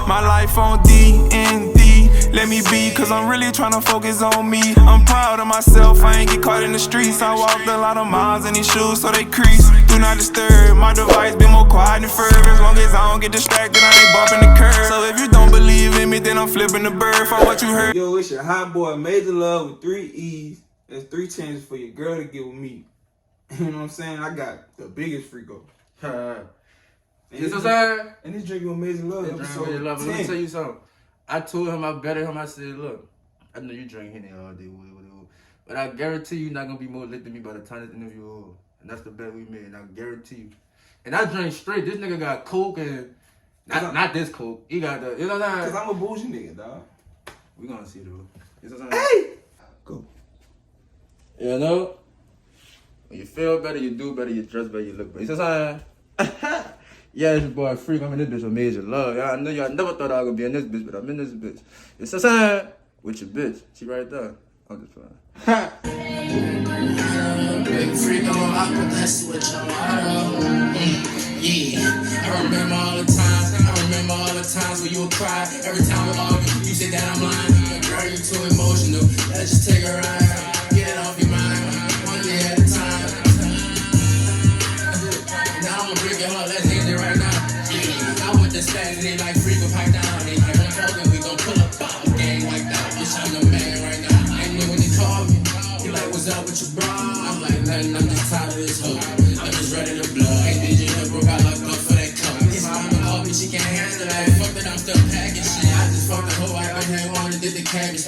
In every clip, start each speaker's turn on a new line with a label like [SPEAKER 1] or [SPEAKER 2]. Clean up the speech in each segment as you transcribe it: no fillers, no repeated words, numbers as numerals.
[SPEAKER 1] My life on D&D. Let me be, cause I'm really tryna focus on me. I'm proud of myself, I ain't get caught in the streets. I walked a lot of miles in these shoes, so they crease. Do not disturb, my device be more quiet than furry. As long as I don't get distracted, I ain't bumping the curb. So if you don't believe in me, then I'm flipping the bird for what you heard.
[SPEAKER 2] Yo, it's your hot boy, Majorloveee with 3 E's. There's 3 chances for your girl to get with me. You know what I'm saying? I got the biggest Freako.
[SPEAKER 3] You know what I'm saying?
[SPEAKER 2] And this drinking with Majorloveee.
[SPEAKER 3] Let me tell you something. I told him, I betted him, I said, look, I know you drink Henny all day, but I guarantee you're not going to be more lit than me by the time this interview over. And that's the bet we made, and I guarantee you. And I drink straight. This nigga got coke and, not this coke. He got the, you know what I'm saying?
[SPEAKER 2] Because I'm a bougie nigga, dog.
[SPEAKER 3] We going to see, though. You know what I'm saying?
[SPEAKER 2] Hey! Go.
[SPEAKER 3] You know? When you feel better, you do better, you dress better, you look better. You know what I'm saying? Yeah, it's your boy Freak. I'm in this bitch with Majorloveee. I know y'all never thought I was gonna be in this bitch, but I'm in this bitch. It's a sign with your bitch. She right there. I'm just playing.
[SPEAKER 4] Big Freako, I put that switch on. Yeah, I remember all the times. I remember all the times when you would cry. Every time we argue, you say that I'm lying. Girl, you too emotional. Let's just take a ride. Get it off your mind. One day at a time. Now I'm gonna break your heart. Let's end it right now. Yeah, I went to Spanish. They like Freako, pipe down. They like one broken. We gon' pull up. Gang like that. Bitch, I'm the man right now. I ain't know when they call me. You like, what's up with your bro? I'm like, nothing. I'm just tired of this hoe. I'm just ready to blow. Hey, DJ, that broke out locked up for that cup. His mama called me. She can't handle that. Fuck that. I'm still packing shit. I just fucked the hoe. I been here wanted did the cabbage.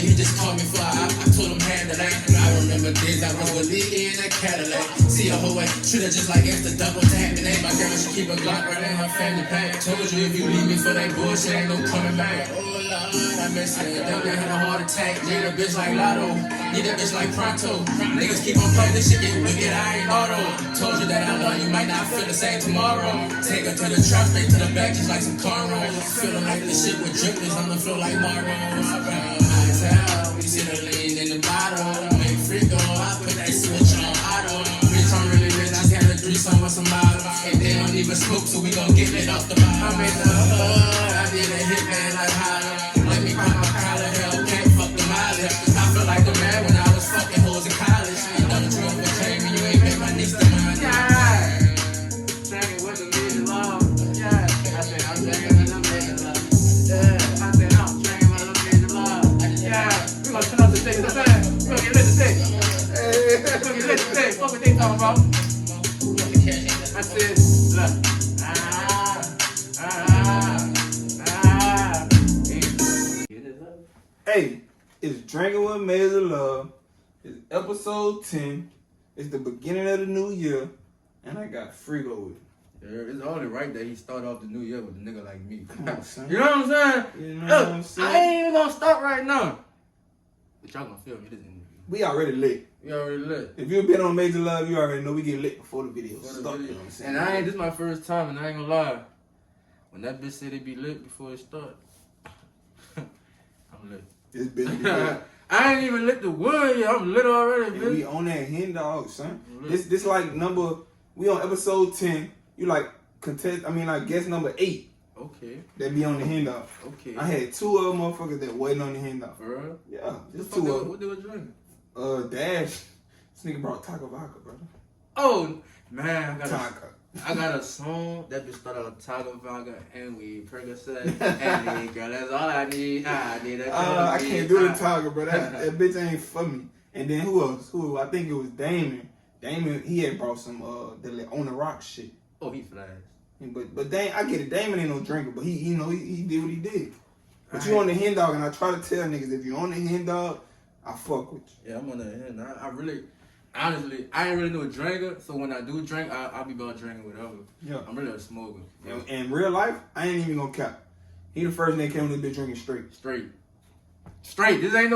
[SPEAKER 4] He just called me for I told him handle that. I remember days I was with Lee in that Cadillac. See a hoe way, treat her just like it's the double tap. And ain't my girl, she keep a Glock right in her family pack. Told you if you leave me for that bullshit, ain't no coming back. Oh Lord, I miss it. That man had a heart attack. Need a bitch like Lotto, need a bitch like Pronto. Niggas keep on playing this shit, get wicked, I ain't auto. Told you that I love you, might not feel the same tomorrow. Take her to the trap, straight to the back, just like some cornrows. Feeling like this shit with drippers on the floor like Marros. Eyes out, we see the lean in the bottle. Make Freako, I put that switch on auto. Bitch, I'm really lit, I got a threesome with some bottles. And they don't even smoke, so we gon' get lit off the bottom. I'm in the hood, I did a hit man like Holler. Let me pop my collar, hell, can't fuck the mileage. I feel like the man when I was fucking hoes in college. You done drove with Jamie, you ain't make my niece the mind.
[SPEAKER 3] Yeah. Drinking with the Majorloveee. Yeah. I said, I'm drinking with the Majorloveee. Yeah. I said, I'm drinking with the Majorloveee. Yeah. We gonna turn up the thing. You know what I'm saying? We gonna get lit today. We gonna get lit today. Fuck what they talking about. I said, look.
[SPEAKER 2] Hey, it's Drinking with Majorloveee. It's episode 10. It's the beginning of the new year. And I got Freako with it.
[SPEAKER 3] Yeah, it's only right that he start off the new year with a nigga like me.
[SPEAKER 2] Come on, son.
[SPEAKER 3] You know what I'm saying?
[SPEAKER 2] You know
[SPEAKER 3] Look,
[SPEAKER 2] what I'm saying?
[SPEAKER 3] I ain't even gonna start right now. But y'all gonna feel me this interview.
[SPEAKER 2] We already lit.
[SPEAKER 3] We already lit.
[SPEAKER 2] If you've been on Majorloveee, you already know we get lit before the video
[SPEAKER 3] Before the
[SPEAKER 2] start.
[SPEAKER 3] video.
[SPEAKER 2] You know what I'm saying?
[SPEAKER 3] And this is my first time, and I ain't gonna lie. When that bitch said it be lit before it start, I'm lit.
[SPEAKER 2] This bitch be lit.
[SPEAKER 3] I ain't even lit the wood yet. I'm lit already,
[SPEAKER 2] And
[SPEAKER 3] bitch.
[SPEAKER 2] we on that hen dog, son. This like we on episode 10. You like guest number 8.
[SPEAKER 3] Okay.
[SPEAKER 2] That be on the hen dog.
[SPEAKER 3] Okay.
[SPEAKER 2] I had 2 other motherfuckers that waiting on the hen dog.
[SPEAKER 3] For real?
[SPEAKER 2] Yeah, just
[SPEAKER 3] What
[SPEAKER 2] 2 of them.
[SPEAKER 3] What they was drinking?
[SPEAKER 2] Dash. This nigga brought Taco Vodka, brother.
[SPEAKER 3] Oh, man.
[SPEAKER 2] Taco.
[SPEAKER 3] I got a song that bitch started on Taco Vodka and weed, Percocet, and weed, girl. That's all I need. I need a
[SPEAKER 2] I can't do the Taco, bro. That bitch ain't for me. And then who else? I think it was Damon. Damon, he had brought some the On the Rock shit.
[SPEAKER 3] Oh, he flies.
[SPEAKER 2] But I get it. Damon ain't no drinker, but he did what he did. But you on the hen dog, and I try to tell niggas if you on the hen dog, I fuck with you.
[SPEAKER 3] Yeah, I'm on the hen. Honestly, I ain't really no drinker, so when I do drink, I'll be about drinking whatever.
[SPEAKER 2] Yeah.
[SPEAKER 3] I'm really a smoker.
[SPEAKER 2] In real life, I ain't even gonna cap. He the first nigga came on this bitch drinking straight.
[SPEAKER 3] Straight. This ain't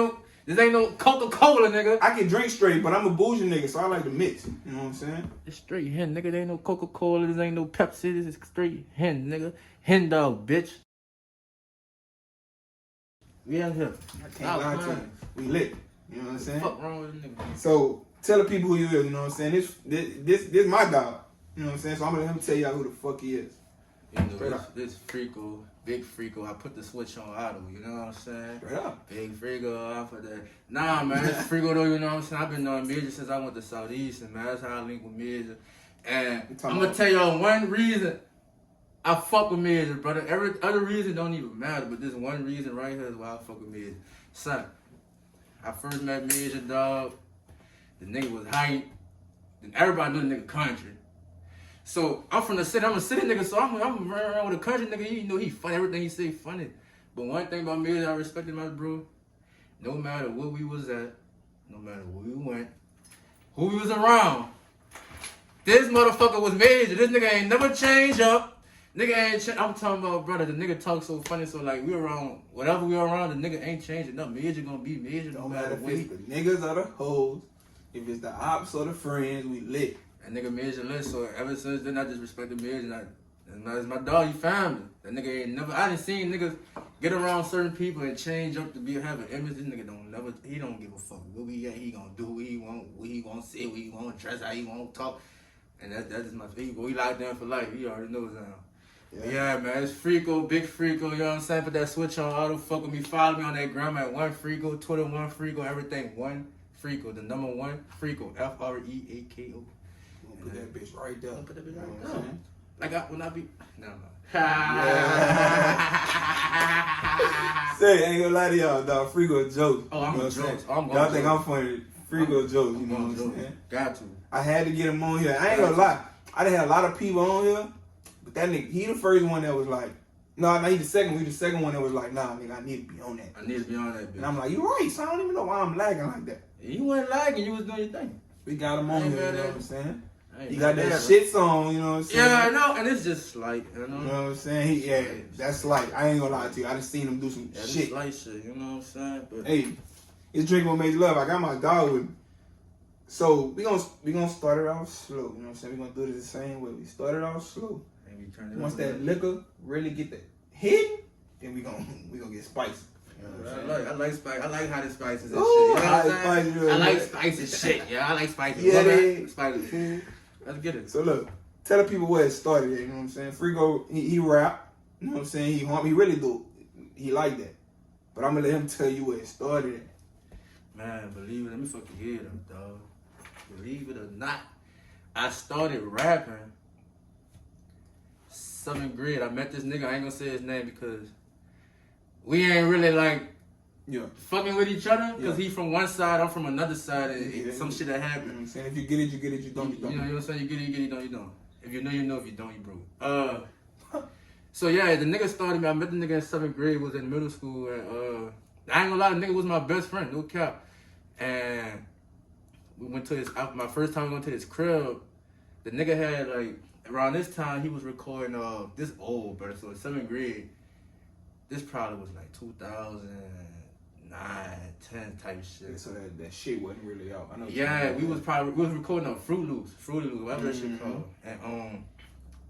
[SPEAKER 3] no Coca-Cola, nigga.
[SPEAKER 2] I can drink straight, but I'm a bougie nigga, so I like to mix. You know what I'm saying?
[SPEAKER 3] It's straight hen, nigga. There ain't no Coca-Cola. This ain't no Pepsi. This is straight hen, nigga. Hen dog, bitch. We out here.
[SPEAKER 2] I can't lie to you. We lit. You know what I'm saying?
[SPEAKER 3] Fuck wrong with a nigga.
[SPEAKER 2] So tell the people who you is. You know what I'm saying? This my dog. You know what I'm saying? So I'm gonna let him tell y'all who the fuck he is.
[SPEAKER 3] You know, this Freako. Big Freako. I put the switch on auto, you know what I'm saying?
[SPEAKER 2] Straight up.
[SPEAKER 3] Big Freako, I put that. Nah, man, it's Freako though, you know what I'm saying? I've been knowing Major since I went to Southeast, and man, that's how I link with Major. And I'm gonna tell y'all one reason I fuck with Major, brother. Every other reason don't even matter, but this one reason right here is why I fuck with Major. Son, I first met Major, dog. The nigga was hype. And everybody knew the nigga country. So I'm from the city. I'm a city nigga, so I'm running around with a country nigga. You know he funny. Everything he say funny. But one thing about Major, I respected my bro. No matter where we was at, no matter where we went, who we was around, this motherfucker was Major. This nigga ain't never changed up. Nigga ain't I'm talking about, brother, the nigga talk so funny, so like we around, whatever we around, the nigga ain't changing up. Major gonna be Major no matter
[SPEAKER 2] if
[SPEAKER 3] what.
[SPEAKER 2] it's the niggas or the hoes, if it's the ops or the friends, we lit.
[SPEAKER 3] That nigga Major lit, so ever since then I just respected Major. That's my dog, he family. That nigga ain't never, I done seen niggas get around certain people and change up to have an image. This nigga he don't give a fuck where we at. He gonna do what he want, what he gonna say, what he want, dress, how he want, talk. And that's just my people. We locked down for life. He already knows now. Yeah, man, it's Freako, Big Freako, you know what I'm saying? Put that switch on auto, fuck with me, follow me on that gram at 1Freako, Twitter 1Freako, everything 1Freako, the number 1 Freako, Freako.
[SPEAKER 2] Put that bitch right there.
[SPEAKER 3] Put that bitch
[SPEAKER 2] You know
[SPEAKER 3] right
[SPEAKER 2] what I'm
[SPEAKER 3] there.
[SPEAKER 2] saying?
[SPEAKER 3] Like when I be, no.
[SPEAKER 2] Say, I ain't gonna lie to y'all, dog. Freako jokes.
[SPEAKER 3] Oh, I'm
[SPEAKER 2] you know
[SPEAKER 3] a joke.
[SPEAKER 2] Y'all think I'm funny. Freako jokes, you know what I'm saying?
[SPEAKER 3] Got to.
[SPEAKER 2] I had to get him on here. I ain't gonna lie. I done had a lot of people on here, but that nigga, he the first one that was like, no, he the second. We the second one that was like, nah, nigga, I need to be on that.
[SPEAKER 3] I need to be on that bitch.
[SPEAKER 2] And I'm like, you right, so I don't even know why I'm lagging like that.
[SPEAKER 3] You wasn't lagging, you was doing your thing.
[SPEAKER 2] We got him on
[SPEAKER 3] Ain't
[SPEAKER 2] here, you
[SPEAKER 3] bad
[SPEAKER 2] know
[SPEAKER 3] at
[SPEAKER 2] what I'm
[SPEAKER 3] it.
[SPEAKER 2] saying?
[SPEAKER 3] Ain't
[SPEAKER 2] He got
[SPEAKER 3] bad
[SPEAKER 2] that
[SPEAKER 3] at it.
[SPEAKER 2] shit song, you know what I'm saying?
[SPEAKER 3] Yeah, I know, and it's just like, you know.
[SPEAKER 2] You know what I'm saying? That's like, I ain't gonna lie to you. I just seen him do some
[SPEAKER 3] Yeah,
[SPEAKER 2] shit.
[SPEAKER 3] light shit, you know what I'm saying? But
[SPEAKER 2] Hey, it's drinking with Major Love. I got my dog with me. So we gonna start it off slow. You know what I'm saying? We gonna do this the same way. We started off slow.
[SPEAKER 3] maybe turn it
[SPEAKER 2] Once
[SPEAKER 3] up
[SPEAKER 2] that
[SPEAKER 3] a little.
[SPEAKER 2] liquor really get that hidden, then we gonna get spicy. You know what I'm saying?
[SPEAKER 3] I like spice. I like how the spices and
[SPEAKER 2] Ooh,
[SPEAKER 3] shit. You know what
[SPEAKER 2] hot
[SPEAKER 3] I'm saying?
[SPEAKER 2] spicy,
[SPEAKER 3] I like
[SPEAKER 2] yeah.
[SPEAKER 3] spicy shit. Yeah, I like spicy.
[SPEAKER 2] Yeah,
[SPEAKER 3] Love
[SPEAKER 2] they-
[SPEAKER 3] that. Spicy food. Let's get it.
[SPEAKER 2] So look, tell the people where it started. You know what I'm saying? Freako, he rap. You know what I'm saying? He really do. He like that. But I'm gonna let him tell you where it started at.
[SPEAKER 3] Man, believe it. Let me fucking hear them, dog. Believe it or not, I started rapping 7th grade. I met this nigga. I ain't gonna say his name because we ain't really like
[SPEAKER 2] Yeah.
[SPEAKER 3] fucking with each other. Because
[SPEAKER 2] Yeah.
[SPEAKER 3] he from one side, I'm from another side, and
[SPEAKER 2] Yeah.
[SPEAKER 3] some shit that
[SPEAKER 2] You know
[SPEAKER 3] happened.
[SPEAKER 2] what I'm saying? If you get it, you get it. You don't, you
[SPEAKER 3] You
[SPEAKER 2] don't.
[SPEAKER 3] know what I'm saying? You get it, you don't, you don't. If you know, you know. If you don't, you broke. So yeah, the nigga started me. I met the nigga in 7th grade. Was in middle school, and I ain't gonna lie, the nigga was my best friend, no cap. And we went to my first time we went to his crib. The nigga had like around this time he was recording this old, brother. So in 7th grade, this probably was like 2009, 10 type shit.
[SPEAKER 2] So that shit wasn't really out. I know.
[SPEAKER 3] Yeah, we was recording on Fruity Loops, whatever that shit called. And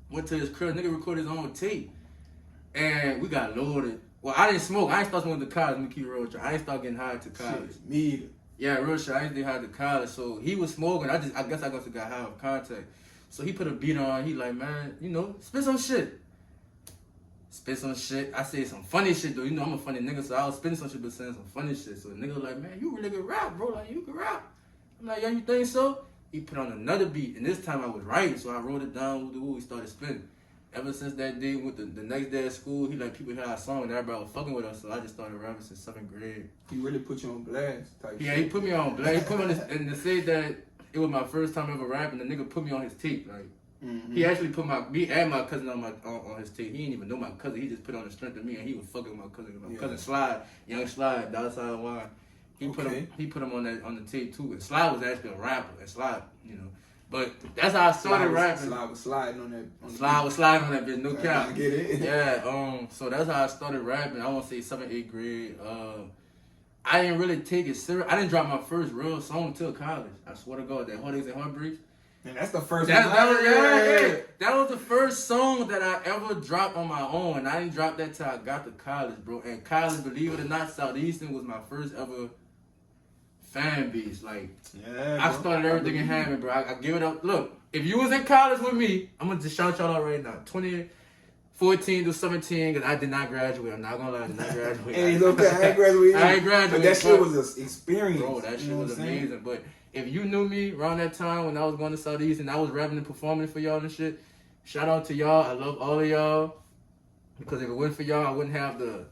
[SPEAKER 3] went to his crib, nigga recorded his own tape. And we got loaded. Well, I didn't smoke. I ain't start smoking to college. Let me keep real. I ain't start getting high to college.
[SPEAKER 2] Shit, me either.
[SPEAKER 3] Yeah, real shit. I ain't get high to college. So he was smoking. I guess I got high of contact. So he put a beat on. He like, man, you know, spit some shit. Spit some shit. I say some funny shit though. You know I'm a funny nigga, so I was spitting some shit but saying some funny shit. So the nigga was like, man, you really good rap, bro. Like you can rap. I'm like, yeah, you think so? He put on another beat, and this time I was writing, so I wrote it down. We started spitting. Ever since that day, with the next day at school, he like people hear our song and everybody was fucking with us. So I just started rapping since 7th grade.
[SPEAKER 2] He really put you on blast type
[SPEAKER 3] Yeah,
[SPEAKER 2] shit.
[SPEAKER 3] he put me on blast. He put me on this, and to say that it was my first time ever rapping, the nigga put me on his tape. Like he actually put me and my cousin on his tape. He didn't even know my cousin. He just put on the strength of me, and he was fucking with my cousin. My cousin Slide, young Slide, Dallas Wine. He put him on the tape too. And Slide was actually a rapper. And Slide, you know. But that's how I started rapping.
[SPEAKER 2] Slide was sliding on that.
[SPEAKER 3] Slide was sliding on that bitch, no cap.
[SPEAKER 2] I get it.
[SPEAKER 3] Yeah, so that's how I started rapping. I want to say 7th, 8th grade. I didn't really take it serious. I didn't drop my first real song until college. I swear to God, that Heartaches and Heartbreaks.
[SPEAKER 2] And that's the first
[SPEAKER 3] That
[SPEAKER 2] one.
[SPEAKER 3] was the first song that I ever dropped on my own. And I didn't drop that till I got to college, bro. And college, believe it or not, Southeastern was my first ever fan base. Like, I started everything in Hammond, bro. I give it up. Look, if you was in college with me, I'm going to just shout y'all out right now. 14 to 17, because I did not graduate. I'm not gonna lie, I did not graduate.
[SPEAKER 2] Hey, it's okay. I ain't graduated.
[SPEAKER 3] I ain't graduated.
[SPEAKER 2] But that shit was an experience.
[SPEAKER 3] Bro, that shit
[SPEAKER 2] you know
[SPEAKER 3] was
[SPEAKER 2] what I'm saying?
[SPEAKER 3] amazing. But if you knew me around that time when I was going to Southeast and I was rapping and performing for y'all and shit, shout out to y'all. I love all of y'all. Because if it wasn't for y'all, I wouldn't have the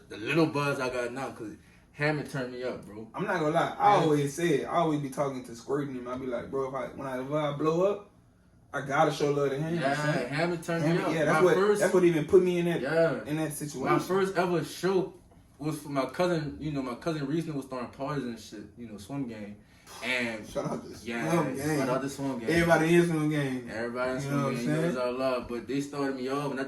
[SPEAKER 3] little buzz I got now. Because Hammond turned me up, bro.
[SPEAKER 2] I'm not gonna lie. I always be talking to Squirt and him. I be like, bro, when I blow up, I gotta show love to him.
[SPEAKER 3] Yeah, Hammond turned me up.
[SPEAKER 2] Yeah, that's what even put me in that situation.
[SPEAKER 3] My first ever show was for my cousin. You know, my cousin Reason was throwing parties and shit. You know, swim game. And
[SPEAKER 2] shout out to
[SPEAKER 3] swim game. Shout out to swim game.
[SPEAKER 2] Everybody in swim game.
[SPEAKER 3] Everybody in swim game. It was our love. But they started me off, and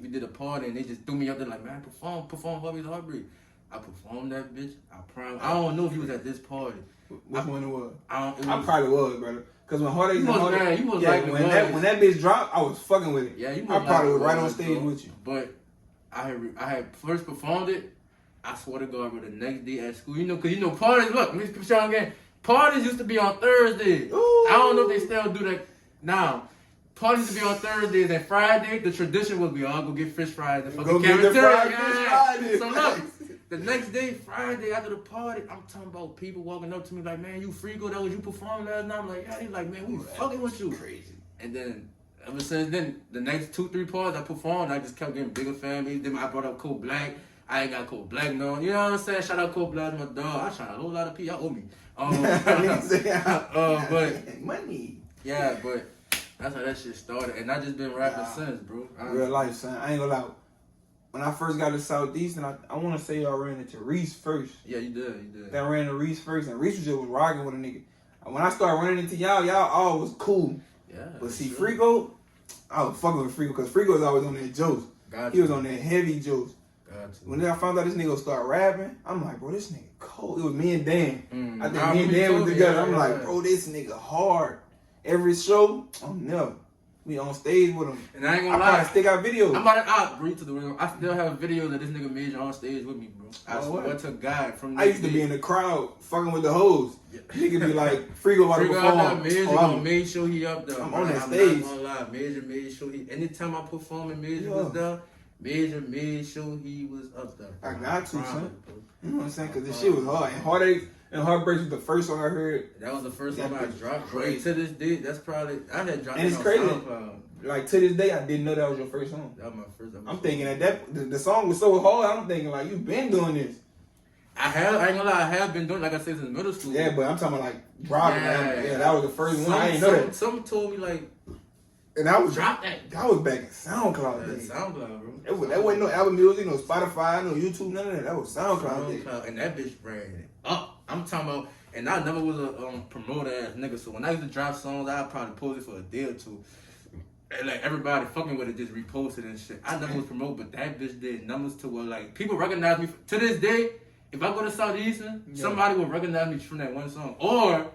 [SPEAKER 3] we did a party, and they just threw me up there like, man, perform Hubby's Heartbreak. I performed that bitch. I don't know if you was at this party.
[SPEAKER 2] Which one it was?
[SPEAKER 3] I
[SPEAKER 2] probably was, brother. Cause when Heartaches and
[SPEAKER 3] Heartaches,
[SPEAKER 2] when that bitch dropped, I was fucking with it.
[SPEAKER 3] Yeah,
[SPEAKER 2] I probably was right on stage with you.
[SPEAKER 3] But I had first performed it. I swear to God, bro, the next day at school, cause parties. Look, let me put y'all again. Parties used to be on Thursdays. Ooh. I don't know if they still do that now. Parties used to be on Thursdays and Friday. The tradition was we all go get fish fries and fucking cafeteria. So look. The next day, Friday, after the party, I'm talking about people walking up to me like, man, you Freako, that was you performing last night? I'm like, yeah. He's like, man, we fucking with you. Crazy. And then, ever since then, the next 2-3 parties I performed, I just kept getting bigger fan base. Then I brought up Code Black. I ain't got Code Black no. You know what I'm saying? Shout out Code Black, my dog. I shot a whole lot of people. Y'all owe me. But
[SPEAKER 2] money.
[SPEAKER 3] Yeah, but that's how that shit started. And I just been rapping since, bro.
[SPEAKER 2] Real life, son. I ain't gonna lie. When I first got to Southeast, and I want to say I ran into Reese first.
[SPEAKER 3] Yeah, you did.
[SPEAKER 2] I ran into Reese first, and Reese was rocking with a nigga. When I started running into y'all all was cool.
[SPEAKER 3] Yeah.
[SPEAKER 2] But see, Freako, I was fucking with Freako, because Freako was always on that jokes. He was on that heavy jokes. When I found out this nigga would start rapping, I'm like, bro, this nigga cold. It was me and Dan. I think me and Dan was together. I'm like, bro, this nigga hard. Every show, never. We on stage with him.
[SPEAKER 3] And I ain't gonna lie.
[SPEAKER 2] I probably still got videos.
[SPEAKER 3] I'm about to breathe to the room. I still have videos that this nigga Major on stage with me, bro. I swear to God. I
[SPEAKER 2] used to be in the crowd fucking with the hoes. Yeah. Nigga be like, Freako about to perform.
[SPEAKER 3] Major made sure he up there.
[SPEAKER 2] I'm on that stage.
[SPEAKER 3] I'm not gonna lie. Major made sure anytime I perform and Major was there, Major made sure he was up there.
[SPEAKER 2] I got to, son. You know what I'm saying? Because this shit was hard. And Heartaches and Heartbreaks was the first song I heard.
[SPEAKER 3] That was the first song I dropped. Right to this day, that's probably, I had dropped it on SoundCloud.
[SPEAKER 2] And it's crazy. Like, to this day, I didn't know that was your first song.
[SPEAKER 3] That was my first episode.
[SPEAKER 2] I'm thinking the song was so hard, I'm thinking, like, you've been doing this.
[SPEAKER 3] I ain't gonna lie, I have been doing it, like I said, since middle school.
[SPEAKER 2] Yeah, but I'm talking about, like, dropping. Yeah, that was the first one. I ain't know that.
[SPEAKER 3] Someone told me, like,
[SPEAKER 2] and I was
[SPEAKER 3] drop that.
[SPEAKER 2] That was back in SoundCloud.
[SPEAKER 3] Yeah, SoundCloud, bro.
[SPEAKER 2] That wasn't no Apple Music, no Spotify, no YouTube, none of that. That was SoundCloud.
[SPEAKER 3] And that bitch ran it up. I'm talking about, and I never was a promoter ass nigga, so when I used to drop songs, I'd probably post it for a day or two. And like everybody fucking with it just reposted and shit. I never was promote, but that bitch did numbers to where like people recognize me. To this day, if I go to Southeastern, somebody will recognize me from that one song. Or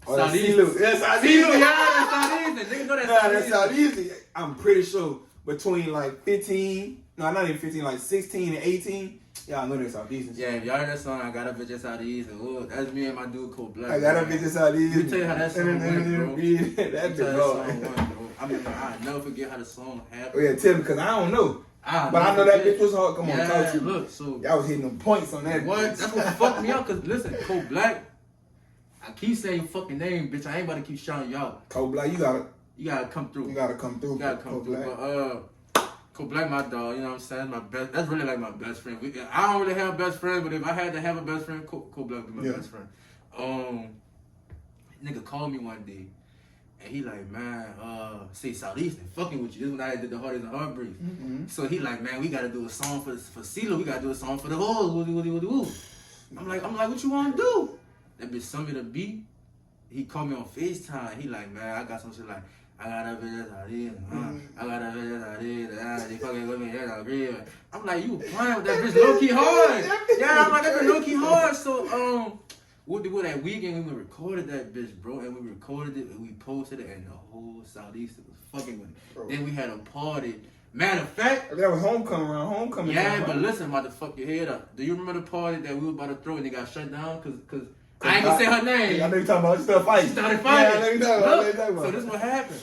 [SPEAKER 3] Southeastern.
[SPEAKER 2] Yeah, Southeastern.
[SPEAKER 3] Yeah, Southeastern. Niggas know
[SPEAKER 2] that's Southeastern. I'm pretty sure between like 15, no, not even 15, like 16 and 18, y'all know that's Southeastern.
[SPEAKER 3] Yeah, if y'all heard that song, I got a bitch at Southeastern. Ooh, that's me and my dude Code Black.
[SPEAKER 2] I got a bitch at Southeastern.
[SPEAKER 3] Let me tell you how that song went, bro.
[SPEAKER 2] That bitch
[SPEAKER 3] bro. I mean, I'll never forget how the song happened.
[SPEAKER 2] Oh yeah, tell me, because I don't know. But I know that bitch was hard. Come on, talk to me.
[SPEAKER 3] Look, so
[SPEAKER 2] y'all was hitting them points on that.
[SPEAKER 3] What? That's what fucked me up, because listen, Code Black, I keep saying your fucking name, bitch. I ain't about to keep shouting y'all.
[SPEAKER 2] Code Black, you gotta
[SPEAKER 3] come through.
[SPEAKER 2] You gotta come through.
[SPEAKER 3] But Code Black, my dog, you know what I'm saying? My best. That's really like my best friend. I don't really have best friends, but if I had to have a best friend, Code Black would be my best friend. Nigga called me one day, and he like, man, say Southeastern fucking with you. This is when I did the Heartaches and Heartbreaks. Mm-hmm. So he like, man, we gotta do a song for CeeLo. We gotta do a song for the hoes. Woo. I'm like, what you wanna do? That bitch sent me the beat. He called me on FaceTime. He like, man, I got some shit like, I got a bitch out here, I got a bitch out here, they fucking with me, that's out here. I'm like, you playing with that bitch low-key hard. Yeah, I'm like, that bitch low-key hard. So, what that weekend, we recorded that bitch, bro, and we recorded it, and we posted it, and the whole Southeast was fucking with it. Bro. Then we had a party. Matter of fact,
[SPEAKER 2] that was homecoming.
[SPEAKER 3] Yeah, but listen, I'm about to fuck your head up. Do you remember the party that we were about to throw and they got shut down? Cause I ain't gonna say her name.
[SPEAKER 2] I know you talking about. She started fighting.
[SPEAKER 3] Yeah, I know you talking about. So this what happened.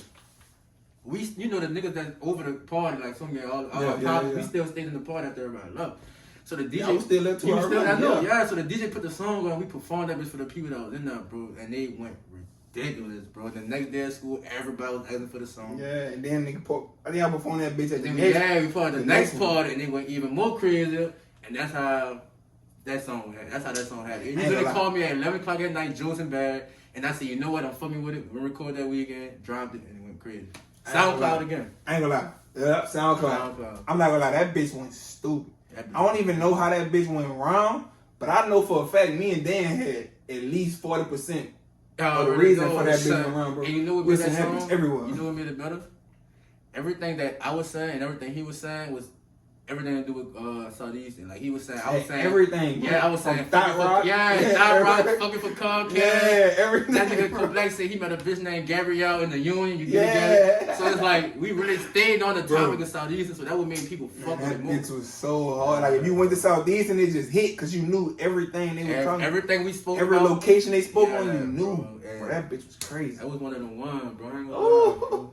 [SPEAKER 3] you know the niggas that's over the party, like some guy, we still stayed in the party after everybody left. So the DJ,
[SPEAKER 2] I was still there too.
[SPEAKER 3] I know, yeah. So the DJ put the song on, we performed that bitch for the people that was in there, bro, and they went ridiculous, bro. The next day at school, everybody was asking for the song.
[SPEAKER 2] Yeah, and then I think I performed that bitch at the
[SPEAKER 3] next. Yeah, we performed the next party, and they went even more crazier, and that's how that song had. He literally called me at 11 o'clock at night, Jules and Barry, and I said, you know what? I'm fucking with it. We record that weekend, dropped it, and it went crazy. SoundCloud again.
[SPEAKER 2] I ain't gonna lie. Yeah, SoundCloud. I'm not gonna lie. That bitch went stupid. I don't even know how that bitch went wrong, but I know for a fact me and Dan had at least 40% of the reason for that bitch went wrong, bro.
[SPEAKER 3] And you know what made that song?
[SPEAKER 2] Everywhere.
[SPEAKER 3] You know what made it better? Everything that I was saying and everything he was saying was everything to do with Southeastern. Like he was saying, I was saying
[SPEAKER 2] everything. Bro.
[SPEAKER 3] Yeah, I was saying
[SPEAKER 2] Thought Rock.
[SPEAKER 3] Thought Rock, fucking for Comcast.
[SPEAKER 2] Yeah, everything.
[SPEAKER 3] That nigga Cook Black said he met a bitch named Gabrielle in the Union. You get it? So it's like we really stayed on the topic of Southeastern, so that would make people fuck with it more.
[SPEAKER 2] That bitch was so hard. Like if you went to Southeastern, it just hit because you knew everything they were talking.
[SPEAKER 3] Everything we spoke
[SPEAKER 2] every
[SPEAKER 3] about.
[SPEAKER 2] location they spoke on, you knew. Bro, that bitch was crazy.
[SPEAKER 3] That was one of the ones, bro.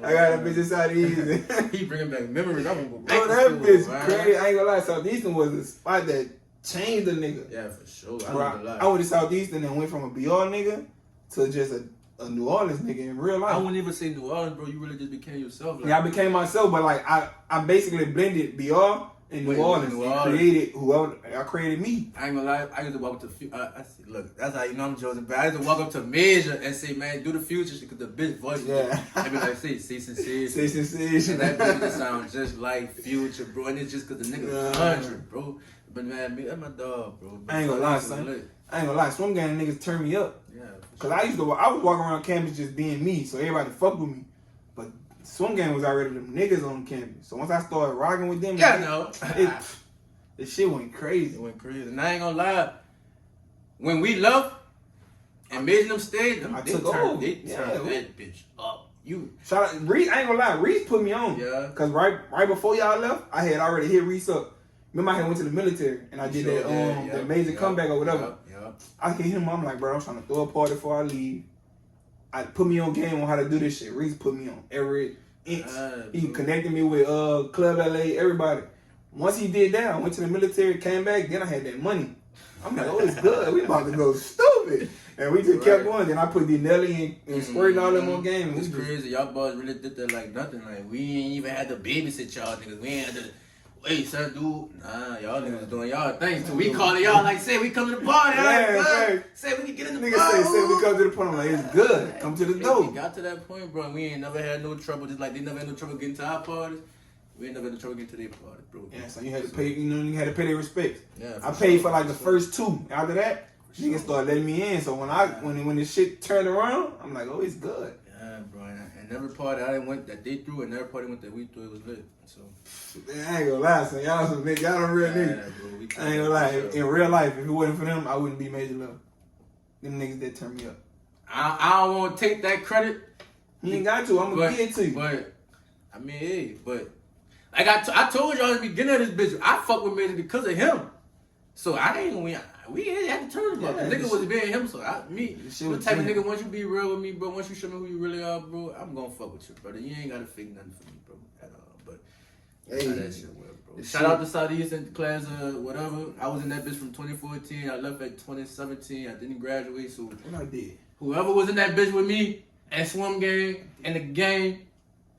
[SPEAKER 2] I got a bitch in Southeastern.
[SPEAKER 3] He bringing back memories. I want to go back.
[SPEAKER 2] Bro, that bitch crazy. I ain't gonna lie. Southeastern was a spot that changed a nigga.
[SPEAKER 3] Yeah, for sure.
[SPEAKER 2] I went to Southeastern and went from a BR nigga to just a New Orleans nigga in real life.
[SPEAKER 3] I wouldn't even say New Orleans, bro. You really just became yourself. Like,
[SPEAKER 2] yeah, I became myself, but like I basically blended BR and New Orleans and created whoever I created me.
[SPEAKER 3] I ain't gonna lie. I used to walk up to look. That's how you know I'm Joseph. But I used to walk up to Major and say, "Man, do the future shit," because the bitch voice.
[SPEAKER 2] Yeah.
[SPEAKER 3] I be like, "Say sincere."
[SPEAKER 2] Say sincere.
[SPEAKER 3] And that bitch just sound just like Future, bro. And it's just because the nigga 100, bro. But man, that's my dog, bro. But
[SPEAKER 2] I ain't gonna lie, son. I ain't gonna lie. Swim gang niggas turn me up.
[SPEAKER 3] Yeah.
[SPEAKER 2] Cause I was walking around campus just being me, so everybody fuck with me. But Swim gang was already them niggas on campus. So once I started rocking with them, the shit went crazy.
[SPEAKER 3] It went crazy. And I ain't gonna lie, when we left and made them stay, they turned that bitch up.
[SPEAKER 2] Shout out Reese. I ain't gonna lie, Reese put me on.
[SPEAKER 3] Yeah.
[SPEAKER 2] Cause right before y'all left, I had already hit Reese up. Remember I had went to the military and I did that major comeback or whatever.
[SPEAKER 3] Yeah.
[SPEAKER 2] I hit him. I'm like, bro, I'm trying to throw a party before I leave. I put me on game on how to do this shit. Reese put me on every inch. He connected me with Club LA, everybody. Once he did that, I went to the military, came back, then I had that money. I'm like, oh, it's good. We about to go stupid. And we just kept going. Then I put Nelly and Squirt and all them on game.
[SPEAKER 3] It's crazy. Y'all boys really did that like nothing. Like, we ain't even had to babysit y'all niggas. We ain't had to, wait, son, dude. Nah, y'all niggas doing y'all thing. So we calling y'all like, say we come to the party.
[SPEAKER 2] Yeah,
[SPEAKER 3] say we can get in the
[SPEAKER 2] niggas
[SPEAKER 3] party.
[SPEAKER 2] Say we come to the party. I'm like, it's good. Come to the door.
[SPEAKER 3] We got to that point, bro. We ain't never had no trouble. Just like they never had no trouble getting to our parties. We ain't never had no trouble getting to their party, bro.
[SPEAKER 2] Yeah, so you had to pay, you had to pay their respects.
[SPEAKER 3] Yeah,
[SPEAKER 2] I paid for like the first two. After that, niggas started letting me in. So when this shit turned around, I'm like, oh, it's good.
[SPEAKER 3] Yeah, bro. And every party I went that they threw, and every party went that we threw, it was lit. So
[SPEAKER 2] I ain't gonna lie, son. Y'all some niggas, y'all real niggas. I ain't gonna lie. In real life, if it wasn't for them, I wouldn't be Majorloveee. Them niggas that turned me up.
[SPEAKER 3] I don't want to take that credit.
[SPEAKER 2] You ain't got to. I'm gonna give it to you.
[SPEAKER 3] But I mean, hey, but like I told y'all at the beginning of this bitch, I fuck with Major because of him. So we ain't had to turn about. The nigga was being him, so what type of nigga, once you be real with me, bro, once you show me who you really are, bro, I'm gonna fuck with you, brother. You ain't gotta fake nothing for me, bro, at all. But
[SPEAKER 2] hey,
[SPEAKER 3] that shit well, bro. Shout out to Southeastern class whatever. I was in that bitch from 2014. I left at 2017. I didn't graduate, so
[SPEAKER 2] what I did.
[SPEAKER 3] Whoever was in that bitch with me and Swim Gang and the gang,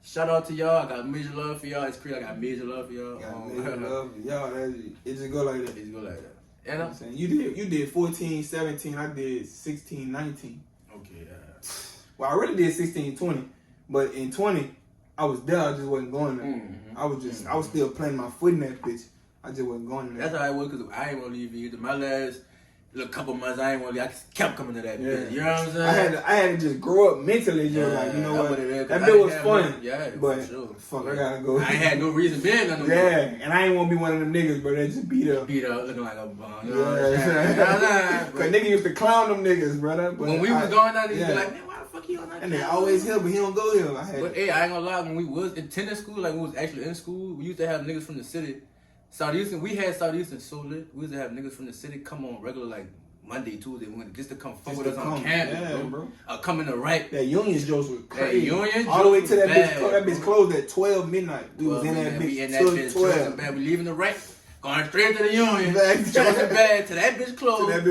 [SPEAKER 3] shout out to y'all. I got major love for y'all. It's crazy. I got major love for y'all.
[SPEAKER 2] Major love for y'all. It just go like that.
[SPEAKER 3] It just go like that.
[SPEAKER 2] You know what I'm saying? You did 14, 17. I did 16, 19.
[SPEAKER 3] Okay.
[SPEAKER 2] Well, I really did 16, 20. But in 20, I was there. I just wasn't going there.
[SPEAKER 3] Mm-hmm.
[SPEAKER 2] I was still planting my foot in that bitch. I just wasn't going there.
[SPEAKER 3] That's how I was, because I ain't want to leave either. My last couple months, I ain't want to leave. I kept coming to that bitch. You know what I'm saying?
[SPEAKER 2] I had to just grow up mentally. Just like, you know what? That bitch was fun. But fuck, I gotta go.
[SPEAKER 3] I ain't had no reason being on the
[SPEAKER 2] and I ain't want to be one of them niggas, bro, that just beat up, looking
[SPEAKER 3] like a bum.
[SPEAKER 2] You know what I'm saying? Cause nigga used to clown them niggas, brother. But
[SPEAKER 3] when we was going out, they be like, man, why the fuck you on that?
[SPEAKER 2] And they always here, but he don't go here.
[SPEAKER 3] But hey, I ain't gonna lie, when we was attending school, like we was actually in school, we used to have niggas from the city. Southeastern, we had Southeastern so lit. We used to have niggas from the city come on regular, like Monday, Tuesday, Wednesday, just to come fuck with us on campus,
[SPEAKER 2] yeah,
[SPEAKER 3] bro. Coming to rap.
[SPEAKER 2] That Union's jokes was crazy.
[SPEAKER 3] That Union
[SPEAKER 2] all the way to that
[SPEAKER 3] bad,
[SPEAKER 2] bitch. That bitch closed at 12 midnight. We was in that bitch till 12.
[SPEAKER 3] We leaving the rap, going straight to the Union.
[SPEAKER 2] Exactly.
[SPEAKER 3] Chosen bad to that bitch closed.
[SPEAKER 2] Then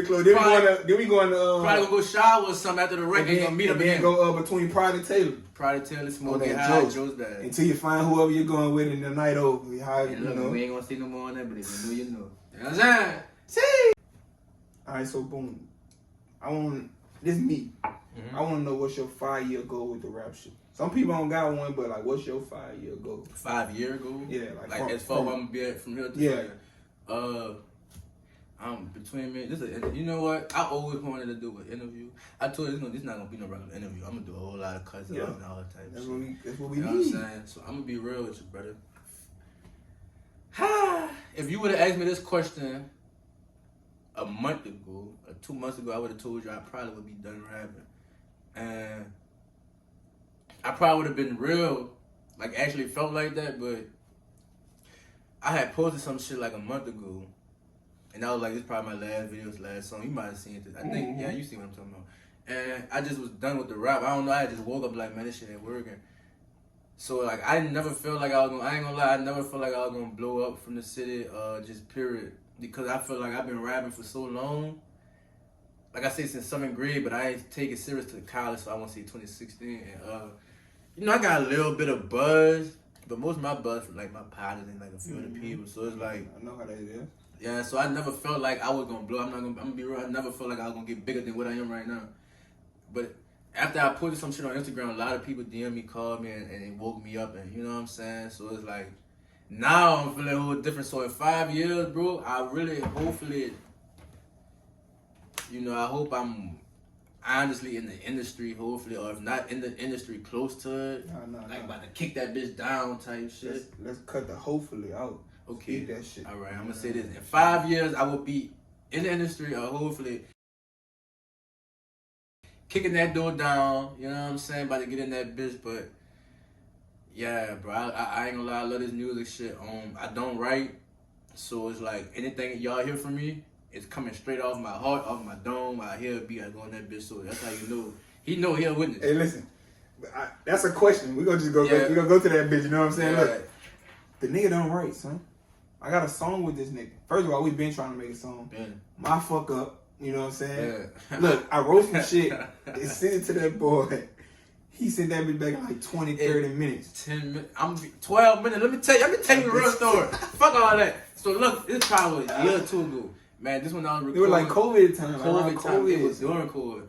[SPEAKER 2] we going to
[SPEAKER 3] probably gonna go shower or something after the rap.
[SPEAKER 2] and
[SPEAKER 3] gonna meet up
[SPEAKER 2] again. Go between Pride and Taylor.
[SPEAKER 3] Pride and Taylor, smoke get high, Joe's bad.
[SPEAKER 2] Until you find whoever you're going with in the night over. You know.
[SPEAKER 3] We ain't gonna see no more on that, but if you know, you know. You know what I'm saying? See.
[SPEAKER 2] Alright, so boom. This me. I want to know what's your 5-year goal with the rap shit. Some people don't got one, but like, what's your 5-year goal?
[SPEAKER 3] 5-year goal?
[SPEAKER 2] Yeah,
[SPEAKER 3] like as far as I'm gonna be at from here to
[SPEAKER 2] yeah.
[SPEAKER 3] Between me, you know what? I always wanted to do an interview. I told you, this not gonna be no regular interview. I'm gonna do a whole lot of cuts and all that type of shit.
[SPEAKER 2] That's what we
[SPEAKER 3] need.
[SPEAKER 2] What
[SPEAKER 3] I'm saying? So I'm gonna be real with you, brother. If you would have asked me this question a month ago or 2 months ago, I would have told you I probably would be done rapping. And I probably would have been real, like actually felt like that, but I had posted some shit like a month ago. And I was like, this is probably my last video, last song. You might have seen it. I think, yeah, you see what I'm talking about. And I just was done with the rap. I don't know, I just woke up like, man, this shit ain't working. So like, I never felt like I ain't gonna lie, I never felt like I was gonna blow up from the city, just period. Because I feel like I've been rapping for so long. Like I say, since 7th grade, but I ain't take it serious to college, so I want to say 2016. And, you know, I got a little bit of buzz, but most of my buzz from like my partners and like a few other people. So it's like,
[SPEAKER 2] I know how that is.
[SPEAKER 3] Yeah, so I never felt like I was gonna blow. I'm gonna be real. I never felt like I was gonna get bigger than what I am right now. But after I posted some shit on Instagram, a lot of people DM me, called me, and it woke me up. And you know what I'm saying? So it's like, now I'm feeling a little different. So in 5 years, bro, I really, hopefully, you know, I hope I'm honestly in the industry, hopefully, or if not in the industry, close to it. Like about to kick that bitch down type shit.
[SPEAKER 2] Let's cut the hopefully out.
[SPEAKER 3] Okay.
[SPEAKER 2] That shit.
[SPEAKER 3] All right, I'm gonna say this. In 5 years, I will be in the industry, or hopefully kicking that door down. You know what I'm saying? About to get in that bitch, but yeah, bro, I ain't gonna lie. I love this music shit. I don't write, so it's like anything y'all hear from me, it's coming straight off my heart, off my dome. I hear a beat, I go in that bitch. So that's how you know he a witness.
[SPEAKER 2] Hey, listen, that's a question. We gonna just go. We gonna go to that bitch. You know what I'm saying?
[SPEAKER 3] Yeah.
[SPEAKER 2] Look, the nigga don't write, son. I got a song with this nigga. First of all, we been trying to make a song. My fuck up. You know what I'm saying? Yeah. Look, I wrote some shit and sent it to that boy. He sent that bitch back in like 20, 30 minutes.
[SPEAKER 3] 10 minutes. I'm 12 minutes. Let me tell you the real story. Fuck all that. So look, this probably a year or two ago. Man, this one I was recording.
[SPEAKER 2] It was like COVID time.
[SPEAKER 3] COVID. It was during COVID.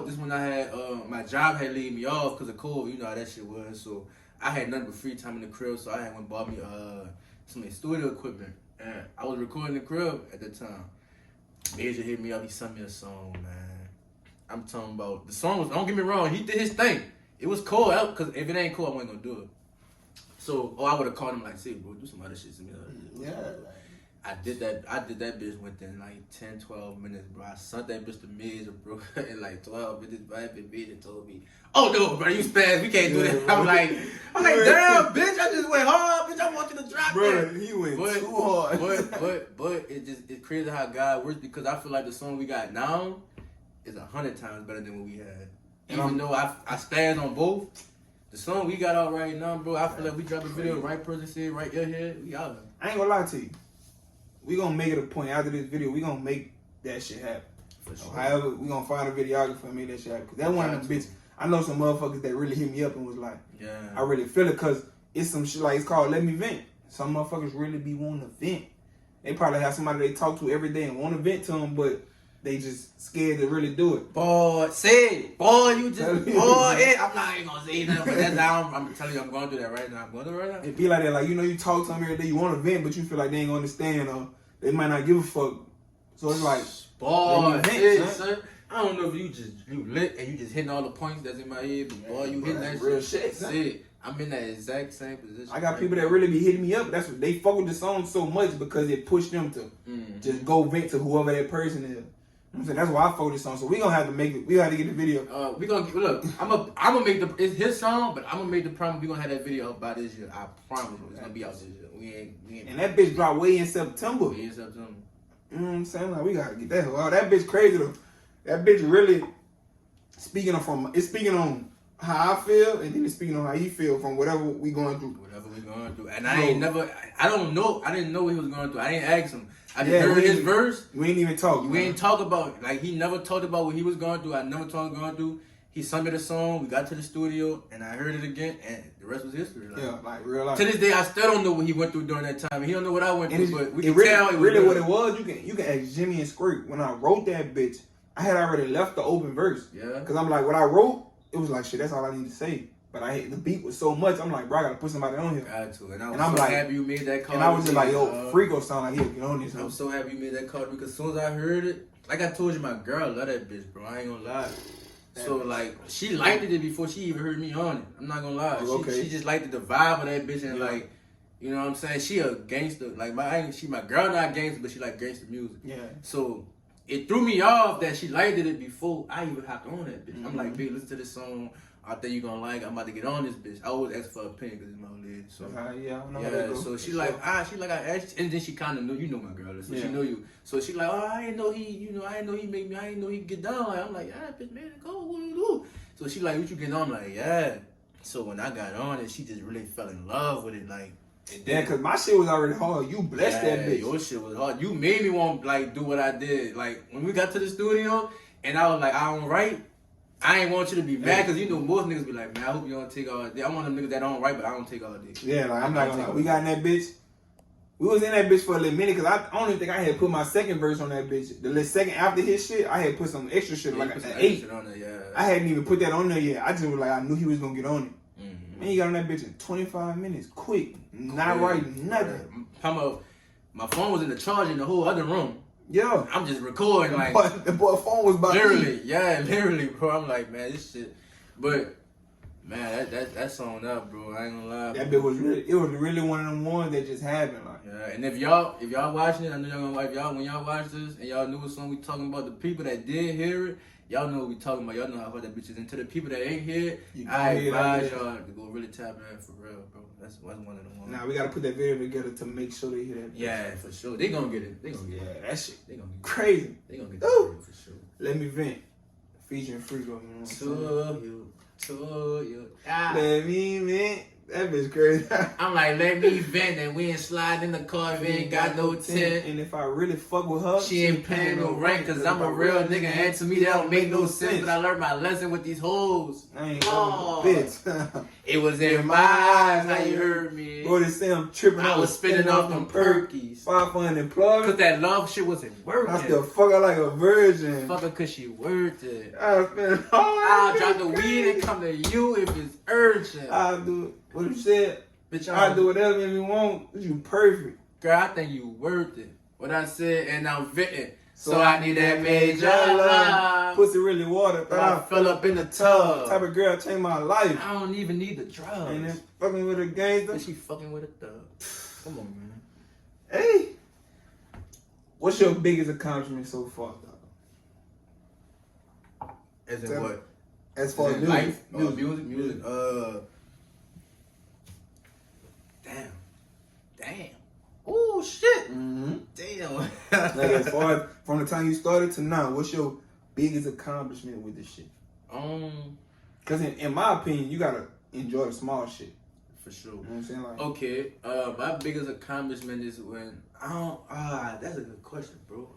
[SPEAKER 3] This one I had, my job had laid me off because of COVID. You know how that shit was. So I had nothing but free time in the crib. So I had went and bought me some studio equipment. And I was recording the crib at the time. Major hit me up. He sent me a song, man. I'm talking about, the song was, don't get me wrong, he did his thing. It was cool, because if it ain't cool, I wasn't gonna do it. So, I would have called him like, say, bro, do some other shit to me.
[SPEAKER 2] Yeah.
[SPEAKER 3] I did that bitch within like 10, 12 minutes, bro. I sent that bitch to Major, bro, in like 12 minutes. But Major told me, oh no, bro, you spaz, we can't do that. I'm like, damn, bitch, I just went hard, bitch, I want you to drop
[SPEAKER 2] bro,
[SPEAKER 3] that.
[SPEAKER 2] He went too hard.
[SPEAKER 3] But it's crazy how God works, because I feel like the song we got now is 100 times better than what we had. Even though I stand on both, the song we got out right now, bro, I feel like we dropped a video, right person said, right earhead, we out.
[SPEAKER 2] I ain't gonna lie to you. We gonna make it a point after this video. We gonna make that shit happen. For sure. However, we gonna find a videographer and make that shit happen. Cause that one of them bitches. I know some motherfuckers that really hit me up and was like, yeah, I really feel it. Cause it's some shit like, it's called Let Me Vent. Some motherfuckers really be wanting to vent. They probably have somebody they talk to every day and want to vent to them, but they just scared to really do it.
[SPEAKER 3] Boy, say it. Boy, you just, boy, it. I'm not even gonna say nothing, but that's how I'm telling you, I'm gonna do that right now. I'm gonna do it right now.
[SPEAKER 2] It be like that, like, you know, you talk to them every day, you want to vent, but you feel like they ain't gonna understand, or they might not give a fuck. So it's like,
[SPEAKER 3] boy, vent, son. I don't know if you lit and you just hitting all the points that's in my head, but boy, you hitting that
[SPEAKER 2] real
[SPEAKER 3] shit.
[SPEAKER 2] Shit.
[SPEAKER 3] I'm in that exact same position.
[SPEAKER 2] I got people that really be hitting me up. That's what they fuck with the song so much because it pushed them to just go vent to whoever that person is. I'm saying that's why I focus on. So we gonna have to make it. We gotta get the video.
[SPEAKER 3] We gonna look. I'm gonna make it's his song, but I'm gonna make the promise we gonna have that video up by this year. I promise you, it's gonna be out this year. We ain't.
[SPEAKER 2] And that bitch dropped way in September.
[SPEAKER 3] Way in September.
[SPEAKER 2] You know what I'm saying? Like, we gotta get that. Wow, that bitch crazy though. That bitch really speaking on how I feel, and then it's speaking on how he feel from whatever we going through.
[SPEAKER 3] Whatever we going through. And I didn't know what he was going through. I didn't ask him. I just heard his verse.
[SPEAKER 2] We ain't even talk.
[SPEAKER 3] We ain't talk about, like, he never talked about what he was going through. I never told him going through. He sung me the song. We got to the studio, and I heard it again, and the rest was history. Like,
[SPEAKER 2] yeah, like real life.
[SPEAKER 3] To this day, I still don't know what he went through during that time. He don't know what I went through, but we can
[SPEAKER 2] really,
[SPEAKER 3] tell it was
[SPEAKER 2] really
[SPEAKER 3] real.
[SPEAKER 2] what it was. You can ask Jimmy and Squirt. When I wrote that bitch, I had already left the open verse.
[SPEAKER 3] Yeah.
[SPEAKER 2] Cause I'm like, what I wrote, it was like shit. That's all I need to say. But the beat was so much. I'm like, bro, I gotta put somebody on here.
[SPEAKER 3] Got to. And
[SPEAKER 2] I'm
[SPEAKER 3] so
[SPEAKER 2] like,
[SPEAKER 3] happy you made that call.
[SPEAKER 2] And I was just like, yo, Freako sound like he'll get on this.
[SPEAKER 3] I'm so happy you made that call because as soon as I heard it, like I told you, my girl love that bitch, bro. I ain't gonna lie. So like, she liked it before she even heard me on it. I'm not gonna lie. She just liked the vibe of that bitch and like, you know what I'm saying? She a gangster. Like my girl not gangster, but she like gangster music.
[SPEAKER 2] Yeah.
[SPEAKER 3] So it threw me off that she liked it before I even hopped on that bitch. I'm like, babe, listen to this song. I think you gonna like. I'm about to get on this bitch. I always ask for an opinion because it's my lady. So so she like I asked, and then she kind of knew. You know my girl, so she know you. So she like, oh, I didn't know he make me. I didn't know he get down. Like I'm like, yeah, bitch, man, go, what you do? So she like, what you getting on? I'm like, yeah. So when I got on it, she just really fell in love with it, like.
[SPEAKER 2] Yeah, cause my shit was already hard. You blessed that bitch.
[SPEAKER 3] Your shit was hard. You made me want like do what I did. Like when we got to the studio, and I was like, I don't write. I ain't want you to be mad because you know most niggas be like, man, I hope you don't take all day. I'm one of them niggas that don't write, but I don't take all day.
[SPEAKER 2] Yeah, like I'm not gonna lie. We got in that bitch. We was in that bitch for a little minute because I don't even think I had put my second verse on that bitch. The second after his shit, I had put some extra shit, like an 8.
[SPEAKER 3] On there,
[SPEAKER 2] I hadn't even put that on there yet. I just was like, I knew he was gonna get on it.
[SPEAKER 3] Mm-hmm.
[SPEAKER 2] Man, he got on that bitch in 25 minutes, quick, not writing nothing.
[SPEAKER 3] My phone was in the charger in the whole other room.
[SPEAKER 2] Yeah,
[SPEAKER 3] I'm just recording like
[SPEAKER 2] the boy phone was about
[SPEAKER 3] literally, bro. I'm like, man, this shit. But man, that song up, bro. I ain't gonna lie.
[SPEAKER 2] That bit was really one of them ones that just happened, like.
[SPEAKER 3] Yeah, and if y'all watching it, I know y'all gonna like when y'all watch this and y'all knew what song we talking about. The people that did hear it, y'all know what we talking about. Y'all know how hard that bitch is. And to the people that ain't hear it, I advise y'all to go really tap in for real, bro. That's one of the ones.
[SPEAKER 2] Now we gotta put that video together to make sure they hear that.
[SPEAKER 3] Yeah, for sure. They gonna get it. They gonna get it.
[SPEAKER 2] That shit.
[SPEAKER 3] They gonna get
[SPEAKER 2] crazy.
[SPEAKER 3] They gonna get it for sure.
[SPEAKER 2] Let me vent. Featuring Freako, you know what I'm saying?
[SPEAKER 3] To you.
[SPEAKER 2] Let me vent. That bitch crazy.
[SPEAKER 3] I'm like, let me vent and we ain't sliding in the car if we ain't got no tent.
[SPEAKER 2] And if I really fuck with her,
[SPEAKER 3] she ain't paying no rent cause I'm a real nigga. And to me that don't make no sense. But I learned my lesson with these hoes.
[SPEAKER 2] I ain't bitch.
[SPEAKER 3] It was in my eyes how you heard me.
[SPEAKER 2] Boy, they say I'm tripping.
[SPEAKER 3] I was spinning off them perkies.
[SPEAKER 2] 500 plug.
[SPEAKER 3] Cause that love shit wasn't working.
[SPEAKER 2] I still fuck her like a virgin.
[SPEAKER 3] Fuck her cause she worth it.
[SPEAKER 2] I'll spend all
[SPEAKER 3] I'll drop the weed and come to you if it's urgent.
[SPEAKER 2] I'll do it. What you said?
[SPEAKER 3] Bitch,
[SPEAKER 2] I'll do whatever you want. You perfect.
[SPEAKER 3] Girl, I think you worth it. What I said, and I'm venting. So I need that major love.
[SPEAKER 2] Pussy really water.
[SPEAKER 3] I fell up in the tub.
[SPEAKER 2] Type of girl changed my life.
[SPEAKER 3] I don't even need the drugs.
[SPEAKER 2] And then fucking with a gangster.
[SPEAKER 3] And she fucking with a thug. Come on, man.
[SPEAKER 2] Hey. What's your biggest accomplishment so far, dog?
[SPEAKER 3] As in what?
[SPEAKER 2] As far as
[SPEAKER 3] life?
[SPEAKER 2] music.
[SPEAKER 3] Music. Damn. Oh shit.
[SPEAKER 2] Mm-hmm.
[SPEAKER 3] Damn.
[SPEAKER 2] Like as far as from the time you started to now, what's your biggest accomplishment with this shit? Because in my opinion, you gotta enjoy the small shit.
[SPEAKER 3] For sure.
[SPEAKER 2] You know what I'm saying? Like,
[SPEAKER 3] okay. My biggest accomplishment is when that's a good question, bro.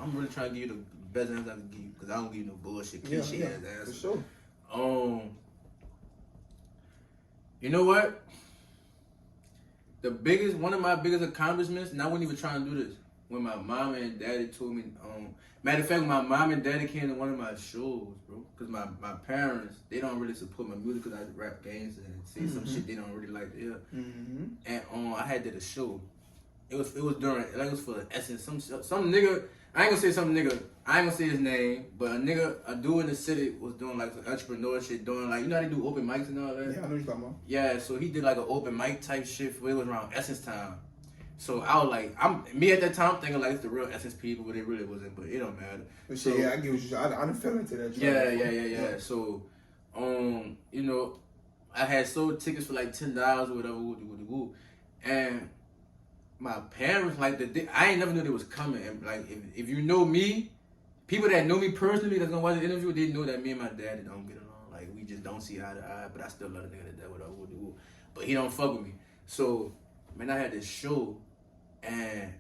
[SPEAKER 3] I'm really trying to give you the best answer I can give you because I don't give you no bullshit cliche ass answer.
[SPEAKER 2] For sure.
[SPEAKER 3] You know what? One of my biggest accomplishments, and I wasn't even trying to do this, when my mom and daddy told me, matter of fact, when my mom and daddy came to one of my shows, bro, because my parents, they don't really support my music because I rap games and say some shit they don't really like to hear.
[SPEAKER 2] Mm-hmm.
[SPEAKER 3] And I had did a show. It was during, like it was for Essence, some nigga, I ain't gonna say some nigga, I ain't gonna say his name, but a dude in the city was doing like some entrepreneur shit, doing like, you know how they do open mics and all that?
[SPEAKER 2] Yeah, I know what you're talking about.
[SPEAKER 3] Yeah, so he did like an open mic type shit, it was around Essence time. So I was like, me at that time thinking like it's the real Essence people, but it really wasn't, but it don't matter.
[SPEAKER 2] But
[SPEAKER 3] so,
[SPEAKER 2] yeah, I get what you I done fell into that.
[SPEAKER 3] Yeah. So, you know, I had sold tickets for like $10 or whatever, and my parents, like, I ain't never knew they was coming. And, like, if you know me, people that know me personally that's gonna watch the interview, they know that me and my dad don't get along. Like, we just don't see eye to eye, but I still love the nigga that whatever. But he don't fuck with me. So, man, I had this show, and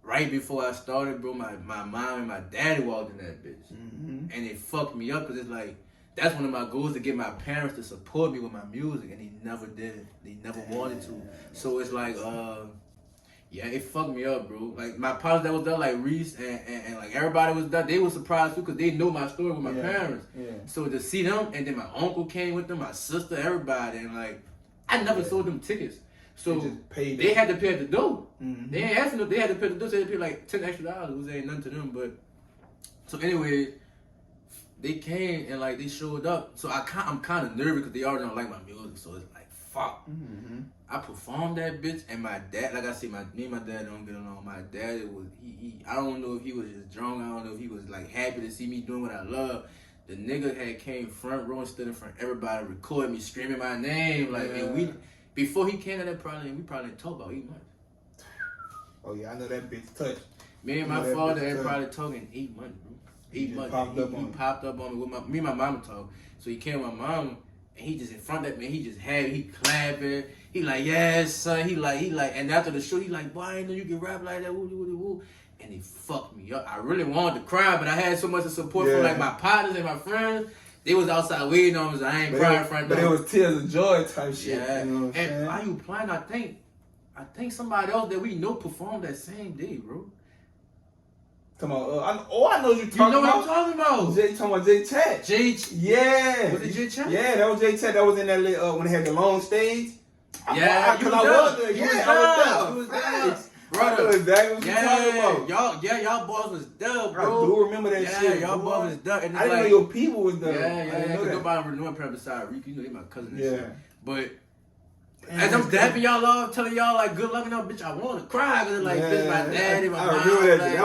[SPEAKER 3] right before I started, bro, my mom and my daddy walked in that bitch. And it fucked me up, because it's like, that's one of my goals, to get my parents to support me with my music, and they never did. They never wanted to. So it's like, yeah, it fucked me up, bro. Like, my pops that was there, like Reese and like everybody was there, they were surprised too, because they know my story with my parents. So to see them, and then my uncle came with them, my sister, everybody, and like, I never sold them tickets. So they had to pay at the door. They ain't asking them, they had to pay at the door, so they had to pay like $10 extra, which ain't nothing to them. But so anyway, they came and like they showed up. So I'm kind of nervous, because they already don't like my music. So it's like, fuck. I performed that bitch, and my dad, like I said, me and my dad don't get along. My dad was he I don't know if he was just drunk. I don't know if he was like happy to see me doing what I love. The nigga had came front row and stood in front of everybody, recorded me screaming my name, like, and before he came to that, we probably didn't talk about 8 months. Oh
[SPEAKER 2] yeah, I know that bitch touched.
[SPEAKER 3] Me and my father had probably talking 8 months, bro. 8 months. He popped up on me with me and my mama talk. So he came with my mama, and he just in front of me, he just happy, he clapping. He like, yes, son. He like, and after the show, he like, boy, I didn't know you can rap like that. Woo. And he fucked me up. I really wanted to cry, but I had so much support from like my partners and my friends. They was outside waiting on me, so I ain't crying in front of them.
[SPEAKER 2] But it was tears of joy type shit.
[SPEAKER 3] Yeah.
[SPEAKER 2] You know what I'm saying?
[SPEAKER 3] While you playing, I think somebody else that we know performed that same day, bro.
[SPEAKER 2] Come on, I know what you're talking about.
[SPEAKER 3] You know what I'm talking about?
[SPEAKER 2] Talking about J Chat.
[SPEAKER 3] Yeah. Was it J Chat?
[SPEAKER 2] Yeah, that was J Chat. That was in that when they had the long stage.
[SPEAKER 3] Yeah,
[SPEAKER 2] I was there.
[SPEAKER 3] You was there.
[SPEAKER 2] Brother, exactly what you talking about.
[SPEAKER 3] Y'all boys was there, bro.
[SPEAKER 2] I do remember that shit.
[SPEAKER 3] Yeah, y'all boys was there. And
[SPEAKER 2] I didn't know your people was there.
[SPEAKER 5] Yeah. Nobody renewing parent beside Freako. You know they my cousin.
[SPEAKER 2] Yeah.
[SPEAKER 3] But as I'm dapping y'all off, telling y'all like good luck and all, bitch, I want to cry, because like this my daddy, my mom.
[SPEAKER 2] I remember that.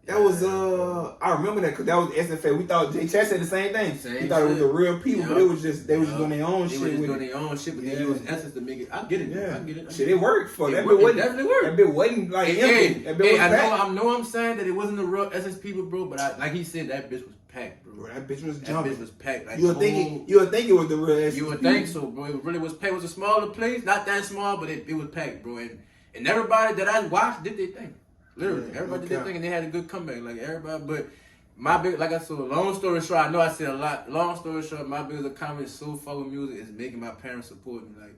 [SPEAKER 2] That was I remember that, because that was SFA. We thought J Chat said the same thing. We thought it was the real people, but they was just doing their own shit. They was
[SPEAKER 3] doing their own shit, but they used essence to make it. I get it.
[SPEAKER 2] Yeah.
[SPEAKER 3] I get it.
[SPEAKER 2] Shit, it worked for that.
[SPEAKER 3] It definitely worked.
[SPEAKER 2] That bit wasn't like empty. That bit was packed.
[SPEAKER 3] I know I'm saying that it wasn't the real essence people, bro, but like he said, that bitch was packed, bro.
[SPEAKER 2] That bitch was jumping.
[SPEAKER 3] That bitch was packed. Like,
[SPEAKER 2] you would think it was the real essence.
[SPEAKER 3] You would think so, bro. It really was packed. It was a smaller place, not that small, but it was packed, bro. And everybody that I watched did their thing. Literally, everybody did their thing, and they had a good comeback. Like everybody, but my big, like I said, long story short, I know I said a lot. Long story short, my biggest accomplishment so far with music is making my parents support me, like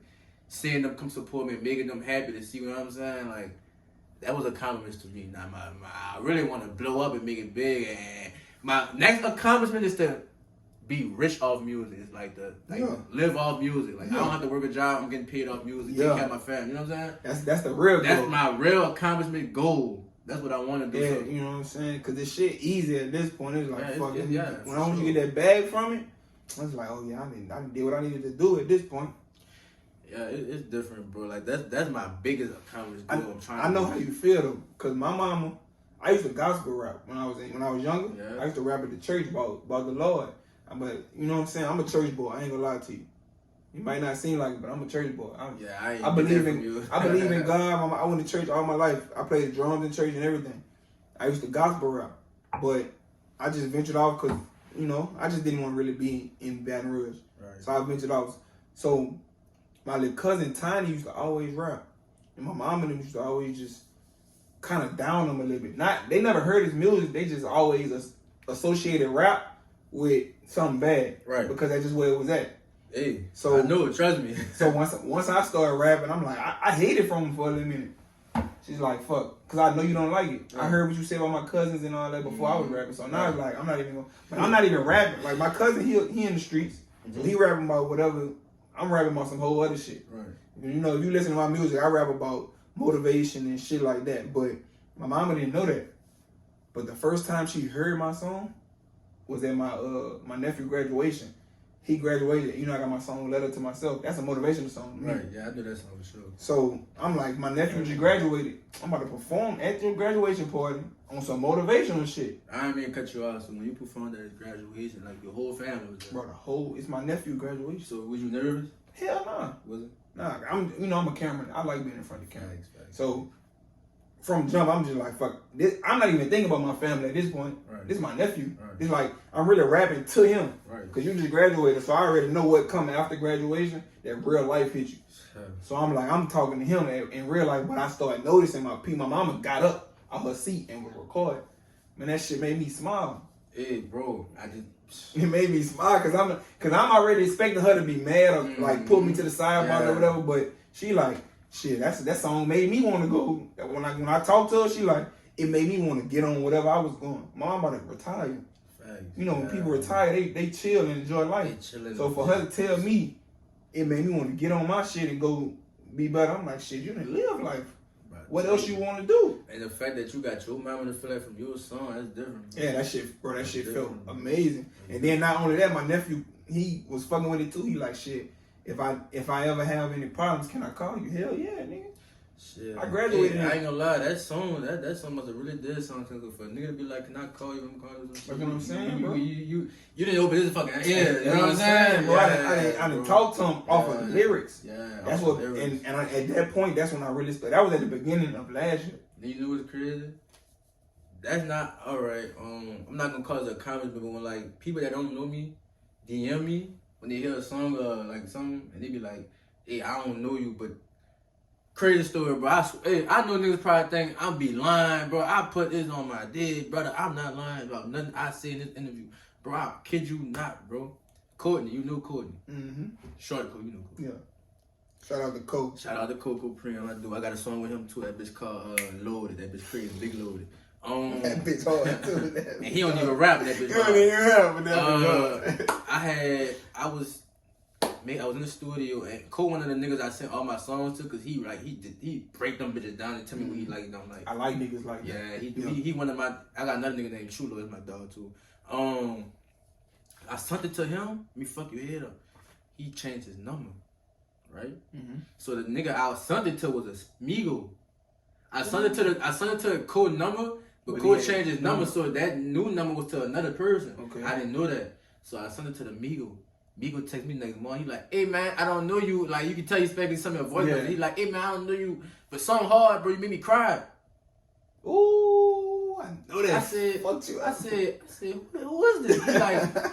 [SPEAKER 3] seeing them come support me, making them happy to see what I'm saying. Like that was an accomplishment to me. Now, I really want to blow up and make it big. And my next accomplishment is to be rich off music. It's like live off music. Like I don't have to work a job. I'm getting paid off music. Take care of my family. You know what I'm saying?
[SPEAKER 2] That's the real goal.
[SPEAKER 3] That's my real accomplishment goal. That's what I want to do.
[SPEAKER 2] Yeah, you know what I'm saying? Because this shit easy at this point. It's like, fuck it. When I want you to get that bag from it, I was like, oh yeah, I did what I needed to do at this point.
[SPEAKER 3] Yeah, it's different, bro. Like that's my biggest accomplishment.
[SPEAKER 2] I know how you feel though, cause my mama, I used to gospel rap when I was younger. Yeah. I used to rap at the church about the Lord. But you know what I'm saying? I'm a church boy. I ain't gonna lie to you. You might not seem like it, but I'm a church boy. I believe in God. I went to church all my life. I played drums in church and everything. I used to gospel rap, but I just ventured off because I just didn't want to really be in Baton Rouge. Right. So I ventured off. So my little cousin Tiny used to always rap, and my mom and them used to always just kind of down him a little bit. They never heard his music. They just always associated rap with something bad, right? Because that's just where it was at.
[SPEAKER 3] Hey, so I know it. Trust me.
[SPEAKER 2] So once I started rapping, I'm like, I hate it from him for a little minute. She's like, fuck, because I know you don't like it. Right. I heard what you said about my cousins and all that before I was rapping. So now it's like, I'm not even rapping. Like my cousin, he in the streets. So he rapping about whatever. I'm rapping about some whole other shit. Right. If you listen to my music, I rap about motivation and shit like that. But my mama didn't know that. But the first time she heard my song was at my nephew graduation. He graduated. I got my song Letter to Myself. That's a motivational song.
[SPEAKER 3] Right, yeah, I knew that song for sure.
[SPEAKER 2] So I'm like, my nephew just graduated. I'm about to perform at your graduation party on some motivational shit.
[SPEAKER 3] I didn't mean to cut you off. So when you performed at his graduation, like your whole family was there?
[SPEAKER 2] Bro, it's my nephew graduation.
[SPEAKER 3] So was you nervous?
[SPEAKER 2] Hell nah.
[SPEAKER 3] Was it?
[SPEAKER 2] Nah, I'm a cameraman. I like being in front of the camera. So from jump, I'm just like, fuck this. I'm not even thinking about my family at this point.
[SPEAKER 6] Right.
[SPEAKER 2] This is my nephew.
[SPEAKER 6] Right.
[SPEAKER 2] It's like I'm really rapping to him.
[SPEAKER 6] Right.
[SPEAKER 2] Cause you just graduated, so I already know what coming after graduation. That real life hit you. So I'm like, I'm talking to him in real life. When I started noticing my mama got up out her seat and was recording. Man, that shit made me smile.
[SPEAKER 6] Hey, bro,
[SPEAKER 2] It made me smile because I'm already expecting her to be mad or like pull me to the side about it or whatever. But she like, shit, that song made me want to go. When I talked to her, she like, it made me want to get on whatever I was going. Mom about to retire. You know, when people retire, they chill and enjoy life. So for her to tell me, it made me want to get on my shit and go be better. I'm like, shit, you didn't live life. What else you want to do?
[SPEAKER 6] And the fact that you got your mama to feel like from your song, that's different.
[SPEAKER 2] Yeah, that shit felt amazing. And then not only that, my nephew, he was fucking with it too. He like, shit, if I ever have any problems, can I call you? Hell yeah, nigga.
[SPEAKER 6] Shit.
[SPEAKER 2] I graduated.
[SPEAKER 6] I ain't gonna lie, that song must have really did something for a nigga to be like, can I call you? I'm calling you.
[SPEAKER 2] You know what I'm saying, bro?
[SPEAKER 6] You didn't open this fucking you know what I'm
[SPEAKER 2] saying, bro?
[SPEAKER 6] Yeah,
[SPEAKER 2] I didn't talk to him off of the lyrics.
[SPEAKER 6] Yeah,
[SPEAKER 2] that's what. And at that point, that's when I really started. That was at the beginning of last year.
[SPEAKER 6] Then you know what's crazy? That's not alright. I'm not gonna call it a comment, but when like people that don't know me DM me when they hear a song or like something, and they be like, "Hey, I don't know you, but." Crazy story, bro. I know niggas probably think I'm be lying, bro. I put this on my dead, brother. I'm not lying about nothing I say in this interview. Bro, I kid you not, bro. Courtney, you know Courtney.
[SPEAKER 2] Mm-hmm.
[SPEAKER 6] Short Courtney, you know Courtney.
[SPEAKER 2] Yeah. Shout out to Coach.
[SPEAKER 6] Shout out to Coco Preem. I got a song with him too. That bitch called Loaded. That bitch crazy, big Loaded.
[SPEAKER 2] That bitch hard too.
[SPEAKER 6] And he don't even rap that bitch.
[SPEAKER 2] He don't even rap, but that bitch hard.
[SPEAKER 6] I was in the studio and Cole one of the niggas I sent all my songs to because he break them bitches down and tell me what he like and don't like.
[SPEAKER 2] I like niggas like that.
[SPEAKER 6] Yeah, he one of my. I got another nigga named Chulo, is my dog too. I sent it to him. Let me fuck your head up. He changed his number, right?
[SPEAKER 2] Mm-hmm.
[SPEAKER 6] So the nigga I sent it to was a Smeagol. I sent it to the code number, but Code changed his number, so that new number was to another person.
[SPEAKER 2] Okay.
[SPEAKER 6] I didn't know that, so I sent it to the Migo. Migo text me next morning. He like, hey man, I don't know you. Like you can tell you expecting some of your voice. He like, hey man, I don't know you, but something hard, bro. You made me cry.
[SPEAKER 2] Ooh, I know that.
[SPEAKER 6] I said,
[SPEAKER 2] fuck you.
[SPEAKER 6] I said, who is this?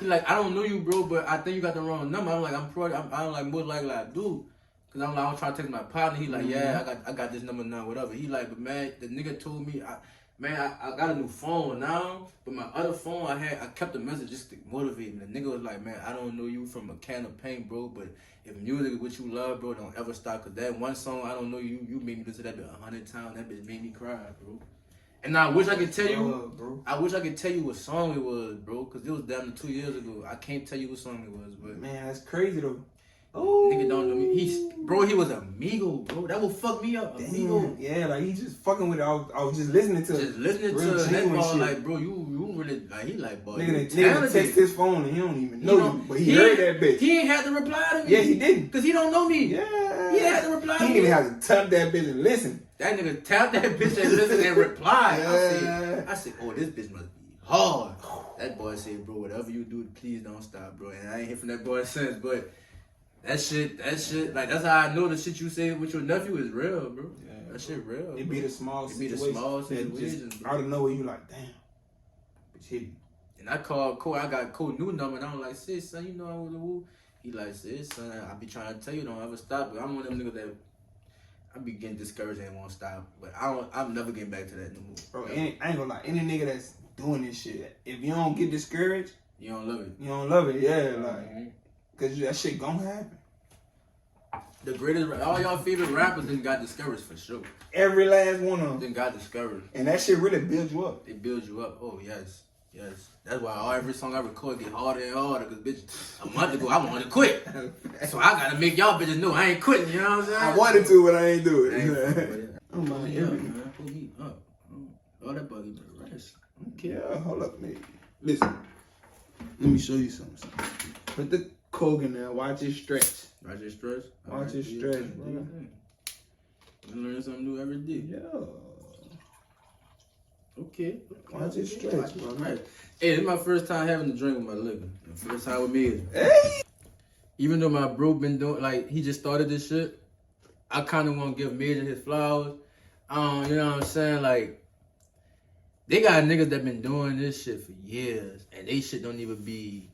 [SPEAKER 6] He like, I don't know you, bro, but I think you got the wrong number. I'm like, I'm like, most likely I do. Cause I'm like, I'm trying to text my partner. He like, yeah, I got this number now, whatever. He like, but man, the nigga told me, I got a new phone now, but my other phone I kept the message just to motivate me. The nigga was like, man, I don't know you from a can of paint, bro, but if music is what you love, bro, don't ever stop. Cause that one song, I don't know you made me listen to that bitch 100 times. That bitch made me cry, bro. And I wish I could tell you,
[SPEAKER 2] bro.
[SPEAKER 6] I wish I could tell you what song it was, bro, cause it was damn near 2 years ago. I can't tell you what song it was, but
[SPEAKER 2] man, that's crazy though. Oh,
[SPEAKER 6] nigga don't know me. He was a Migo, bro. That would fuck me up. Amigo.
[SPEAKER 2] Yeah, like he just fucking with it. I was just listening to
[SPEAKER 6] that ball, like, bro, you really like he like, boy.
[SPEAKER 2] Nigga text his phone and he don't even know you, but he heard that bitch.
[SPEAKER 6] He ain't had to reply to me.
[SPEAKER 2] Yeah, he didn't,
[SPEAKER 6] cause he don't know me.
[SPEAKER 2] Yeah,
[SPEAKER 6] he had to reply.
[SPEAKER 2] He didn't even have to tap that bitch and listen.
[SPEAKER 6] That nigga tapped that bitch and listen and reply.
[SPEAKER 2] Yeah.
[SPEAKER 6] I said, oh, this bitch must be hard. That boy said, bro, whatever you do, please don't stop, bro. And I ain't hear from that boy since, but. That shit, like, that's how I know the shit you say with your nephew is real, bro. Yeah, that shit real.
[SPEAKER 2] It be the small situations.
[SPEAKER 6] It be the small situations, bro.
[SPEAKER 2] Out of nowhere, you like, damn, bitch hit me.
[SPEAKER 6] And I called Cole, I got Cole new number, and I'm like, sis, son, you know I was a woo. He like, sis, son, I be trying to tell you, don't ever stop. But I'm one of them niggas that I be getting discouraged and won't stop. But I'm never getting back to that no more.
[SPEAKER 2] Bro, I ain't gonna lie, any nigga that's doing this shit, if you don't get discouraged,
[SPEAKER 6] you don't love it.
[SPEAKER 2] You don't love it, yeah, like. Cause that shit gonna happen.
[SPEAKER 6] The greatest, all y'all favorite rappers then got discouraged for sure.
[SPEAKER 2] Every last one of them.
[SPEAKER 6] Then got discouraged.
[SPEAKER 2] And that shit really builds you up.
[SPEAKER 6] It builds you up. Oh yes. That's why every song I record get harder and harder. Cause bitch, a month ago I wanted to quit. So I gotta make y'all bitches know I ain't quitting. You know what I'm saying?
[SPEAKER 2] I wanted to, but I ain't do
[SPEAKER 6] it.
[SPEAKER 2] Oh my God,
[SPEAKER 6] man. Pull me up. All that buggy better rest.
[SPEAKER 2] Okay, hold up, man. Listen, let me show you something. Put the Coke in there. Watch it stretch.
[SPEAKER 6] Watch it stretch.
[SPEAKER 2] Watch it stretch, bro.
[SPEAKER 6] I learn something new every day.
[SPEAKER 2] Yeah.
[SPEAKER 6] Okay.
[SPEAKER 2] Watch it stretch, bro.
[SPEAKER 6] Right. Hey, this is my first time having a drink with my liquor. The first time with me.
[SPEAKER 2] Hey.
[SPEAKER 6] Even though my bro been doing, like, he just started this shit, I kind of want to give Major his flowers. You know what I'm saying? Like, they got niggas that been doing this shit for years, and they shit don't even be,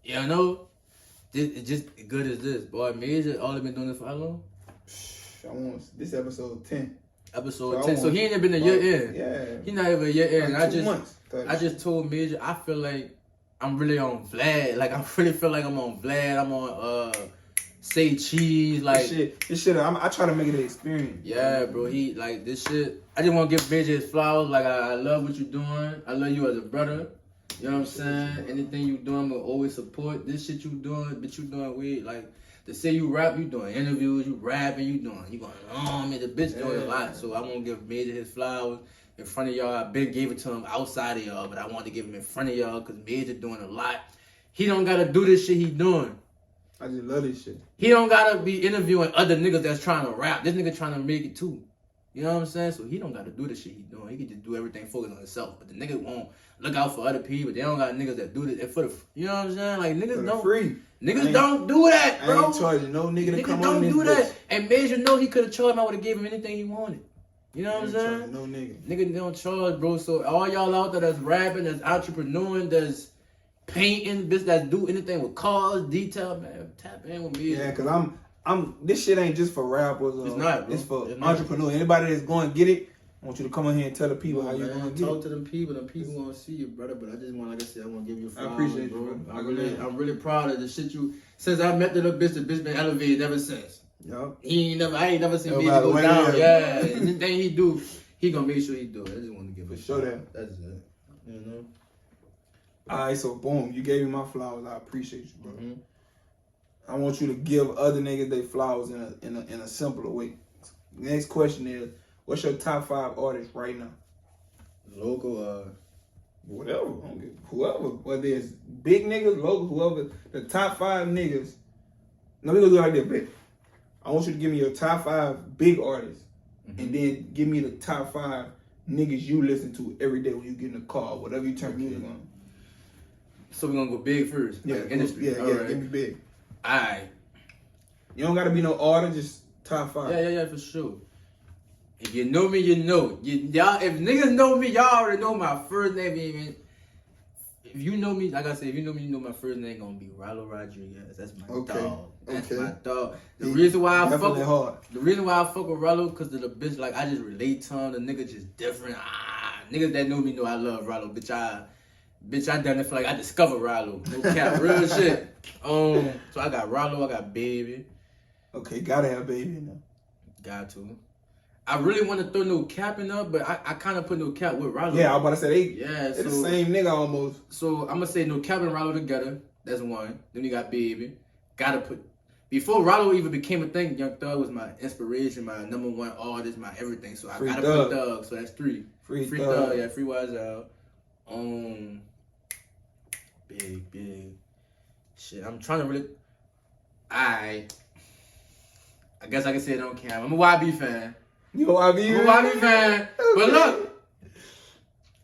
[SPEAKER 6] you know, just good as this. Boy, Major, all they been doing this for how long?
[SPEAKER 2] This episode 10.
[SPEAKER 6] Episode 10. So he ain't even been a year in.
[SPEAKER 2] Yeah.
[SPEAKER 6] He not even a year in.
[SPEAKER 2] Like 2 months.
[SPEAKER 6] I just told Major, I feel like I'm really on Vlad. Like, I really feel like I'm on Vlad. I'm on, Say Cheese. Like,
[SPEAKER 2] this shit, I try to make it an experience.
[SPEAKER 6] Yeah, bro. He, like, this shit. I just want to give Major his flowers. Like, I love what you're doing. I love you as a brother. You know what I'm saying? Anything you doing, I'm going to always support. This shit you doing, bitch, you doing weird. Like, to say you rap, you doing interviews, you rapping, you going on. The bitch doing a lot. So I want to give Major his flowers in front of y'all. I been gave it to him outside of y'all, but I wanted to give him in front of y'all because Major doing a lot. He don't got to do this shit he doing.
[SPEAKER 2] I just love this shit.
[SPEAKER 6] He don't got to be interviewing other niggas that's trying to rap. This nigga trying to make it too. You know what I'm saying? So he don't got to do the shit he doing. He can just do everything focused on himself. But the nigga won't look out for other people. They don't got niggas that do this. And for the, you know what I'm saying? Like, niggas don't.
[SPEAKER 2] Free.
[SPEAKER 6] Niggas don't do that, bro.
[SPEAKER 2] I ain't charging no nigga to come on this
[SPEAKER 6] don't do that.
[SPEAKER 2] bitch.
[SPEAKER 6] And Major know he could have charged him. I would have gave him anything he wanted. You know what I'm saying?
[SPEAKER 2] Charging no nigga.
[SPEAKER 6] Nigga don't charge, bro. So all y'all out there that's rapping, that's entrepreneuring, that's painting, bitch, that's do anything with cars, detail, man, tap in with me.
[SPEAKER 2] Yeah, cause I'm. This shit ain't just for rappers.
[SPEAKER 6] It's not, bro.
[SPEAKER 2] It's for
[SPEAKER 6] It's not.
[SPEAKER 2] entrepreneurs. Anybody that's going to get it, I want you to come in here and tell the people how you
[SPEAKER 6] Man,
[SPEAKER 2] going to get
[SPEAKER 6] talk
[SPEAKER 2] it.
[SPEAKER 6] to them people. Them people gonna see you, brother. But I just want, like I said, I want to give you flowers,
[SPEAKER 2] I appreciate
[SPEAKER 6] bro.
[SPEAKER 2] you, bro.
[SPEAKER 6] I'm really proud of the shit you. Since I met the little bitch, the bitch been elevated ever since.
[SPEAKER 2] Yup.
[SPEAKER 6] I ain't never seen
[SPEAKER 2] No
[SPEAKER 6] Major
[SPEAKER 2] matter
[SPEAKER 6] go
[SPEAKER 2] what
[SPEAKER 6] down.
[SPEAKER 2] it is.
[SPEAKER 6] Yeah, anything he do, he gonna make sure he do it. I just want to give
[SPEAKER 2] For
[SPEAKER 6] it.
[SPEAKER 2] sure that.
[SPEAKER 6] That's it. You know.
[SPEAKER 2] Alright, so boom, you gave me my flowers. I appreciate you, bro.
[SPEAKER 6] Mhm.
[SPEAKER 2] I want you to give other niggas their flowers in a simpler way. Next question is, what's your top 5 artists right now?
[SPEAKER 6] Local,
[SPEAKER 2] Whatever, I don't give, whoever, whether it's big niggas, local, whoever, the top 5 niggas. Let me go do it like this, babe. I want you to give me your top 5 big artists, and then give me the top 5 niggas you listen to every day when you get in the car, whatever you turn music on.
[SPEAKER 6] So we're gonna go big first.
[SPEAKER 2] Yeah,
[SPEAKER 6] like industry.
[SPEAKER 2] Yeah,
[SPEAKER 6] All right.
[SPEAKER 2] give me big.
[SPEAKER 6] Alright.
[SPEAKER 2] You don't gotta be no artist, just top 5.
[SPEAKER 6] Yeah, for sure. If you know me, you know. Y'all, if niggas know me, y'all already know my first name. Even if you know me, like I said, if you know me, you know my first name gonna be Rollo Rodriguez. That's my dog. That's my dog. The reason why I fuck with Rollo, cause of the bitch, like I just relate to him. The nigga just different. Niggas that know me know I love Rollo. Bitch, I done it for like I discovered Rollo. No cap, real shit. So I got Rollo, I got Baby.
[SPEAKER 2] Okay, gotta have Baby in there.
[SPEAKER 6] Got to. I really want to throw No Cap in there, but I kind of put No Cap with Rollo.
[SPEAKER 2] Yeah, I was about to say
[SPEAKER 6] it's
[SPEAKER 2] the same nigga almost.
[SPEAKER 6] So I'm gonna say No Cap and Rollo together. That's one. Then you got Baby. Gotta put. Before Rollo even became a thing, Young Thug was my inspiration, my number 1 artist, my everything. So I
[SPEAKER 2] Free
[SPEAKER 6] gotta
[SPEAKER 2] Thug.
[SPEAKER 6] put Thug. So that's 3.
[SPEAKER 2] Free
[SPEAKER 6] Free
[SPEAKER 2] Thug.
[SPEAKER 6] Thug, yeah, Free Wise Out. Big. Shit, I'm trying to really. I guess I can say it on camera. I'm a YB fan.
[SPEAKER 2] You know what I mean?
[SPEAKER 6] I'm a YB fan. But look,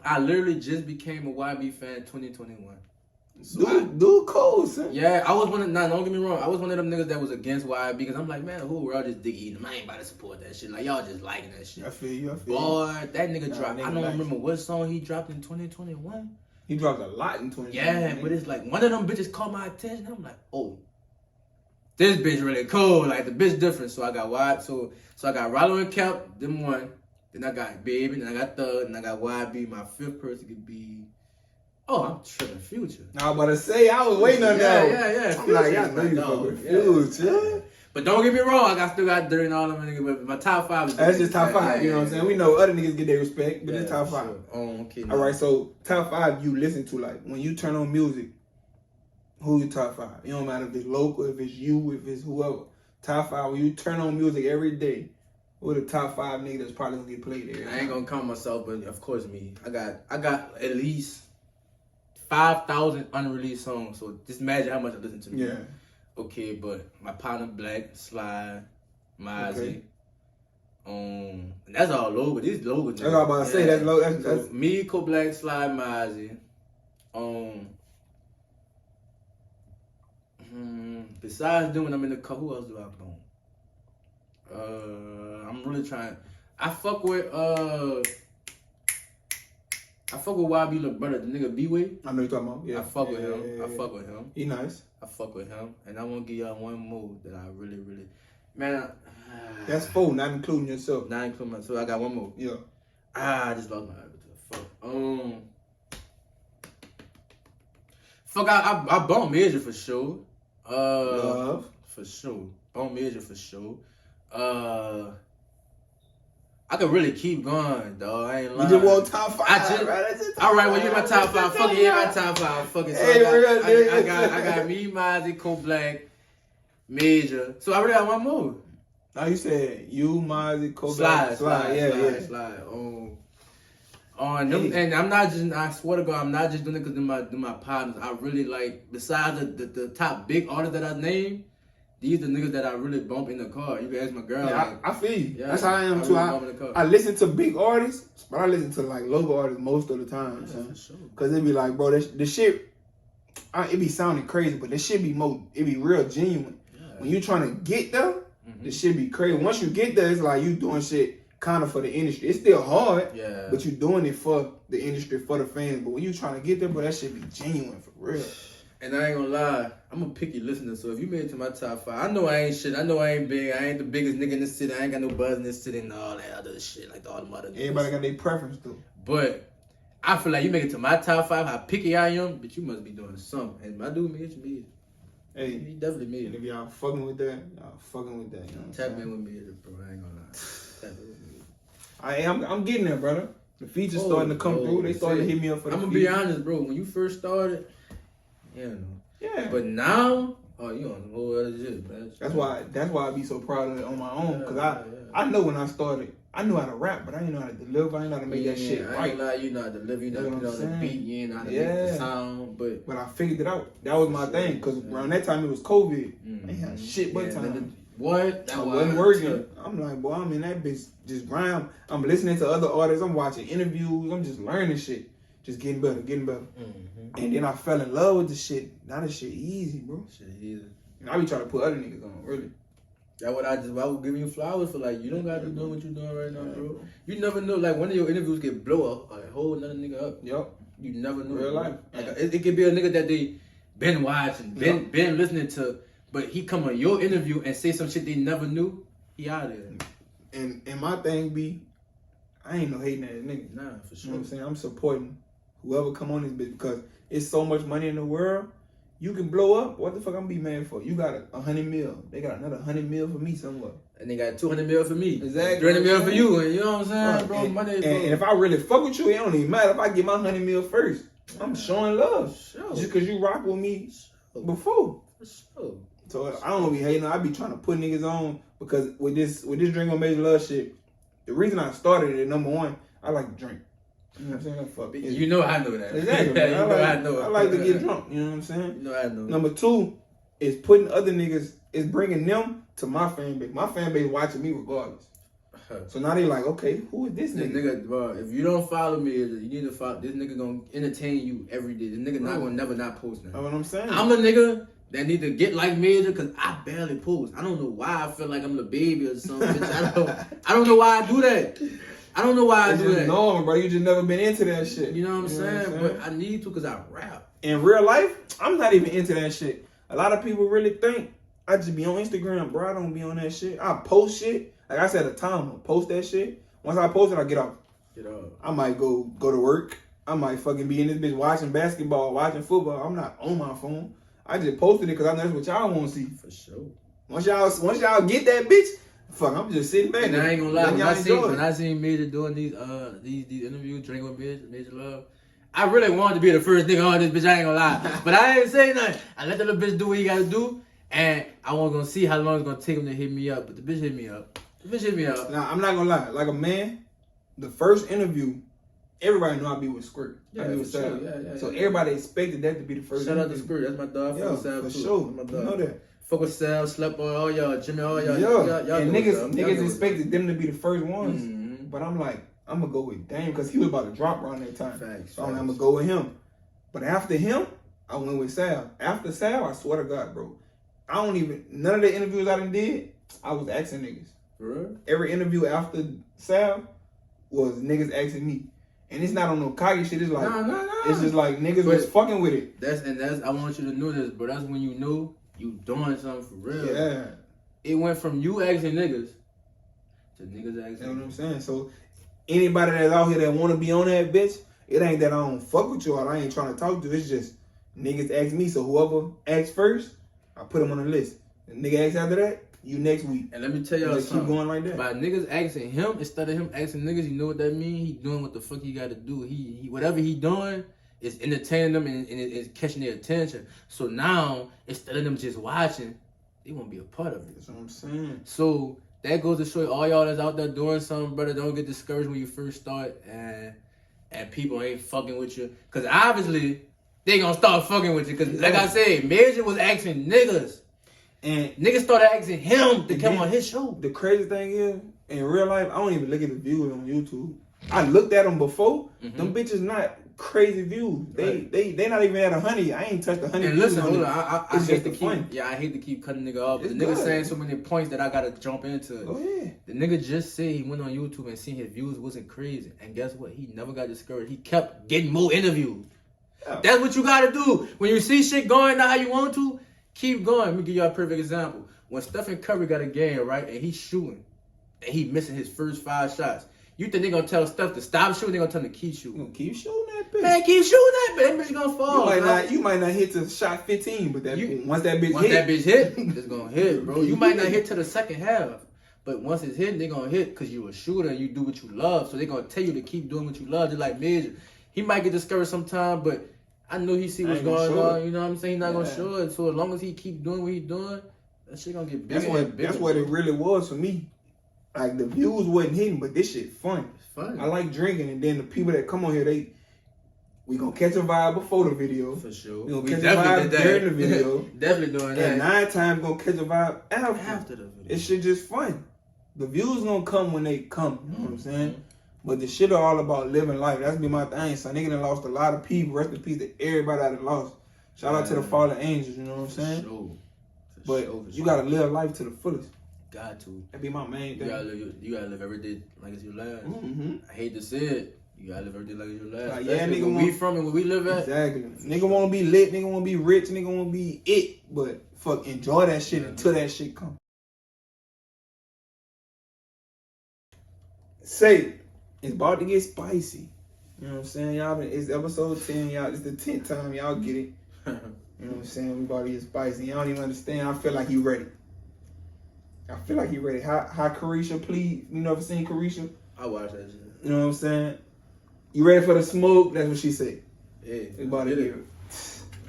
[SPEAKER 6] I literally just became a YB fan 2021. So
[SPEAKER 2] Dude, cold, son.
[SPEAKER 6] yeah, I was one of, don't get me wrong, I was one of them niggas that was against YB because I'm like, man, who y'all just dig eating? I ain't about to support that shit. Like, y'all just liking that shit.
[SPEAKER 2] I feel you.
[SPEAKER 6] Boy, that nigga dropped,
[SPEAKER 2] nigga
[SPEAKER 6] I don't
[SPEAKER 2] nice.
[SPEAKER 6] remember what song he dropped in 2021.
[SPEAKER 2] He dropped a lot in 2020.
[SPEAKER 6] Yeah, but it's like, one of them bitches caught my attention. I'm like, oh, this bitch really cool. Like, the bitch different. So I got YB, so I got Rollo and Cap, them one. Then I got Baby, then I got Thug, and I got YB. My 5th person could be, I'm tripping Future.
[SPEAKER 2] I was about to say, I was waiting on that.
[SPEAKER 6] Yeah.
[SPEAKER 2] I'm like, I know you fuck with Future.
[SPEAKER 6] But don't get me wrong, I still got Dirty and all them niggas, but my top 5 is
[SPEAKER 2] That's just top 5, you know what I'm saying? We know other niggas get their respect, but it's top 5.
[SPEAKER 6] Sure. Okay.
[SPEAKER 2] All right, so top 5 you listen to, like, when you turn on music, who your top 5? It don't matter if it's local, if it's you, if it's whoever. Top 5, when you turn on music every day, who the top 5 niggas that's probably gonna get played there?
[SPEAKER 6] I ain't gonna count myself, but of course me. I got at least 5,000 unreleased songs, so just imagine how much I listen to.
[SPEAKER 2] Yeah.
[SPEAKER 6] Okay, but my partner Black, Sly, Mozzie.
[SPEAKER 2] Okay.
[SPEAKER 6] And that's all logo. These logos.
[SPEAKER 2] That's all I'm about to say. That's low. That's
[SPEAKER 6] So me, Black, Sly, Mozzie. Besides doing I'm in the car, who else do I put on? I'm really trying. I fuck with YB little brother, the nigga B-Way.
[SPEAKER 2] I know you're talking about. Yeah.
[SPEAKER 6] I fuck with him.
[SPEAKER 2] Yeah.
[SPEAKER 6] I fuck with him.
[SPEAKER 2] He nice.
[SPEAKER 6] I fuck with him. And I want to give y'all one more that I really, man.
[SPEAKER 2] That's 4, not including yourself.
[SPEAKER 6] Not including myself. I got one more.
[SPEAKER 2] Yeah.
[SPEAKER 6] I just lost my attitude. Fuck. I bought Major for sure.
[SPEAKER 2] Love.
[SPEAKER 6] For sure. Bone Major for sure. I could really keep going, dog. I ain't lying.
[SPEAKER 2] You just want top 5.
[SPEAKER 6] All right, well, you're my top 5. Fuck it, you're my top 5. Fuck it. So
[SPEAKER 2] Hey,
[SPEAKER 6] I got me, Mozzie, Cold Black, Major. So I already got one more.
[SPEAKER 2] Now you said you, Mozzie, Kobe.
[SPEAKER 6] Slide. And I'm not just, I swear to God, I'm not just doing it because they're my partners. I really like, besides the top big artists that I named, these are the niggas that I really bump in the car. You can ask my girl.
[SPEAKER 2] Yeah,
[SPEAKER 6] like,
[SPEAKER 2] I feel you.
[SPEAKER 6] Yeah,
[SPEAKER 2] That's how I am too. I listen to big artists, but I listen to like local artists most of the time.
[SPEAKER 6] Yeah, for sure.
[SPEAKER 2] Cause it be like, bro, the shit, it be sounding crazy, but the shit be it be real genuine.
[SPEAKER 6] Yeah.
[SPEAKER 2] When you trying to get there, the shit be crazy. Once you get there, it's like you doing shit kind of for the industry. It's still hard, but you doing it for the industry, for the fans. But when you trying to get there, bro, that shit be genuine for real.
[SPEAKER 6] And I ain't gonna lie, I'm a picky listener, so if you made it to my top 5, I know I ain't shit, I know I ain't big, I ain't the biggest nigga in the city, I ain't got no buzz in this city and all that other shit, like all the other niggas.
[SPEAKER 2] Everybody got their preference though.
[SPEAKER 6] But I feel like you make it to my top 5, how picky I am, but you must be doing something. And my dude, me,
[SPEAKER 2] hey,
[SPEAKER 6] he definitely me.
[SPEAKER 2] And if y'all fucking with that, y'all fucking with that. You know
[SPEAKER 6] Tap in with me, bro, I ain't gonna lie. Tap in with me.
[SPEAKER 2] I'm getting there, brother. The features starting to come through. They starting to hit me up for the
[SPEAKER 6] I'm gonna be honest, bro. When you first started,
[SPEAKER 2] yeah.
[SPEAKER 6] But now, you on the whole other shit, man.
[SPEAKER 2] That's why I be so proud of it on my own. Cause I know when I started, I knew how to rap, but I didn't know how to deliver. I didn't know how to make that shit right.
[SPEAKER 6] I ain't lie, you know how to deliver, you know how to put on the beat, you know how to make the sound, but
[SPEAKER 2] I figured it out. That was my thing. Cause around that time it was COVID. I ain't had shit but time.
[SPEAKER 6] What?
[SPEAKER 2] That wasn't working. I'm like, boy, I'm in that bitch just grind. I'm listening to other artists. I'm watching interviews. I'm just learning shit. Just getting better. And then I fell in love with the shit. Now this shit easy, bro.
[SPEAKER 6] Shit easy.
[SPEAKER 2] And I be trying to put other niggas on, really.
[SPEAKER 6] That's what I was giving you flowers for. Like, you don't gotta be doing what you're doing right now, bro. You never know. Like, one of your interviews get blow up, a whole another nigga up.
[SPEAKER 2] Yup.
[SPEAKER 6] You never know.
[SPEAKER 2] Real life.
[SPEAKER 6] Like, it could be a nigga that they been watching, been listening to, but he come on your interview and say some shit they never knew. He out of there.
[SPEAKER 2] And my thing be, I ain't no hating ass nigga.
[SPEAKER 6] Nah, for sure.
[SPEAKER 2] You know what I'm saying? I'm supporting whoever come on this bitch because it's so much money in the world. You can blow up. What the fuck I'm be mad for? You got 100 mil. They got another 100 mil for me somewhere.
[SPEAKER 6] And they got 200 mil for me.
[SPEAKER 2] Exactly.
[SPEAKER 6] 300 mil for you. And you know what I'm saying, bro?
[SPEAKER 2] And,
[SPEAKER 6] Money,
[SPEAKER 2] and,
[SPEAKER 6] bro.
[SPEAKER 2] and if I really fuck with you, it don't even matter if I get my 100 mil first. I'm showing love.
[SPEAKER 6] Sure.
[SPEAKER 2] Just because you rock with me before.
[SPEAKER 6] For sure.
[SPEAKER 2] So I don't be hating. I be trying to put niggas on because with this Drink on Major Love shit, the reason I started it, number one, I like to drink. You know what I'm saying? That fuck.
[SPEAKER 6] You know I know that.
[SPEAKER 2] Exactly. I like to get drunk. You know what I'm saying?
[SPEAKER 6] You know I know.
[SPEAKER 2] Number two is putting other niggas, is bringing them to my fan base. My fan base watching me regardless. So now they like, okay, who is this nigga?
[SPEAKER 6] Bro, if you don't follow me, you need to follow. This nigga gonna entertain you every day. This nigga not gonna never not post nothing.
[SPEAKER 2] That's what I'm saying.
[SPEAKER 6] I'm a nigga that need to get like Major because I barely post. I don't know why I feel like I'm the baby or something. I don't know why I do that. I don't know why I do that.
[SPEAKER 2] No, bro, you just never been into that shit.
[SPEAKER 6] You know what I'm saying? But I need to because I rap.
[SPEAKER 2] In real life, I'm not even into that shit. A lot of people really think I just be on Instagram, bro. I don't be on that shit. I post shit. Like I said, a time I'll post that shit. Once I post it, I get off. I might go to work. I might fucking be in this bitch watching basketball, watching football. I'm not on my phone. I just posted it because I know that's what y'all want to see.
[SPEAKER 6] For sure.
[SPEAKER 2] Once y'all get that bitch, fuck, I'm just sitting back.
[SPEAKER 6] And I ain't gonna lie, when I seen Major doing these interviews, Drink with Major Love, I really wanted to be the first nigga on this bitch. I ain't gonna lie, but I ain't say nothing. I let the little bitch do what he gotta do, and I wasn't gonna see how long it's gonna take him to hit me up. But the bitch hit me up.
[SPEAKER 2] Now I'm not gonna lie, like a man, the first interview, everybody know I be with Squirt.
[SPEAKER 6] Yeah,
[SPEAKER 2] I be with Sal.
[SPEAKER 6] Yeah,
[SPEAKER 2] so everybody expected that to be the first.
[SPEAKER 6] Shout
[SPEAKER 2] interview.
[SPEAKER 6] out to Squirt. That's my dog.
[SPEAKER 2] Yeah,
[SPEAKER 6] Sal
[SPEAKER 2] for
[SPEAKER 6] too.
[SPEAKER 2] sure.
[SPEAKER 6] My dog.
[SPEAKER 2] You know that.
[SPEAKER 6] Fuck with Sal, slept on all y'all, Jimmy, all y'all.
[SPEAKER 2] Yeah,
[SPEAKER 6] y'all
[SPEAKER 2] and niggas expected them to be the first ones.
[SPEAKER 6] Mm-hmm.
[SPEAKER 2] But I'm like, I'm gonna go with Dame because he was about to drop around that time.
[SPEAKER 6] Facts,
[SPEAKER 2] so I'm gonna go with him. But after him, I went with Sal. After Sal, I swear to God, bro, none of the interviews I done did, I was asking niggas.
[SPEAKER 6] For real?
[SPEAKER 2] Every interview after Sal was niggas asking me. And it's not on no cocky shit. It's like,
[SPEAKER 6] Nah.
[SPEAKER 2] it's just like niggas was fucking with it.
[SPEAKER 6] That's I want you to know this, bro. That's when you know you doing something for real.
[SPEAKER 2] Yeah.
[SPEAKER 6] It went from you asking niggas to niggas asking.
[SPEAKER 2] You know what I'm saying? So anybody that's out here that want to be on that bitch, it ain't that I don't fuck with you or I ain't trying to talk to you. It's just niggas ask me. So whoever asks first, I put them on the list. The nigga asks after that, you next week.
[SPEAKER 6] And let me tell y'all
[SPEAKER 2] just
[SPEAKER 6] something.
[SPEAKER 2] keep going like that.
[SPEAKER 6] By niggas asking him instead of him asking niggas, you know what that mean? He doing what the fuck he got to do. He whatever he doing is entertaining them and it's catching their attention. So now instead of them just watching, they want to be a part of it.
[SPEAKER 2] That's what I'm saying.
[SPEAKER 6] So that goes to show you, all y'all that's out there doing something, brother, don't get discouraged when you first start and people ain't fucking with you. Cause obviously they gonna start fucking with you. Cause like I said, Major was asking niggas. And niggas started asking him to come on his show.
[SPEAKER 2] The crazy thing is, in real life, I don't even look at the views on YouTube. I looked at them before. Them bitches not crazy views. They not even at 100. I ain't touched 100
[SPEAKER 6] and
[SPEAKER 2] views.
[SPEAKER 6] listen, hold on. I hate to keep, I hate to keep cutting nigga off, but the nigga saying so many points that I gotta jump into.
[SPEAKER 2] Go ahead.
[SPEAKER 6] The nigga just said he went on YouTube and seen his views wasn't crazy. And guess what? He never got discouraged. He kept getting more interviews. Yeah. That's what you gotta do. When you see shit going not how you want to, keep going. Let me give y'all a perfect example. When Stephen Curry got a game, right, and he's shooting, and he missing his first 5 shots, you think they gonna tell Steph to stop shooting? They gonna tell him to keep shooting.
[SPEAKER 2] Keep shooting that bitch.
[SPEAKER 6] Man, keep shooting that bitch. That bitch gonna fall.
[SPEAKER 2] You might not hit to shot 15, but once that bitch
[SPEAKER 6] hit, it's gonna hit, bro. You might not hit to the second half, but once it's hitting, they gonna hit because you a shooter and you do what you love. So they gonna tell you to keep doing what you love. Just like Major, he might get discouraged sometime, but I know he see what's going on. You know what I'm saying? He's not gonna show it. So as long as he keep doing what he's doing, that shit gonna get bigger.
[SPEAKER 2] That's what it really was for me. Like the views wasn't hitting, but this shit fun.
[SPEAKER 6] It's fun.
[SPEAKER 2] I like drinking, and then the people that come on here, we gonna catch a vibe before the video.
[SPEAKER 6] For sure.
[SPEAKER 2] We gonna catch a vibe during the video.
[SPEAKER 6] Definitely doing that.
[SPEAKER 2] And 9 times gonna catch a vibe after
[SPEAKER 6] the video.
[SPEAKER 2] It shit just fun. The views gonna come when they come. You know what I'm saying? But the shit are all about living life. That's be my thing. So nigga done lost a lot of people. Rest in peace to everybody that lost. Shout out to the fallen angels. You know what I'm saying? But you gotta live life to the fullest.
[SPEAKER 6] Got to.
[SPEAKER 2] That be my main thing.
[SPEAKER 6] You gotta live every day like it's your last. I hate to say it. You gotta live every day like it's your last.
[SPEAKER 2] Like, yeah, nigga,
[SPEAKER 6] where we from and where we live at.
[SPEAKER 2] Exactly. Nigga wanna be lit. Nigga wanna be rich. Nigga wanna be it. But fuck, enjoy that shit until that shit come. Say, it's about to get spicy. You know what I'm saying? Y'all, it's episode 10. Y'all, it's the 10th time. Y'all get it. You know what I'm saying? We about to get spicy. Y'all don't even understand. I feel like you ready. How Carisha plead. You never seen Carisha?
[SPEAKER 6] I watched that shit.
[SPEAKER 2] You know what I'm saying? You ready for the smoke? That's what she said.
[SPEAKER 6] Yeah.
[SPEAKER 2] We about to get it.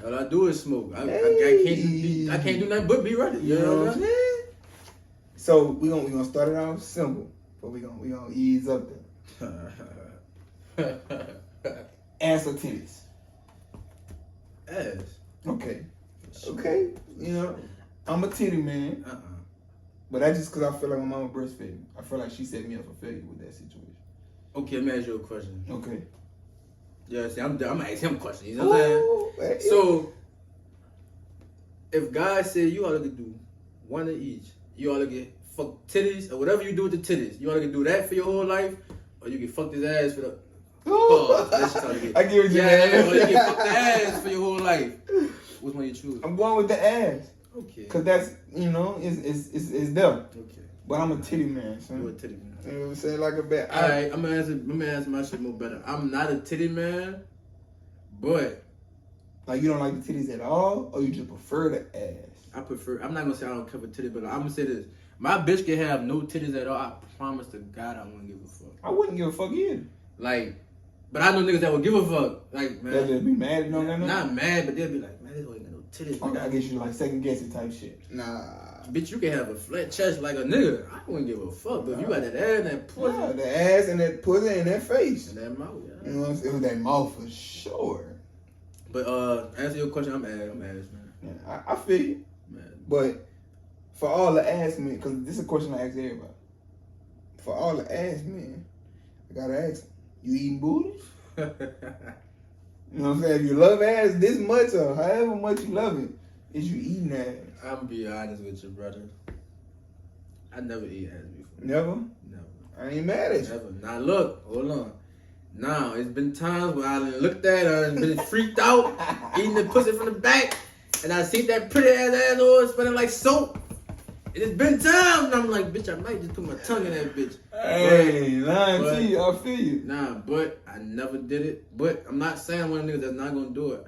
[SPEAKER 6] All I do is smoke. I can't do nothing but be ready. You know what I'm saying?
[SPEAKER 2] So we gonna start it out simple, but we gonna ease up there. Ass or titties?
[SPEAKER 6] Ass.
[SPEAKER 2] Okay. Okay. You know, I'm a titty man. But that's just because I feel like my mama breastfed me. I feel like she set me up for failure with that situation.
[SPEAKER 6] Okay, let me ask you a question.
[SPEAKER 2] Okay.
[SPEAKER 6] Yeah, see, I'm gonna ask him questions. You know what I'm saying? So, if God said you ought to do one of each, you ought to get fuck titties or whatever you do with the titties, you ought to do that for your whole life, or you can fuck this ass for the.
[SPEAKER 2] I give it to you.
[SPEAKER 6] Or you can fuck the ass for your whole life. Which one you choose?
[SPEAKER 2] I'm going with the ass.
[SPEAKER 6] Okay.
[SPEAKER 2] Cause that's, you know, it's them.
[SPEAKER 6] Okay.
[SPEAKER 2] But I'm a titty man, son.
[SPEAKER 6] You're a titty man.
[SPEAKER 2] You know what I'm saying? Like a bet.
[SPEAKER 6] Alright, I'm gonna answer my shit more better. I'm not a titty man, but
[SPEAKER 2] like you don't like the titties at all, or you just prefer the ass?
[SPEAKER 6] I'm not gonna say I don't cover titties, but I'm gonna say this. My bitch can have no titties at all. I promise to God I wouldn't give a fuck.
[SPEAKER 2] I wouldn't give a fuck either.
[SPEAKER 6] Like, but I know niggas that would give a fuck. Like, man.
[SPEAKER 2] They'll be mad, you know what I mean?
[SPEAKER 6] Not mad, but they'll be like, man, this ain't got no titties.
[SPEAKER 2] Okay, I guess you like second guessing type shit. Nah.
[SPEAKER 6] Bitch, you can have a flat chest like a nigga. I wouldn't give a fuck. But if you got that ass and that pussy.
[SPEAKER 2] Nah, the ass and that pussy and that face.
[SPEAKER 6] And that mouth, yeah.
[SPEAKER 2] You know what I'm saying? It was that mouth for sure.
[SPEAKER 6] But answer your question, I'm ass, man.
[SPEAKER 2] Yeah, I feel you.
[SPEAKER 6] Man.
[SPEAKER 2] But for all the ass men, because this is a question I ask everybody. For all the ass men, I gotta ask, you eating booty? You know what I'm saying? If you love ass this much or however much you love it, is you eating ass?
[SPEAKER 6] I'm gonna be honest with you, brother. I never ate ass before.
[SPEAKER 2] Never?
[SPEAKER 6] Never.
[SPEAKER 2] I ain't mad at you.
[SPEAKER 6] Never. Now look, hold on. Now, it's been times where I done looked at her and been freaked out, eating the pussy from the back, and I see that pretty ass asshole smelling like soap. And it's been times, and I'm like, bitch, I might just put my tongue in that bitch.
[SPEAKER 2] Hey, lying to you, I feel you.
[SPEAKER 6] Nah, but I never did it. But I'm not saying I'm one of the niggas that's not gonna do it.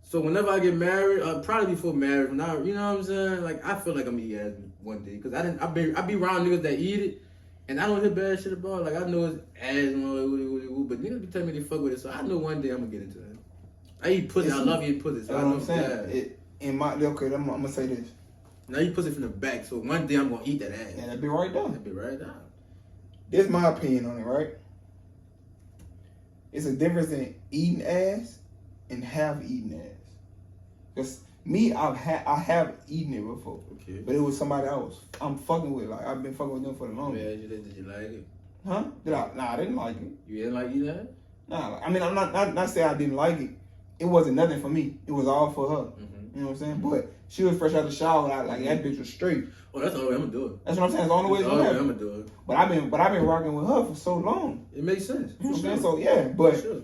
[SPEAKER 6] So whenever I get married, probably before marriage, when you know what I'm saying? Like, I feel like I'm gonna eat ass one day. Cause I be around niggas that eat it. And I don't hear bad shit about it. Like, I know it's ass and all that, but niggas be telling me they fuck with it. So I know one day I'm gonna get into it. I eat pussy. I love eating pussy. So I know
[SPEAKER 2] what I'm saying. Okay, I'm gonna say this.
[SPEAKER 6] Now you pussy from the back. So one day I'm gonna eat that ass.
[SPEAKER 2] Yeah, that'd be right there.
[SPEAKER 6] That'd be right there.
[SPEAKER 2] This is my opinion on it, right? It's a difference in eating ass and have eaten ass. Cause me, I have eaten it before.
[SPEAKER 6] Okay.
[SPEAKER 2] But it was somebody else I'm fucking with. Like, I've been fucking with them for the longest.
[SPEAKER 6] Yeah, did you like it?
[SPEAKER 2] Huh? Nah, I didn't like it.
[SPEAKER 6] You didn't like eating ass?
[SPEAKER 2] Nah, I mean, I'm not saying I didn't like it. It wasn't nothing for me. It was all for her.
[SPEAKER 6] Mm-hmm.
[SPEAKER 2] You know what I'm saying? But she was fresh out the shower. Like that bitch was straight.
[SPEAKER 6] Oh, that's the only way I'm gonna do it.
[SPEAKER 2] That's what I'm saying. It's the only way it's
[SPEAKER 6] That's the
[SPEAKER 2] gonna
[SPEAKER 6] only way
[SPEAKER 2] happen.
[SPEAKER 6] I'm gonna do it.
[SPEAKER 2] But I've been rocking with her for so long.
[SPEAKER 6] It makes sense.
[SPEAKER 2] You know what I'm saying? So yeah, but
[SPEAKER 6] Sure.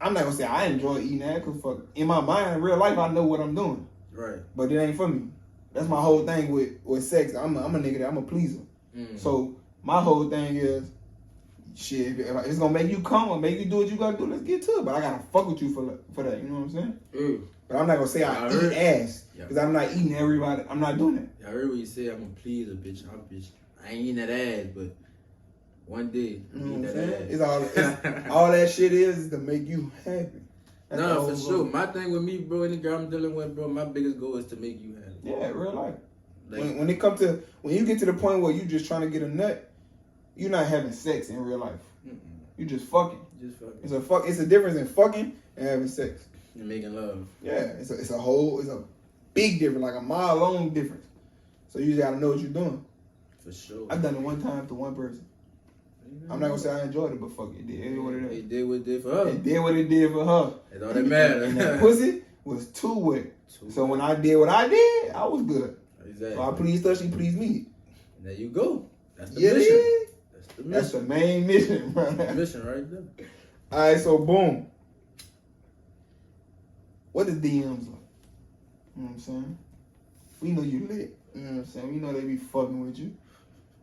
[SPEAKER 2] I'm not gonna say I enjoy eating that because fuck, in my mind, in real life, I know what I'm doing.
[SPEAKER 6] Right.
[SPEAKER 2] But it ain't for me. That's my whole thing with sex. I'm a nigga that I'm a pleaser.
[SPEAKER 6] Mm.
[SPEAKER 2] So my whole thing is, shit, if it's gonna make you come or make you do what you gotta do, let's get to it. But I gotta fuck with you for that. You know what I'm saying?
[SPEAKER 6] Ooh.
[SPEAKER 2] But I'm not gonna say I eat ass because I'm not eating everybody. I'm not doing that.
[SPEAKER 6] I heard what you say. I'm gonna please a bitch. I ain't eating that ass, but one day I'm
[SPEAKER 2] You know
[SPEAKER 6] eating
[SPEAKER 2] what I'm
[SPEAKER 6] that
[SPEAKER 2] saying?
[SPEAKER 6] ass.
[SPEAKER 2] It's all that shit is to make you happy. That's the
[SPEAKER 6] No,
[SPEAKER 2] whole
[SPEAKER 6] for sure.
[SPEAKER 2] goal.
[SPEAKER 6] My thing with me, bro, any girl I'm dealing with, bro, my biggest goal is to make you happy.
[SPEAKER 2] Yeah, real life.
[SPEAKER 6] Like,
[SPEAKER 2] When you get to the point where you just trying to get a nut, you're not having sex in real life. You just fucking.
[SPEAKER 6] just fucking.
[SPEAKER 2] It's a difference in fucking and having sex.
[SPEAKER 6] You're making love.
[SPEAKER 2] Yeah, it's a big difference, like a mile long difference. So you just gotta know what you're doing.
[SPEAKER 6] For sure.
[SPEAKER 2] I've done it one time to one person. I'm not gonna say I enjoyed it, but fuck it, it did what it is.
[SPEAKER 6] It did what it did for her.
[SPEAKER 2] It did what it did for her.
[SPEAKER 6] That's all that matters.
[SPEAKER 2] And that pussy was too wet. So when I did what I did, I was good.
[SPEAKER 6] Exactly.
[SPEAKER 2] So I pleased her, she pleased me.
[SPEAKER 6] And there you go. That's the
[SPEAKER 2] Yeah,
[SPEAKER 6] mission. That's the mission.
[SPEAKER 2] that's the main mission, bro.
[SPEAKER 6] The mission right there.
[SPEAKER 2] All right, so boom. What the DMs like? You know what I'm saying? We know you lit. You know what I'm saying? We know they be fucking with you.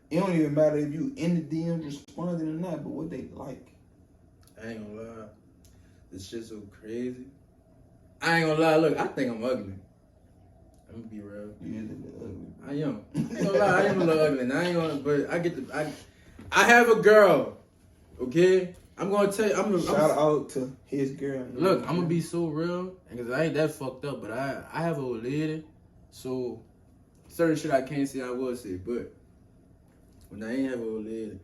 [SPEAKER 2] It don't even matter if you in the DMs responding or not, but what they like.
[SPEAKER 6] I ain't gonna lie. This shit's so crazy. I ain't gonna lie. Look, I think I'm ugly. I'm gonna be real.
[SPEAKER 2] You is a bit ugly.
[SPEAKER 6] I am. I ain't gonna lie. I am a little ugly. And I ain't gonna. But I have a girl. Okay. I'm gonna tell you.
[SPEAKER 2] Shout out to his girl.
[SPEAKER 6] Look, I'm gonna be so real, because I ain't that fucked up, but I have a old lady, so certain shit I can't say I will say, but when I ain't have a old lady,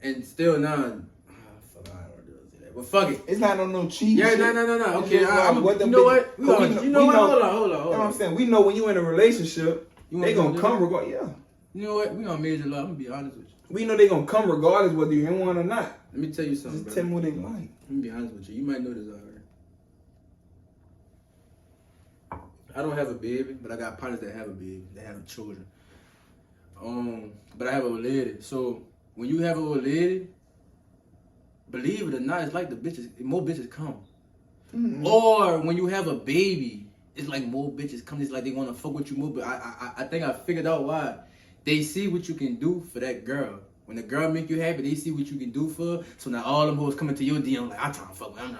[SPEAKER 6] and still now, fuck, I don't do that, but fuck it.
[SPEAKER 2] It's not on no cheat.
[SPEAKER 6] Yeah,
[SPEAKER 2] shit.
[SPEAKER 6] no.
[SPEAKER 2] It's
[SPEAKER 6] Okay,
[SPEAKER 2] just like
[SPEAKER 6] you
[SPEAKER 2] what the
[SPEAKER 6] know
[SPEAKER 2] bitch-
[SPEAKER 6] what? You know what? Hold on.
[SPEAKER 2] You know what I'm saying? We know when you in a relationship, they gonna come regardless. Yeah.
[SPEAKER 6] You know what? We gonna major love. I'm gonna be honest with you.
[SPEAKER 2] We know they gonna come regardless whether you're in one or not.
[SPEAKER 6] Let me tell you something,
[SPEAKER 2] Just
[SPEAKER 6] bro.
[SPEAKER 2] tell me what they like.
[SPEAKER 6] Let me be honest with you. You might know this already. I don't have a baby, but I got partners that have a baby. They have children. But I have a old lady. So when you have a old lady, believe it or not, it's like the bitches. More bitches come.
[SPEAKER 2] Mm-hmm.
[SPEAKER 6] Or when you have a baby, it's like more bitches come. It's like they want to fuck with you more. But I think I figured out why. They see what you can do for that girl. When the girl make you happy, they see what you can do for her. So now all them boys coming to your DM like, I'm trying to fuck with her.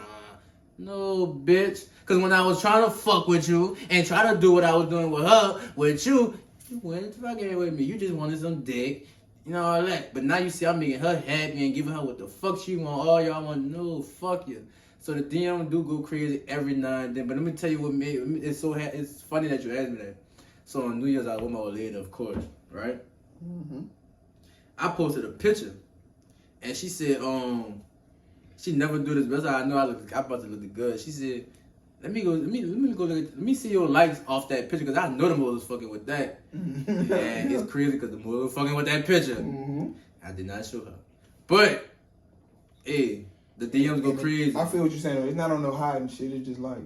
[SPEAKER 6] No, bitch. Because when I was trying to fuck with you and try to do what I was doing with her, with you went fucking with me. You just wanted some dick. You know, all that. But now you see I'm making her happy and giving her what the fuck she want. All y'all want to know, fuck you. So the DM do go crazy every now and then. But let me tell you what made it's funny that you asked me that. So on New Year's, I was with my old lady, of course, right?
[SPEAKER 2] Mm-hmm.
[SPEAKER 6] I posted a picture, and she said, she never do this, but I know I about to look good. She said, let me see your likes off that picture, because I know the mother was fucking with that. And it's crazy because the mother was fucking with that picture.
[SPEAKER 2] Mm-hmm.
[SPEAKER 6] I did not show her. But, hey, the DMs go crazy.
[SPEAKER 2] I feel what you're saying. It's not on no hiding shit. It's just like,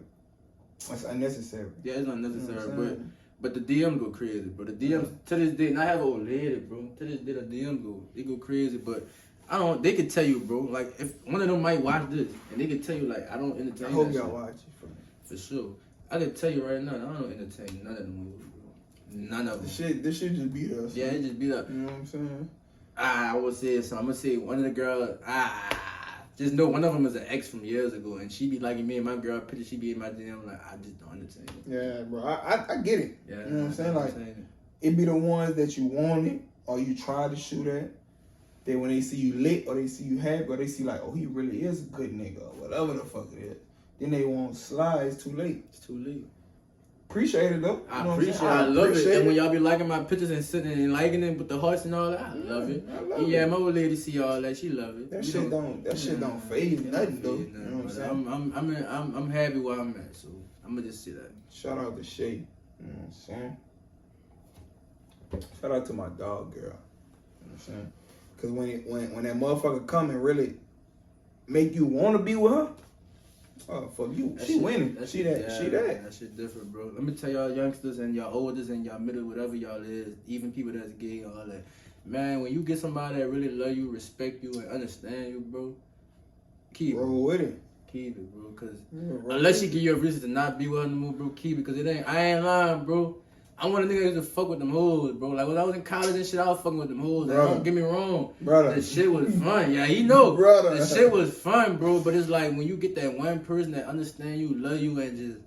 [SPEAKER 2] it's unnecessary.
[SPEAKER 6] Yeah, it's unnecessary, but But the DM go crazy, bro. The DMs to this day, and I have an old lady, bro. To this day, the DM go crazy. But I don't. They could tell you, bro. Like if one of them might watch this, and they could tell you, like I don't entertain.
[SPEAKER 2] I hope
[SPEAKER 6] that
[SPEAKER 2] y'all
[SPEAKER 6] shit.
[SPEAKER 2] watch it
[SPEAKER 6] For sure. I can tell you right now, I don't entertain none of them movies, bro. None of them.
[SPEAKER 2] This shit just beat us.
[SPEAKER 6] Yeah, it just be like,
[SPEAKER 2] You know what I'm saying?
[SPEAKER 6] I would say so. I'm gonna say one of the girls. Just know one of them is an ex from years ago, and she be liking me and my girl picture. She be in my DM like I just don't entertain it.
[SPEAKER 2] Yeah, bro. I get it.
[SPEAKER 6] Yeah,
[SPEAKER 2] You know what I'm saying? Like
[SPEAKER 6] it.
[SPEAKER 2] it be the ones that you wanted or you tried to shoot at. Then when they see you lit or they see you happy or they see like, oh, he really is a good nigga or whatever the fuck it is. Then they won't slide. It's too late.
[SPEAKER 6] It's too late.
[SPEAKER 2] Appreciate it though.
[SPEAKER 6] I
[SPEAKER 2] You know
[SPEAKER 6] appreciate it.
[SPEAKER 2] what I'm
[SPEAKER 6] I
[SPEAKER 2] saying?
[SPEAKER 6] love it.
[SPEAKER 2] Appreciate
[SPEAKER 6] And when y'all be liking my pictures and sitting and liking it with the hearts and all that, I love it.
[SPEAKER 2] I love
[SPEAKER 6] Yeah,
[SPEAKER 2] it.
[SPEAKER 6] my old lady see all that. She love it.
[SPEAKER 2] That
[SPEAKER 6] You
[SPEAKER 2] shit
[SPEAKER 6] know,
[SPEAKER 2] don't fade nothing though.
[SPEAKER 6] fade
[SPEAKER 2] You know what I'm
[SPEAKER 6] but
[SPEAKER 2] saying?
[SPEAKER 6] I'm happy where I'm at, so I'm gonna just say that.
[SPEAKER 2] Shout out to Shay. You know what I'm saying? Shout out to my dog girl. You know what I'm saying? Cause when that motherfucker come and really make you wanna be with her, oh fuck you. She winning. She that.
[SPEAKER 6] That shit different, bro. Let me tell y'all youngsters and y'all oldest and y'all middle, whatever y'all is, even people that's gay and all that. Man, when you get somebody that really love you, respect you, and understand you, bro, keep it.
[SPEAKER 2] Roll with it.
[SPEAKER 6] Keep it, bro. Cause
[SPEAKER 2] roll
[SPEAKER 6] unless
[SPEAKER 2] with
[SPEAKER 6] she give you a reason to not be with her no more, bro, keep it. Cause I ain't lying, bro. I want a nigga that used to fuck with them hoes, bro. Like when I was in college and shit, I was fucking with them hoes. Like, don't get me wrong.
[SPEAKER 2] Brother.
[SPEAKER 6] That shit was fun. Yeah, he know.
[SPEAKER 2] Brother.
[SPEAKER 6] That shit was fun, bro. But it's like when you get that one person that understand you, love you, and just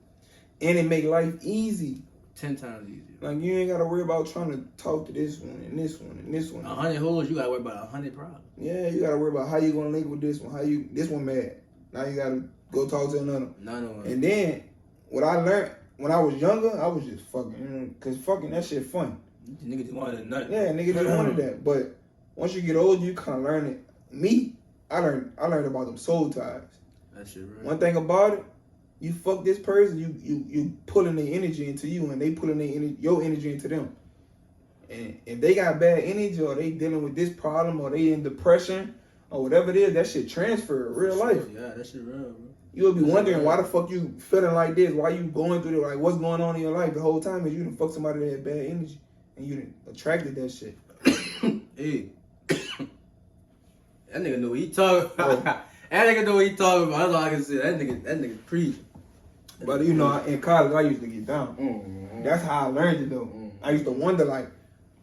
[SPEAKER 2] And it make life easy.
[SPEAKER 6] 10 times easier.
[SPEAKER 2] Like you ain't gotta worry about trying to talk to this one and this one and this one.
[SPEAKER 6] 100 hoes, you gotta worry about 100 problems.
[SPEAKER 2] Yeah, you gotta worry about how you gonna link with this one. This one mad. Now you gotta go talk to another.
[SPEAKER 6] None of them.
[SPEAKER 2] And then what I learned when I was younger, I was just fucking, you know, cause fucking that shit fun.
[SPEAKER 6] Niggas just wanted a nut.
[SPEAKER 2] Yeah, niggas just wanted that. But once you get older, you kind of learn it. Me, I learned about them soul ties.
[SPEAKER 6] That shit right.
[SPEAKER 2] One thing about it, you fuck this person, you pulling their energy into you, and they pulling your energy into them. And if they got bad energy, or they dealing with this problem, or they in depression, or whatever it is, that shit transfer in real life.
[SPEAKER 6] Yeah, that shit real, bro.
[SPEAKER 2] You'll be wondering why the fuck you feeling like this, why you going through it, like what's going on in your life. The whole time is you done fuck somebody that had bad energy, and you done attracted that shit.
[SPEAKER 6] Hey. That nigga know what he talking about. That nigga know what he talking about. That's all I can say. That nigga preach.
[SPEAKER 2] But you know, in college, I used to get down.
[SPEAKER 6] Mm-hmm.
[SPEAKER 2] That's how I learned it though.
[SPEAKER 6] Mm-hmm.
[SPEAKER 2] I used to wonder like,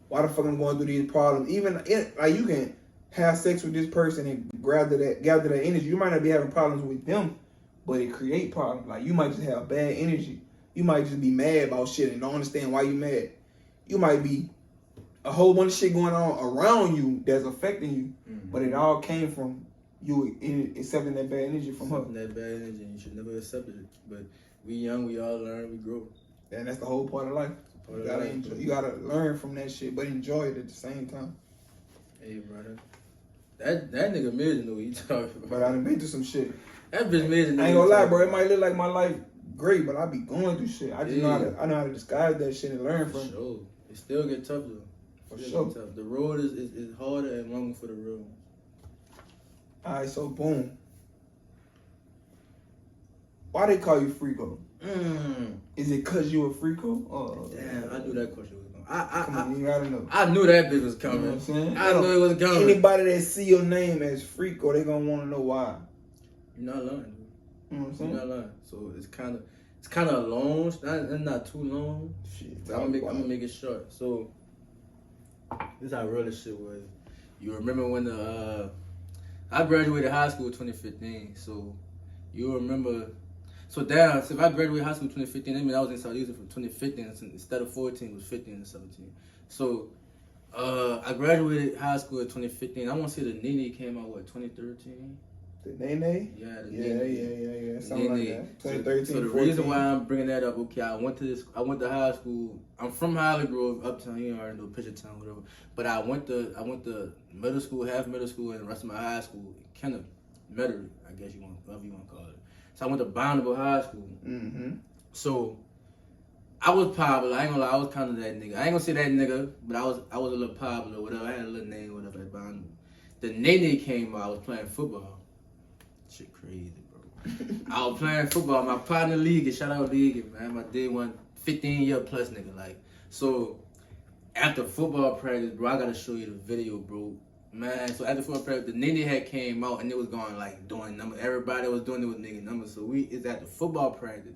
[SPEAKER 2] why the fuck I'm going through these problems? Even like you can have sex with this person and gather that energy. You might not be having problems with them, but it create problems. Like you might just have bad energy. You might just be mad about shit and don't understand why you mad. You might be a whole bunch of shit going on around you that's affecting you, but it all came from you accepting that bad energy from her.
[SPEAKER 6] That bad energy, you should never accept it. But we young, we all learn, we grow.
[SPEAKER 2] And that's the whole part of life. You gotta learn from that shit, but enjoy it at the same time.
[SPEAKER 6] Hey, brother. That nigga Midge know what he talking about.
[SPEAKER 2] But I done been through some shit.
[SPEAKER 6] That bitch Midge know
[SPEAKER 2] I ain't
[SPEAKER 6] what he
[SPEAKER 2] gonna lie,
[SPEAKER 6] talking
[SPEAKER 2] bro. It
[SPEAKER 6] about.
[SPEAKER 2] might look like my life great, but I be going through shit. I just know how to disguise that shit and learn
[SPEAKER 6] For
[SPEAKER 2] from it.
[SPEAKER 6] sure. It still get tough though.
[SPEAKER 2] For
[SPEAKER 6] Still
[SPEAKER 2] sure.
[SPEAKER 6] get tough. The road is harder and longer for the real ones.
[SPEAKER 2] Alright, so boom. Why they call you Freako? Is it cause you a Freako? Oh,
[SPEAKER 6] Damn, I knew that question was coming.
[SPEAKER 2] Come on, you gotta know.
[SPEAKER 6] I knew that bitch was coming.
[SPEAKER 2] You know what I'm saying?
[SPEAKER 6] I knew it was coming.
[SPEAKER 2] Anybody that see your name as Freako, they gonna wanna know why.
[SPEAKER 6] You're not lying, dude.
[SPEAKER 2] You know what I'm
[SPEAKER 6] You're
[SPEAKER 2] saying?
[SPEAKER 6] not lying. So it's kind of long. Not too long.
[SPEAKER 2] Shit,
[SPEAKER 6] I'm gonna make it short. So this is how real this shit was. You remember when I graduated high school in 2015. So you remember. So damn, so if I graduated high school in 2015, that means I was in Southeastern from 2015 instead of 14, it was 15 and 17. So I graduated high school in 2015. I want to say the Nene came out, what, 2013?
[SPEAKER 2] The Nene?
[SPEAKER 6] Yeah, the
[SPEAKER 2] Yeah.
[SPEAKER 6] Nene.
[SPEAKER 2] Something like that. 2013,
[SPEAKER 6] So the
[SPEAKER 2] 14.
[SPEAKER 6] reason why I'm bringing that up, okay, I went to high school. I'm from Holly Grove, Uptown. You already know Pitchertown, whatever. But I went to middle school, half middle school, and the rest of my high school, kind of Metairie, I guess whatever you want to call it. So I went to Bountiful High School.
[SPEAKER 2] Mm-hmm.
[SPEAKER 6] So I was popular. I ain't gonna lie, I was kind of that nigga. I ain't gonna say that nigga, but I was a little popular, whatever. I had a little name, whatever, at Bountiful. The Nene came out. I was playing football. Shit crazy, bro. I was playing football. My partner League, shout out League, man. My day one 15-year plus nigga. Like, so after football practice, bro, I gotta show you the video, bro. Man, so after football practice, the Nene had came out and it was going like doing numbers. Everybody was doing it with nigga numbers. So it's at the football practice.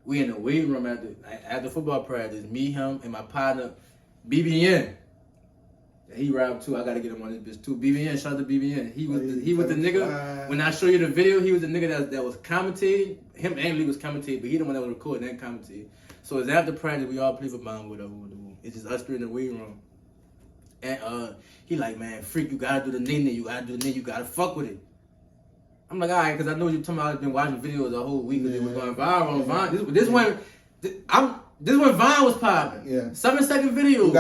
[SPEAKER 6] We in the weight room after football practice. Me, him, and my partner, BBN. He rapped too. I gotta get him on this bitch too. BBN, shout out to BBN. He was the nigga. When I show you the video, he was the nigga that was commentating. Him and Lee was commentating, but he the one that was recording and commentating. So it's after practice, we all play for mine, whatever. It's just us three in the weight room. And he like, man, freak, you gotta do the Nene, you gotta fuck with it. I'm like, all right, because I know you talking about I've been watching videos the whole week because it was going viral on Vine. This when Vine was popping.
[SPEAKER 2] Yeah.
[SPEAKER 6] 7-second video.
[SPEAKER 2] You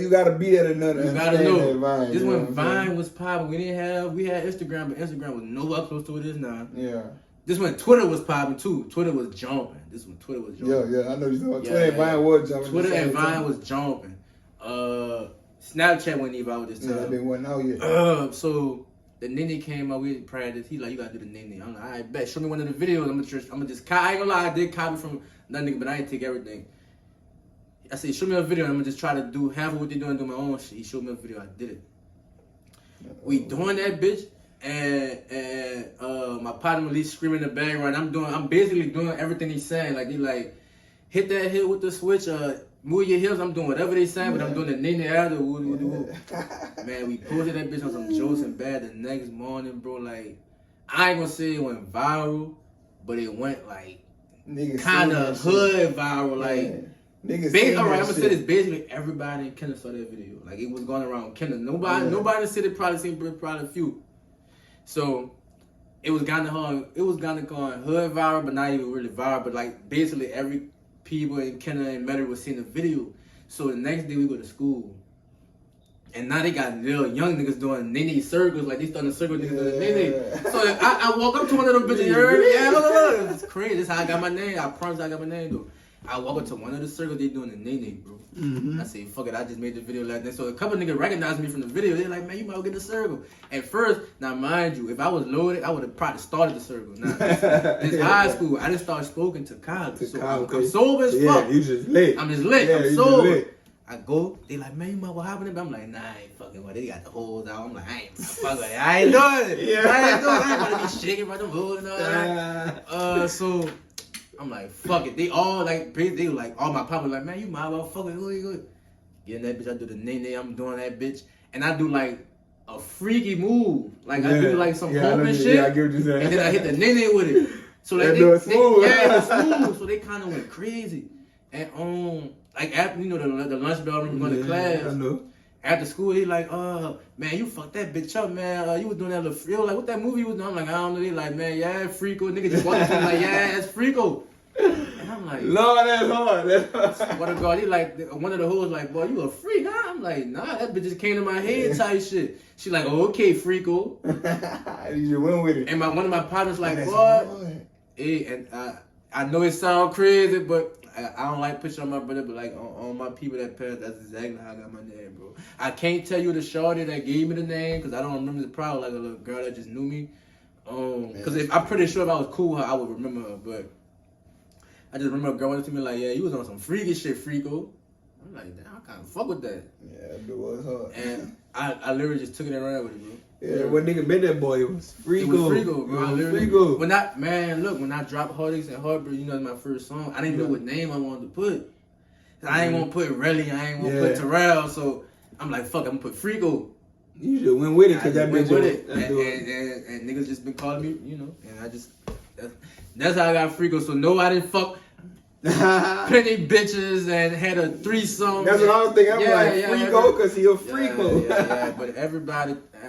[SPEAKER 2] gotta be at another.
[SPEAKER 6] You gotta know.
[SPEAKER 2] Vine,
[SPEAKER 6] This when Vine was popping. We had Instagram, but Instagram was nowhere close to what it is now.
[SPEAKER 2] Yeah.
[SPEAKER 6] This when Twitter was popping too. Twitter was jumping. This when Twitter was jumping.
[SPEAKER 2] Yeah, I know you talking about Twitter and Vine was jumping.
[SPEAKER 6] Twitter and Vine was jumping. Snapchat wasn't even out this time.
[SPEAKER 2] Yeah, that didn't out yet.
[SPEAKER 6] So the Nene came out, we practiced. He like, you gotta do the Nene. I'm like, all right, bet. Show me one of the videos. I'm gonna just I ain't gonna lie, I did copy from that nigga, but I ain't take everything. I said, show me a video, and I'm gonna just try to do half of what they doing and do my own shit. He showed me a video, I did it. We doing that bitch, and my partner Lee screaming in the background. I'm basically doing everything he's saying. Like, he like, hit that hit with the switch, move your hips. I'm doing whatever they saying, but I'm doing the Nene after. Man, we posted that bitch on some jokes and bad the next morning, bro. Like, I ain't gonna say it went viral, but it went like kind of hood viral. Like, alright, I'm gonna say this. Basically, everybody in Kenner saw that video. Like, it was going around Kenner. Nobody in the city probably seen, but probably a few. So it was kind of going hood viral, but not even really viral. But like, basically every people in Kenner and Metro was seeing the video. So the next day we go to school. And now they got little young niggas doing Nene circles, like they starting to circle niggas doing Nene. So I walk up to one of them bitches, you heard me? Yeah, look. It's crazy. This is how I got my name. I promise I got my name, though. I walk up to one of the circles, they doing the Nene, bro. I say, fuck it, I just made the video like that. So a couple niggas recognized me from the video. They're like, man, you might get the circle. At first, now mind you, if I was loaded, I would have probably started the circle. Now, this high school, I just started smoking to college. So I'm sober as fuck.
[SPEAKER 2] Yeah, you just lit.
[SPEAKER 6] I'm just lit. I'm sober. I go, they like, man, you might what happened? But I'm like, nah, I ain't fucking with it. They got the holes out. I'm like, I ain't fucking with it. I ain't doing it. I ain't about to be shaking by them holes and all that. So I'm like, fuck it. They all like, they were like, all my pop was like, man, you might well fuck it. Good. Getting that bitch, I do the Nene, I'm doing that bitch. And I do like a freaky move. Like, I do like some pumping shit. Yeah, I get what you're saying. And then I hit the Nene with it. So like, it's smooth. So they kind of went crazy. And like after, you know, the lunch bell room going to class. I know. After school, he like, man, you fucked that bitch up, man. You was doing that little Freako. Like, what that movie you was doing? I'm like, I don't know. They like, man, yeah, Freako. Nigga just walking to me like, yeah, that's Freako. And I'm like,
[SPEAKER 2] Lord, that's hard.
[SPEAKER 6] What a god. He like, one of the hoes like, boy, you a freak? Nah, I'm like, nah, that bitch just came to my head type shit. She like, oh, okay, Freako.
[SPEAKER 2] You just went with it.
[SPEAKER 6] And one of my partners like, boy, hey, and I know it sound crazy, but I don't like pushing on my brother, but like on my people that passed, that's exactly how I got my name, bro. I can't tell you the shorty that gave me the name because I don't remember the probably like a little girl that just knew me. Because I'm pretty sure if I was cool with her, I would remember her. But I just remember a girl went to me like, yeah, you was on some freaky shit, Freako. I'm like, damn, I can't fuck with that.
[SPEAKER 2] Yeah, that was hard.
[SPEAKER 6] And I literally just took it and ran with it, bro.
[SPEAKER 2] Yeah, when nigga met that boy, it was Freako.
[SPEAKER 6] It was Freako, bro.
[SPEAKER 2] Freako.
[SPEAKER 6] When I dropped Heartaches and Heartbreak, you know, that's my first song. I didn't know what name I wanted to put. I ain't want to put Relly. I ain't want to put Terrell. So I'm like, fuck, I'm going to put Freako.
[SPEAKER 2] You just went with it because that bitch
[SPEAKER 6] with it. And niggas just been calling me, you know, and I just, that's how I got Freako. So no, I didn't fuck plenty bitches and had a threesome.
[SPEAKER 2] That's what I was thinking. I'm like, Freako because he a Freako.
[SPEAKER 6] Yeah, but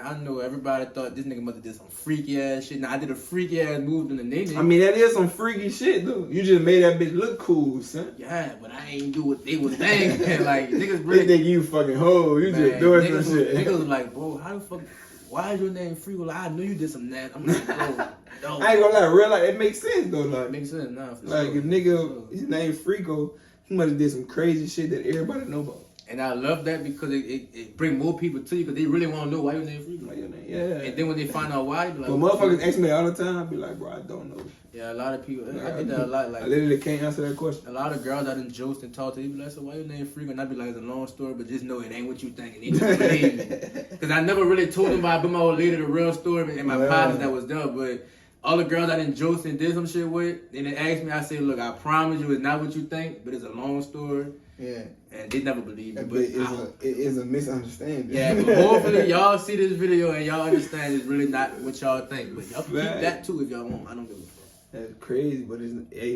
[SPEAKER 6] I know everybody thought this nigga must have did some freaky ass shit. Now I did a freaky ass move in the Nene.
[SPEAKER 2] I mean, that is some freaky shit, though. You just made that bitch look cool, son.
[SPEAKER 6] Yeah, but I ain't do what they was thinking. Like, niggas really
[SPEAKER 2] think you fucking hoe. You just doing some shit.
[SPEAKER 6] Niggas was like, bro, how the fuck, why is your name Freako? Like, I knew you did some that. I'm like, bro. No.
[SPEAKER 2] I ain't gonna lie, real life, it makes sense though. Like,
[SPEAKER 6] it makes sense now.
[SPEAKER 2] Like, if nigga, his name Freako, he must have did some crazy shit that everybody know about.
[SPEAKER 6] And I love that because it bring more people to you because they really want to know why your name Freako.
[SPEAKER 2] Yeah.
[SPEAKER 6] And then when they find out why, they be like,
[SPEAKER 2] well, motherfuckers ask me all the time, I be like, bro, I don't know.
[SPEAKER 6] Yeah, a lot of people. I get that a lot. Like
[SPEAKER 2] I literally can't answer that question.
[SPEAKER 6] a lot of girls I done joked and talked to, they be like, so why your name Freako? And I be like, it's a long story, but just know it ain't what you think. And they just believe me. Because I never really told them about my old lady the real story and my partners that was there. But all the girls I done joked and did some shit with, and they asked me, I said, look, I promise you it's not what you think, but it's a long story.
[SPEAKER 2] Yeah.
[SPEAKER 6] And they never believed me.
[SPEAKER 2] But it is a misunderstanding.
[SPEAKER 6] Yeah, but hopefully y'all see this video and y'all understand it's really not what y'all think. But y'all can keep that too if y'all want. I don't give a fuck.
[SPEAKER 2] That's crazy, but it's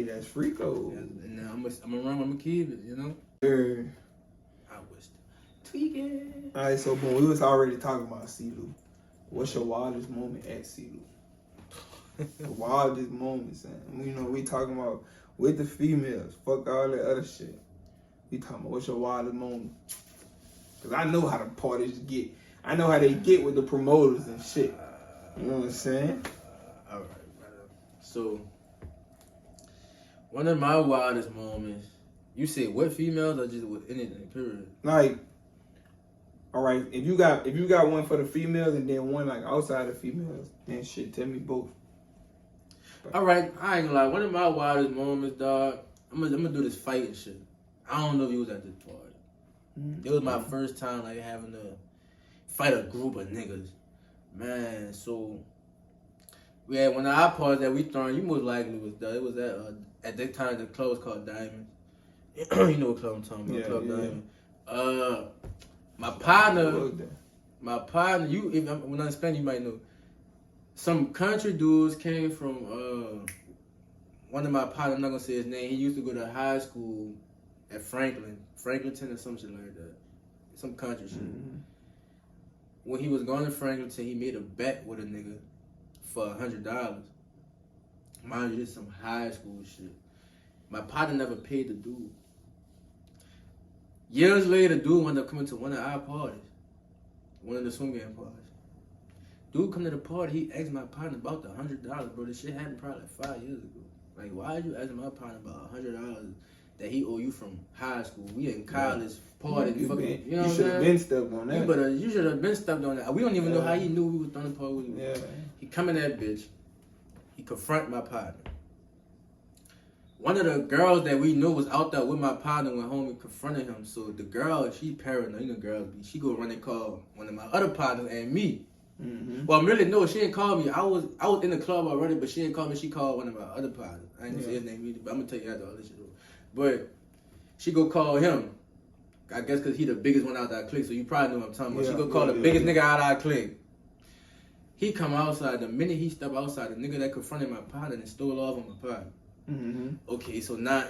[SPEAKER 2] that's Freako.
[SPEAKER 6] Yeah, and I'm gonna run, I'm gonna keep it, you know? I was tweaking.
[SPEAKER 2] Alright, so boom, we was already talking about CeeLo. What's your wildest moment at CeeLo? The wildest moment, son. You know, we talking about with the females. Fuck all that other shit. We talking about what's your wildest moment. Cause I know how the parties get. I know how they get with the promoters and shit. You know what I'm saying?
[SPEAKER 6] Alright, brother. So, one of my wildest moments, you said what females or just with anything, period?
[SPEAKER 2] Like, alright, if you got one for the females and then one like outside the females, then shit, tell me both.
[SPEAKER 6] Alright, I ain't gonna lie. One of my wildest moments, dog, I'm gonna do this fighting shit. I don't know if you was at this party. It was my first time like having to fight a group of niggas. Man, so we had one of our parties that we throwing, you most likely was there. It was at that time the club was called Diamond. You know what club I'm talking about, Club Diamond. My partner, you when I explain you might know. Some country dudes came from one of my partners, I'm not gonna say his name, he used to go to high school at Franklinton or some shit like that. Some country shit. When he was going to Franklinton, he made a bet with a nigga for $100. Mind you, this is some high school shit. My partner never paid the dude. Years later, dude wound up coming to one of our parties. One of the swing game parties. Dude come to the party, he asked my partner about the $100, bro. This shit happened probably like 5 years ago. Like, why are you asking my partner about $100 that he owe you from high school? We in college, party, you know what I'm saying?
[SPEAKER 2] You should have been stepped on that.
[SPEAKER 6] You should have been stepped on that. We don't even know how he knew we was throwing the party with him.
[SPEAKER 2] Yeah.
[SPEAKER 6] He come in that bitch. He confront my partner. One of the girls that we knew was out there with my partner went home and confronted him. So the girl, she paranoid, you know girls be. She go run and call one of my other partners and me. Well, I'm really no, she didn't call me. I was in the club already, but she didn't call me. She called one of my other partners. I ain't gonna say his name either, but I'm gonna tell you after all this shit. But she go call him. I guess because he the biggest one out that clique, so you probably know what I'm talking about. She go call the biggest nigga out our clique. He come outside. The minute he step outside, the nigga that confronted my partner and stole off on my partner. Okay, so now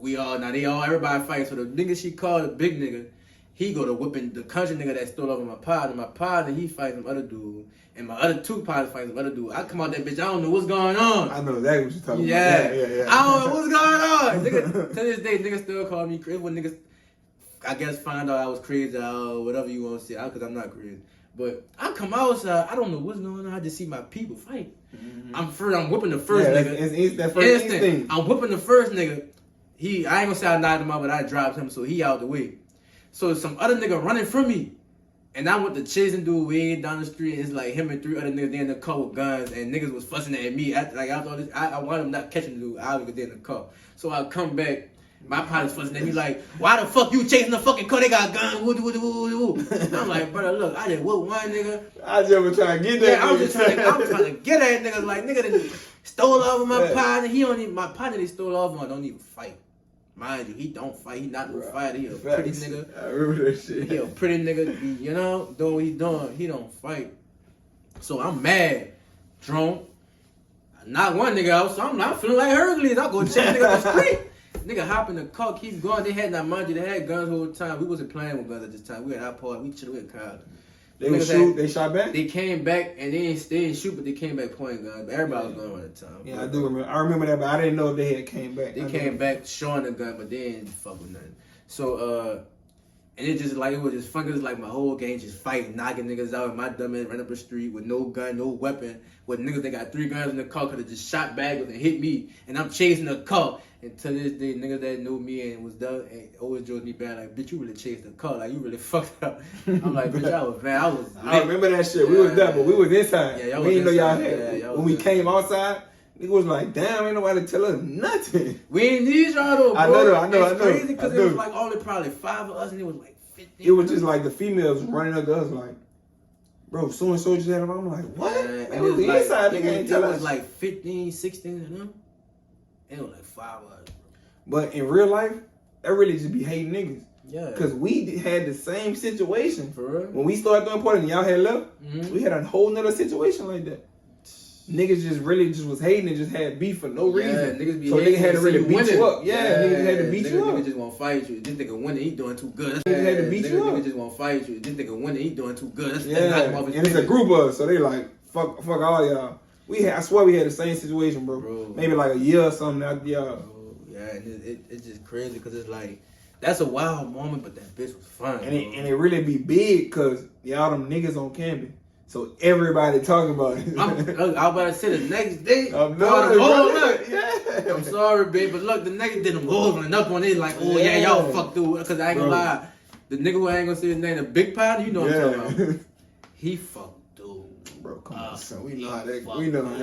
[SPEAKER 6] everybody fight. So the nigga she called, the big nigga, he go to whipping the country nigga that stole off on my partner. My partner, he fight some other dude. And my other two partners fight some other dude. I come out that bitch, I don't know what's going on.
[SPEAKER 2] I know exactly what you're talking about.
[SPEAKER 6] Yeah. I don't know what's going on. Nigga, to this day, niggas still call me crazy. When niggas, I guess, find out I was crazy or whatever you want to say, because I'm not crazy. But I come outside, I don't know what's going on. I just see my people fight. I'm whipping the first nigga.
[SPEAKER 2] It's that first instinct.
[SPEAKER 6] I'm whipping the first nigga. I ain't gonna say I knocked him out, but I dropped him, so he out the way. So some other nigga running from me. And I went to chasing dude way down the street, and it's like him and 3 other niggas there in the car with guns, and niggas was fussing at me. After all this, I wanted them not catching the dude. I was there in the car. So I come back, my partner's fussing at me like, why the fuck you chasing the fucking car? They got guns, woo, woo, woo, woo. I'm like, brother, look, I didn't whoop one nigga.
[SPEAKER 2] I just was trying to get that
[SPEAKER 6] nigga. I was trying to get at niggas like, nigga that stole off of my partner. My partner they stole off on don't even fight. Mind you, he don't fight. He not no fighter. He a pretty nigga.
[SPEAKER 2] I remember that shit.
[SPEAKER 6] He a pretty nigga. You know, doing what he doing. He don't fight. So I'm mad, drunk. Not one nigga out. So I'm not feeling like Hercules. I go check nigga on the street. Nigga hop in the car, keep going. They had not mind you. They had guns the whole time. We wasn't playing with guns at this time. We had our party. We chilled with college.
[SPEAKER 2] They shot back?
[SPEAKER 6] They came back and they didn't shoot, but they came back pointing guns. But everybody was going on at the time.
[SPEAKER 2] Yeah, I do remember. I remember that, but I didn't know if they had came back.
[SPEAKER 6] They came back showing the gun, but they didn't fuck with nothing. So, and it just like, it was just fun. It was like my whole gang just fighting, knocking niggas out. And my dumb ass ran up the street with no gun, no weapon. With niggas that got 3 guns in the car could have just shot back and hit me. And I'm chasing the car. And to this day, niggas that knew me and was done and always drove me bad, like, bitch, you really chased the car. Like, you really fucked up. I'm like, bitch, I was mad. I remember that shit. We was there, but we was inside. Yeah, we didn't know y'all had. When we came outside,
[SPEAKER 2] Nigga was like, damn, ain't nobody tell us nothing.
[SPEAKER 6] We ain't need y'all though, bro.
[SPEAKER 2] I know.
[SPEAKER 6] It's crazy because it was like only probably 5 of us and it was like 15.
[SPEAKER 2] It was just like the females running up to us like, bro, so and so just had them. I'm like, what?
[SPEAKER 6] It was
[SPEAKER 2] the
[SPEAKER 6] like,
[SPEAKER 2] inside nigga ain't tell
[SPEAKER 6] it was
[SPEAKER 2] us.
[SPEAKER 6] like 15, 16 of them. It was like 5 of us.
[SPEAKER 2] But in real life, that really just be hating niggas.
[SPEAKER 6] Yeah.
[SPEAKER 2] Because we had the same situation.
[SPEAKER 6] For real?
[SPEAKER 2] When we started doing part and y'all had left,
[SPEAKER 6] Mm-hmm.
[SPEAKER 2] we had a whole nother situation like that. Niggas just really just was hating and just had beef for no reason.
[SPEAKER 6] Niggas be
[SPEAKER 2] so niggas had to really beat you up. Yeah, niggas had to beat you up.
[SPEAKER 6] Niggas just won't fight you. This nigga winning, he doing too good.
[SPEAKER 2] Niggas had to beat you up.
[SPEAKER 6] Niggas just won't fight you. This nigga winning, he doing too good.
[SPEAKER 2] Yeah, and it's a group of us, so they like, fuck all y'all. I swear we had the same situation, bro. Maybe like a year or something after y'all.
[SPEAKER 6] Yeah, and it's just crazy because it's like, that's a wild moment, but that bitch was fun.
[SPEAKER 2] And it really be big because y'all them niggas on campus. So everybody talking about it.
[SPEAKER 6] I was about to say the next day.
[SPEAKER 2] I'm
[SPEAKER 6] I'm sorry, babe, but look, the nigga did them holding up on it like, oh yeah, y'all fucked through. Because I ain't gonna lie, the nigga who I ain't gonna say his name, the big pot, you know what I'm talking about. He fucked dude.
[SPEAKER 2] Bro, come on, son. We know how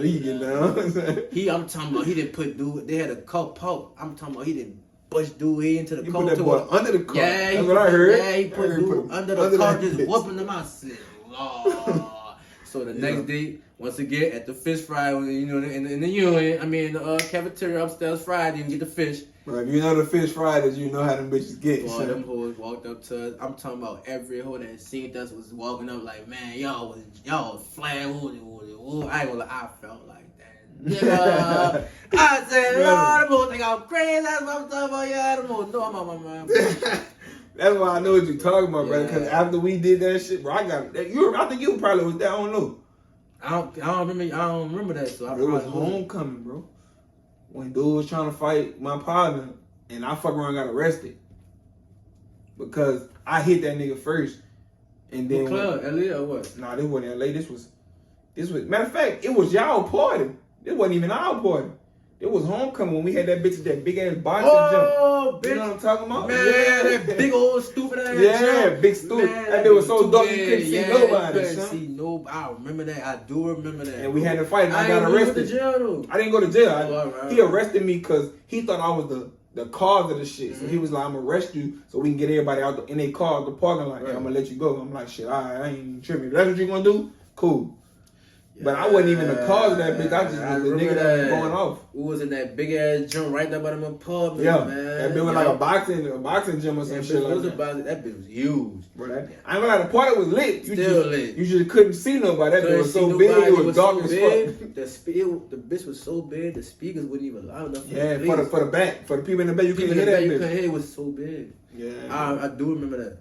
[SPEAKER 2] he get down.
[SPEAKER 6] I'm talking about he didn't put dude. They had a cup poke. I'm talking about he didn't push dude head into the
[SPEAKER 2] He
[SPEAKER 6] car.
[SPEAKER 2] put that boy under the car.
[SPEAKER 6] Yeah,
[SPEAKER 2] that's what I heard.
[SPEAKER 6] Yeah, he put dude under the car, just whooping him. I said, Lord. So the next day, once again at the fish fry, you know, in the union, I mean the cafeteria upstairs Friday, you can get the fish.
[SPEAKER 2] Bro, if you know the fish Fridays, you know how them bitches get.
[SPEAKER 6] Boy, them hoes walked up to us. I'm talking about every hoe that seen us was walking up like, man, y'all was flat woody. I ain't gonna lie, I felt like that. Yeah. I said, Lord, them hoes think I'm crazy. That's what I'm talking about. Yeah, them hoes know I'm on my mind.
[SPEAKER 2] That's why I know what you're talking about, brother. Because after we did that shit, bro, I think you probably was there. I don't know.
[SPEAKER 6] I don't remember that. So
[SPEAKER 2] it was homecoming, bro. When dude was trying to fight my partner, and I fuck around got arrested because I hit that nigga first, and then
[SPEAKER 6] what club, LA or what?
[SPEAKER 2] Nah, this wasn't LA. This was matter of fact, it was y'all party. This wasn't even our party. It was homecoming when we had that big ass boxing jump.
[SPEAKER 6] Bitch.
[SPEAKER 2] You know what I'm talking about?
[SPEAKER 6] Man, that big old stupid ass jump.
[SPEAKER 2] Big stupid. That bitch was so dark you couldn't see nobody.
[SPEAKER 6] Couldn't see nobody. I remember that. I do remember that.
[SPEAKER 2] And we had to fight and I got arrested. I didn't go to jail. He arrested me because he thought I was the cause of the shit. So he was like, I'm gonna arrest you so we can get everybody out in their car out the parking lot. Right. I'm gonna let you go. I'm like, shit, I ain't even tripping. If that's what you gonna do, cool. Yeah, but I wasn't even the cause of that bitch. I just was the nigga that was going off.
[SPEAKER 6] We was in that big ass gym right there by them apartment,
[SPEAKER 2] man.
[SPEAKER 6] That
[SPEAKER 2] bitch was like a boxing gym or some shit like that.
[SPEAKER 6] That bitch was huge.
[SPEAKER 2] Bro, I ain't gonna lie, the party was lit.
[SPEAKER 6] Lit.
[SPEAKER 2] You just couldn't see nobody. That bitch was so big, it was dark as fuck.
[SPEAKER 6] The bitch was so big, the speakers wouldn't even loud enough.
[SPEAKER 2] Yeah, for the back, for the people in the back, you couldn't hear that bitch.
[SPEAKER 6] You couldn't hear it was so big.
[SPEAKER 2] Yeah,
[SPEAKER 6] I do remember that.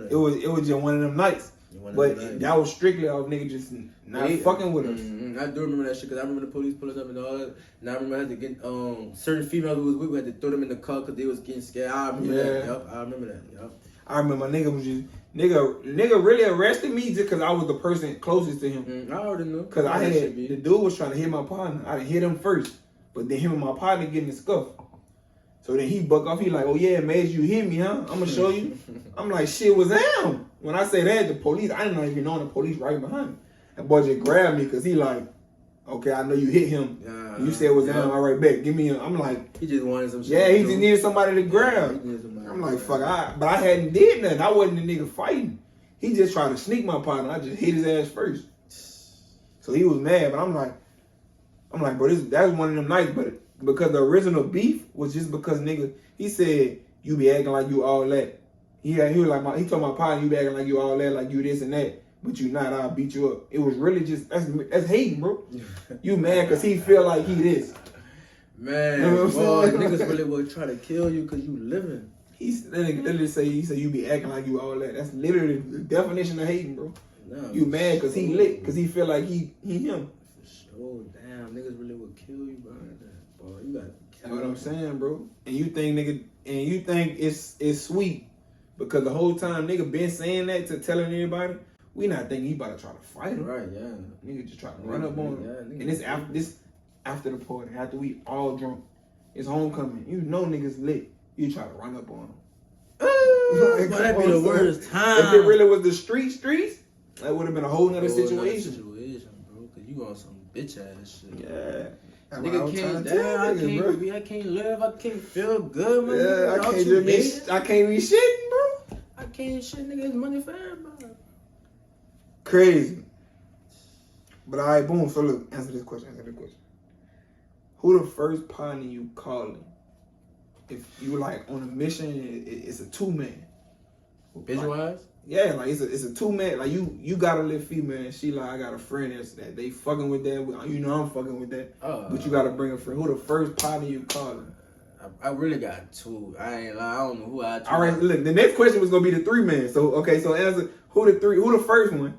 [SPEAKER 2] It was just one of them nights. But that was strictly off nigga just not fucking with us.
[SPEAKER 6] I do remember that shit because I remember the police pulling us up and all that. And I remember I had to get certain females who was with, we had to throw them in the car because they was getting scared. I remember that. Yep, I remember that. Yep.
[SPEAKER 2] I remember my nigga was just nigga really arrested me just because I was the person closest to him.
[SPEAKER 6] I already knew.
[SPEAKER 2] Because the dude was trying to hit my partner. I didn't hit him first, but then him and my partner getting the scuff. So then he buck off. He like, oh yeah, Mage, you hit me, huh? I'm gonna show you. I'm like, shit was him. When I say that, the police, I didn't even know the police right behind me. That boy just grabbed me because he like, okay, I know you hit him. You said it was him. All right, bet. Give me him. I'm like,
[SPEAKER 6] he just wanted some shit.
[SPEAKER 2] Yeah, he just needed somebody to grab. I'm like, fuck, but I hadn't did nothing. I wasn't the nigga fighting. He just tried to sneak my partner. I just hit his ass first. So he was mad, but I'm like, bro, that's one of them nights, but because the original beef was just because nigga, he said, you be acting like you all that. He was like, he told my partner, you be acting like you all that, like you this and that, but you not, I'll beat you up. It was really just, that's hating, bro. You mad because he feel like he this.
[SPEAKER 6] Man, you know boy, niggas really will try to kill you because you living.
[SPEAKER 2] He said you be acting like you all that. That's literally the definition of hating, bro. No, you mad because he lit, because he feel like he him.
[SPEAKER 6] For sure, damn, niggas really will kill you behind that, boy. You gotta.
[SPEAKER 2] That's what I'm saying, bro. And you think it's sweet because the whole time nigga been saying that to telling everybody, we not thinking he about to try to fight him.
[SPEAKER 6] Right, yeah.
[SPEAKER 2] Nigga just try to run up on him. Yeah, and this after the party, after we all drunk, it's homecoming. You know niggas lit. You try to run up on him.
[SPEAKER 6] But that'd be the worst time.
[SPEAKER 2] If it really was the streets, that would have been a whole nother situation.
[SPEAKER 6] Bro, because you on some bitch ass shit.
[SPEAKER 2] Yeah.
[SPEAKER 6] Nigga can't, I can't live, I can't feel good, man.
[SPEAKER 2] Yeah, I can't be shitting, bro.
[SPEAKER 6] I can't shit, nigga. It's money for everybody.
[SPEAKER 2] Crazy. But alright, boom. So look, answer this question. Who the first partner you calling? If you like on a mission, it's a 2-man.
[SPEAKER 6] Bitch-wise?
[SPEAKER 2] Yeah, like it's a 2-man. Like you got a little female, and she like, I got a friend that they fucking with that. You know I'm fucking with that. But you gotta bring a friend. Who the first partner you calling?
[SPEAKER 6] I really got 2. I ain't like, I don't know who I.
[SPEAKER 2] All right, look. The next question was gonna be the 3-man. So okay, so answer who the first one,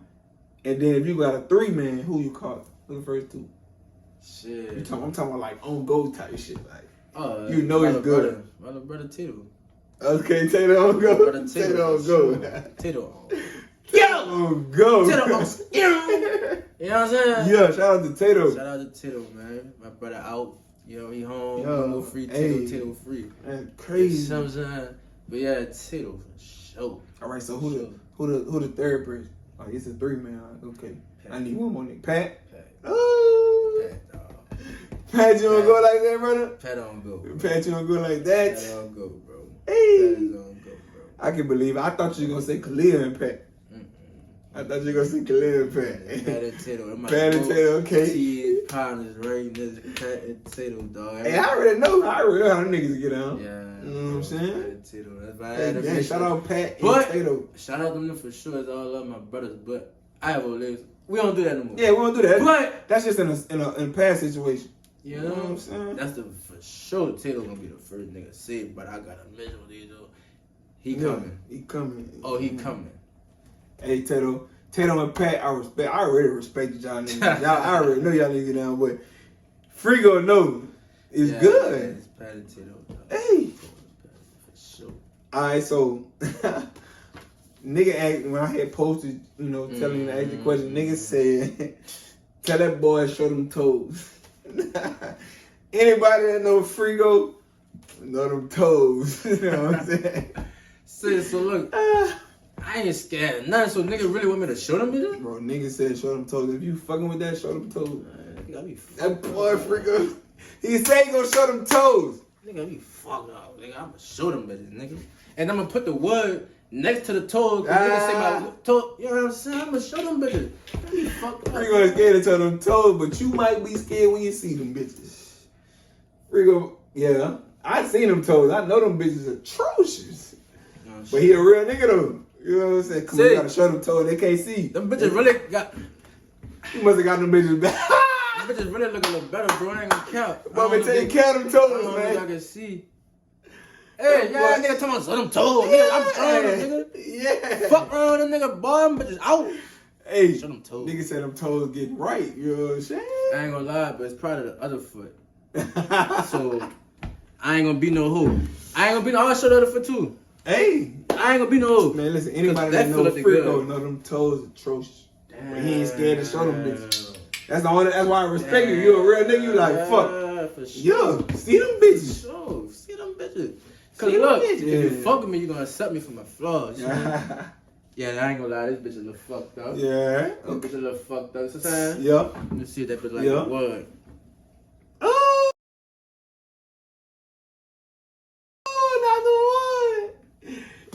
[SPEAKER 2] and then if you got a 3-man, who you call? Who the first 2?
[SPEAKER 6] Shit.
[SPEAKER 2] I'm talking about like on go type shit. Like
[SPEAKER 6] you
[SPEAKER 2] know it's good.
[SPEAKER 6] My little brother Tito.
[SPEAKER 2] Okay, Tato on go. Tato on go.
[SPEAKER 6] Tito.
[SPEAKER 2] Yo, on go.
[SPEAKER 6] Tito on. You know what I'm saying?
[SPEAKER 2] Yeah, shout out to Tato.
[SPEAKER 6] Shout out to Tito, man. My brother out. You know, he home.
[SPEAKER 2] Yo,
[SPEAKER 6] No free
[SPEAKER 2] hey.
[SPEAKER 6] Tito free.
[SPEAKER 2] That's crazy.
[SPEAKER 6] You know what I'm saying? But yeah, Tito for sure.
[SPEAKER 2] All right, so who the third person? Oh, it's a 3-man. Okay,
[SPEAKER 6] Pat.
[SPEAKER 2] I need one more nigga. Pat.
[SPEAKER 6] Pat.
[SPEAKER 2] Oh.
[SPEAKER 6] Pat, dog.
[SPEAKER 2] Pat, you don't go like that, brother?
[SPEAKER 6] Pat on go. Bro.
[SPEAKER 2] Pat, you don't go like that?
[SPEAKER 6] Pat on go, bro.
[SPEAKER 2] Hey.
[SPEAKER 6] Pat is on go, bro.
[SPEAKER 2] I can believe it. I thought you were gonna say Khalil and Pat. I thought you were gonna say Khalil and Pat.
[SPEAKER 6] Pat and Tito.
[SPEAKER 2] Pat and Tato, okay.
[SPEAKER 6] T partners right this Pat and Tito, dog.
[SPEAKER 2] Hey, I already know how them niggas get on.
[SPEAKER 6] Yeah.
[SPEAKER 2] You know what I'm saying?
[SPEAKER 6] Pat and Tito. That's why I
[SPEAKER 2] Hey,
[SPEAKER 6] had to
[SPEAKER 2] yeah,
[SPEAKER 6] make
[SPEAKER 2] shout
[SPEAKER 6] sure.
[SPEAKER 2] out Pat
[SPEAKER 6] But-
[SPEAKER 2] and Tato.
[SPEAKER 6] Shout out to them for sure. It's all love my brothers, but I have a list. We don't do that no more.
[SPEAKER 2] Yeah, we don't do that.
[SPEAKER 6] But
[SPEAKER 2] That's just in a past situation.
[SPEAKER 6] you
[SPEAKER 2] know what I'm
[SPEAKER 6] know,
[SPEAKER 2] saying?
[SPEAKER 6] that's the for sure. Tato gonna be the first nigga said, but I gotta mention these though. He
[SPEAKER 2] Yeah,
[SPEAKER 6] coming.
[SPEAKER 2] He coming.
[SPEAKER 6] Oh, he coming.
[SPEAKER 2] Hey, Tato and Pat, I already respected y'all niggas. I already know y'all niggas down, but Freako know it's good.
[SPEAKER 6] It's Pat and Tato. Dog.
[SPEAKER 2] Hey.
[SPEAKER 6] For sure.
[SPEAKER 2] Alright, so nigga asked when I had posted, telling you to ask the question, nigga said, tell that boy show them toes. Anybody that know Freako, know them toes. You know what I'm saying?
[SPEAKER 6] So look, I ain't scared of nothing. So nigga really want me to show them bitches?
[SPEAKER 2] Bro, nigga said show them toes. If you fucking with that, show them toes.
[SPEAKER 6] Nigga, I be
[SPEAKER 2] That boy Freako, he said he gonna show them toes.
[SPEAKER 6] Nigga, I be fucked up. Nigga, I'ma show them bitches, nigga. And I'm gonna put the wood next to the toes. Nigga say my toe. You know what I'm saying? I'm gonna show them bitches. I be fucked up.
[SPEAKER 2] Freako is scared to tell them toes, but you might be scared when you see them bitches. Freako, yeah, I seen them toes. I know them bitches atrocious.
[SPEAKER 6] No,
[SPEAKER 2] But he a real nigga though. You know what I'm saying? Cause
[SPEAKER 6] See,
[SPEAKER 2] we gotta show them toes. They can't see.
[SPEAKER 6] them bitches really got.
[SPEAKER 2] You must have got them bitches back.
[SPEAKER 6] Them bitches really look a little better, bro. I ain't gonna count.
[SPEAKER 2] Mama, take care of them
[SPEAKER 6] I
[SPEAKER 2] toes,
[SPEAKER 6] don't think I
[SPEAKER 2] man.
[SPEAKER 6] can see. Hey, yeah, nigga, talking about them toes. Nigga, I'm trying them, nigga.
[SPEAKER 2] Yeah.
[SPEAKER 6] Fuck around with them nigga, boy. Them bitches out.
[SPEAKER 2] Hey,
[SPEAKER 6] Show them toes.
[SPEAKER 2] nigga said them toes getting right. You know what I'm saying?
[SPEAKER 6] I ain't gonna lie, but it's probably the other foot. So I ain't gonna be no hoe. I ain't gonna be no. I'll show the other foot too.
[SPEAKER 2] Hey,
[SPEAKER 6] I ain't gonna be no hoe.
[SPEAKER 2] man, listen. Anybody
[SPEAKER 6] that
[SPEAKER 2] that knows
[SPEAKER 6] feel like they
[SPEAKER 2] Freako
[SPEAKER 6] good.
[SPEAKER 2] know them toes atrocious.
[SPEAKER 6] Damn.
[SPEAKER 2] He ain't scared to show them bitches. That's why I respect you. You a real nigga. You like fuck.
[SPEAKER 6] Yeah, for sure.
[SPEAKER 2] Yo, see them bitches.
[SPEAKER 6] So, see them bitches. Cause
[SPEAKER 2] See them
[SPEAKER 6] look,
[SPEAKER 2] bitches.
[SPEAKER 6] if you
[SPEAKER 2] Yeah.
[SPEAKER 6] fuck with me, you gonna accept me for my flaws. You know? Yeah, I ain't gonna lie, this bitch is a little fucked up.
[SPEAKER 2] Yeah.
[SPEAKER 6] This bitch is a little fucked up. Sometimes,
[SPEAKER 2] Yup.
[SPEAKER 6] let me see that bitch like
[SPEAKER 2] Yeah.
[SPEAKER 6] a word.
[SPEAKER 2] Oh,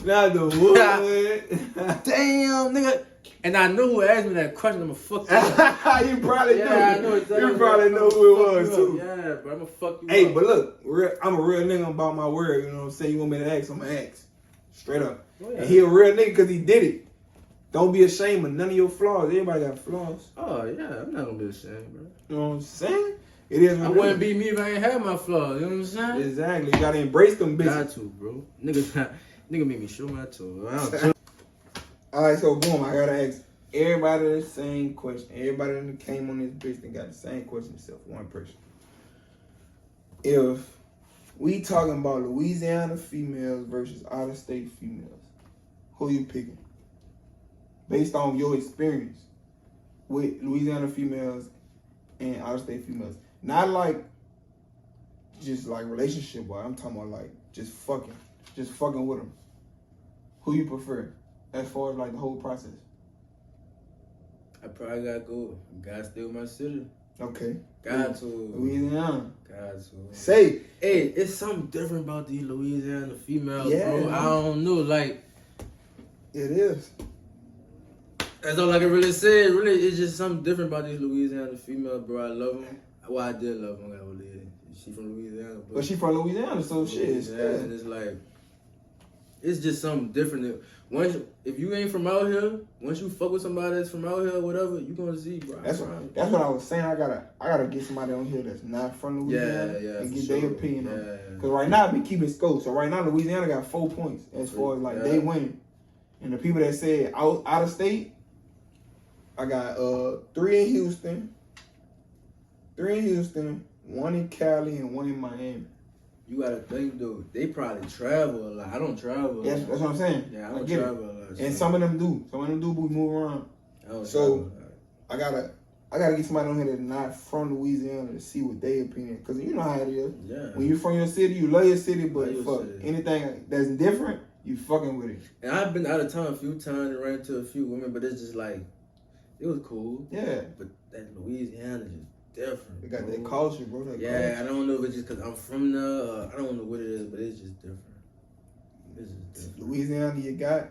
[SPEAKER 2] not the wood.
[SPEAKER 6] Damn, nigga. And I knew who asked me that question. I'ma fuck you up.
[SPEAKER 2] You probably
[SPEAKER 6] Yeah, I
[SPEAKER 2] knew.
[SPEAKER 6] know exactly.
[SPEAKER 2] You probably know who it was too.
[SPEAKER 6] Yeah, but I'ma fuck you
[SPEAKER 2] Hey,
[SPEAKER 6] up.
[SPEAKER 2] but look, I'm a real nigga about my word. You know what I'm saying? You want me to ask? I'm gonna ask. Straight up.
[SPEAKER 6] Oh, yeah.
[SPEAKER 2] And he a real nigga because he did it. Don't be ashamed of none of your flaws. Everybody got flaws.
[SPEAKER 6] Oh, yeah, I'm not gonna be ashamed, bro.
[SPEAKER 2] You know what I'm saying? It is
[SPEAKER 6] I
[SPEAKER 2] what it
[SPEAKER 6] wouldn't
[SPEAKER 2] is.
[SPEAKER 6] be me if I ain't had my flaws. You know what I'm saying?
[SPEAKER 2] Exactly. You gotta embrace them bitches.
[SPEAKER 6] Got to, bro. Nigga made me show my toes. I don't
[SPEAKER 2] Alright, so boom, I gotta ask everybody the same question. Everybody that came on this bitch that got the same question except for one person. If we talking about Louisiana females versus out of state females, who you picking? Based on your experience with Louisiana females and out of state females. Not like just like relationship wise. I'm talking about like just fucking with them. Who you prefer as far as like the whole process?
[SPEAKER 6] I probably gotta go. Gotta stay with my city.
[SPEAKER 2] Okay.
[SPEAKER 6] Got to.
[SPEAKER 2] Louisiana.
[SPEAKER 6] Got to.
[SPEAKER 2] Say.
[SPEAKER 6] Hey, it's something different about these Louisiana females,
[SPEAKER 2] Yeah.
[SPEAKER 6] bro. I don't know, like.
[SPEAKER 2] It is.
[SPEAKER 6] That's all I can really say. Really, it's just something different about these Louisiana females, bro. I love them. Well, I did love them. She from Louisiana.
[SPEAKER 2] But she from Louisiana, so shit.
[SPEAKER 6] Yeah, and it's like, it's just something different. Once, if you ain't from out here, once you fuck with somebody that's from out here or whatever, you gonna see, bro.
[SPEAKER 2] That's what I was saying. I gotta get somebody on here that's not from Louisiana and get their opinion on it. Because right now I be keeping score. So right now Louisiana got 4 points as far as like they winning. And the people that said out of state, I got 3 in Houston, 1 in Cali, and 1 in Miami.
[SPEAKER 6] You gotta think, though, they probably travel a lot. I don't travel.
[SPEAKER 2] That's what I'm saying.
[SPEAKER 6] Yeah, I don't travel a lot.
[SPEAKER 2] And some of them do. Some of them do move around. So I gotta get somebody on here that's not from Louisiana to see what their opinion. Cause you know how it is.
[SPEAKER 6] Yeah.
[SPEAKER 2] When you from your city, you love your city, but fuck
[SPEAKER 6] city.
[SPEAKER 2] anything that's different, you fucking with it.
[SPEAKER 6] And I've been out of town a few times and ran into a few women, but it's just like, it was cool.
[SPEAKER 2] Yeah.
[SPEAKER 6] But that Louisiana is just different.
[SPEAKER 2] They got that culture, bro.
[SPEAKER 6] Yeah, I don't know if it's just because I'm from there. I don't know what it is, but it's just different. It's just different.
[SPEAKER 2] Louisiana, you got.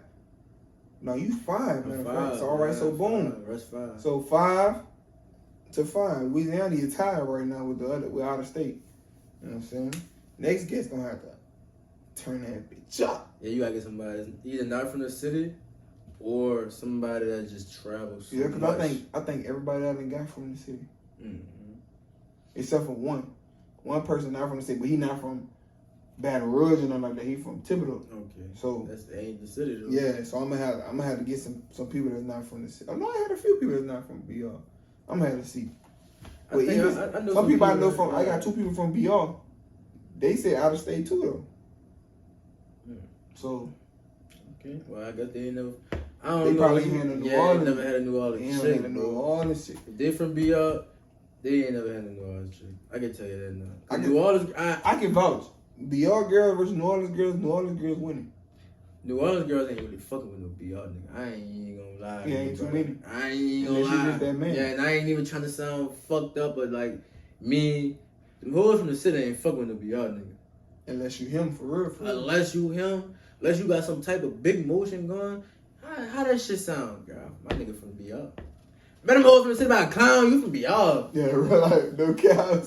[SPEAKER 2] No, you 5, man. 5. So all right, so boom.
[SPEAKER 6] That's 5.
[SPEAKER 2] So 5 to 5. Louisiana, you tied right now with out of state. You know what I'm saying? Next guest gonna have to turn that bitch up.
[SPEAKER 6] Yeah, you gotta get somebody that's either not from the city or somebody that just travels.
[SPEAKER 2] Yeah, because I think everybody that done got from the city.
[SPEAKER 6] Mm-hmm.
[SPEAKER 2] Except for one person not from the city, but he not from Baton Rouge or nothing like that. He from Thibodeau.
[SPEAKER 6] Okay.
[SPEAKER 2] So
[SPEAKER 6] that's ain't the city though.
[SPEAKER 2] Yeah, so I'm gonna have to get some people that's not from the city. I know I had a few people that's not from BR. I'm gonna have to see. But
[SPEAKER 6] I know
[SPEAKER 2] some people I know from. I got 2 people from BR. They say out of state too though. So.
[SPEAKER 6] Okay. Well, I guess they ain't never. I don't know.
[SPEAKER 2] They probably ain't had a New Orleans.
[SPEAKER 6] They never had a New Orleans chick.
[SPEAKER 2] New Orleans chick.
[SPEAKER 6] If they from BR, they ain't never had a New Orleans chick. I can tell you that now. New Orleans,
[SPEAKER 2] I can vouch. BR girls versus New Orleans girls winning.
[SPEAKER 6] New Orleans girls ain't really fucking with no BR nigga. I ain't gonna lie.
[SPEAKER 2] Yeah, ain't too many.
[SPEAKER 6] I ain't gonna lie.
[SPEAKER 2] Just that man.
[SPEAKER 6] Yeah, and I ain't even trying to sound fucked up, but like me, the hoes from the city ain't fucking with no BR nigga.
[SPEAKER 2] Unless you him for real.
[SPEAKER 6] Unless you him, unless you got some type of big motion going. How that shit sound, girl? My nigga from BR. Bet them hoes from the city about a clown, you from BR.
[SPEAKER 2] Yeah, real life. No cap.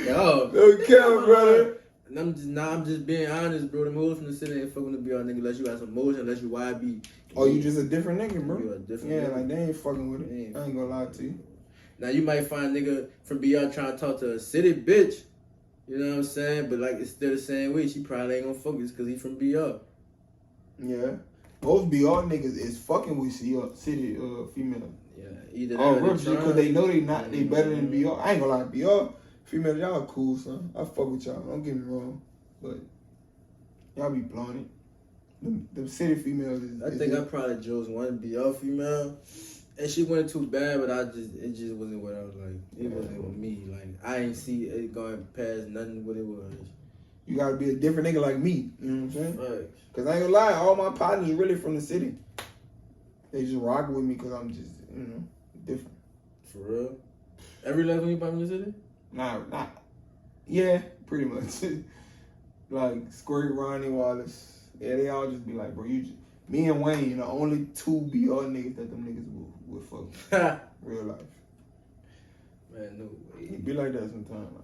[SPEAKER 6] Yo.
[SPEAKER 2] No cap, brother.
[SPEAKER 6] And I'm just being honest, bro. Them hoes from the city ain't fucking with BR nigga unless you got some motion, unless you YB.
[SPEAKER 2] Oh, you just a different nigga, bro.
[SPEAKER 6] You a different
[SPEAKER 2] nigga.
[SPEAKER 6] nigga.
[SPEAKER 2] Like they ain't fucking with it. I ain't gonna lie to you.
[SPEAKER 6] Now you might find a nigga from BR trying to talk to a city bitch. You know what I'm saying? But like it's still the same way. She probably ain't gonna focus because he from BR.
[SPEAKER 2] Yeah. Most BR niggas is fucking with city female.
[SPEAKER 6] Yeah, either that
[SPEAKER 2] or because they know they better than BR. I ain't gonna lie, BR female, y'all cool, son. I fuck with y'all. Don't get me wrong, but y'all be blowing it. The city females is.
[SPEAKER 6] I think I probably chose one BR female, and she wasn't too bad, but it just wasn't what I was like. It wasn't with me. Like I ain't see it going past nothing what it was.
[SPEAKER 2] You gotta be a different nigga like me. You know what I'm saying?
[SPEAKER 6] Right.
[SPEAKER 2] Cause I ain't gonna lie, all my partners really from the city. They just rock with me cause I'm just, different.
[SPEAKER 6] For real? Every last one you from the city?
[SPEAKER 2] Nah. Yeah, pretty much. Like Squirt, Ronnie Wallace. Yeah, they all just be like, bro, me and Wayne, the only 2 BR niggas that them niggas would fuck with. Real life.
[SPEAKER 6] Man, no way.
[SPEAKER 2] It be like that sometimes. Like.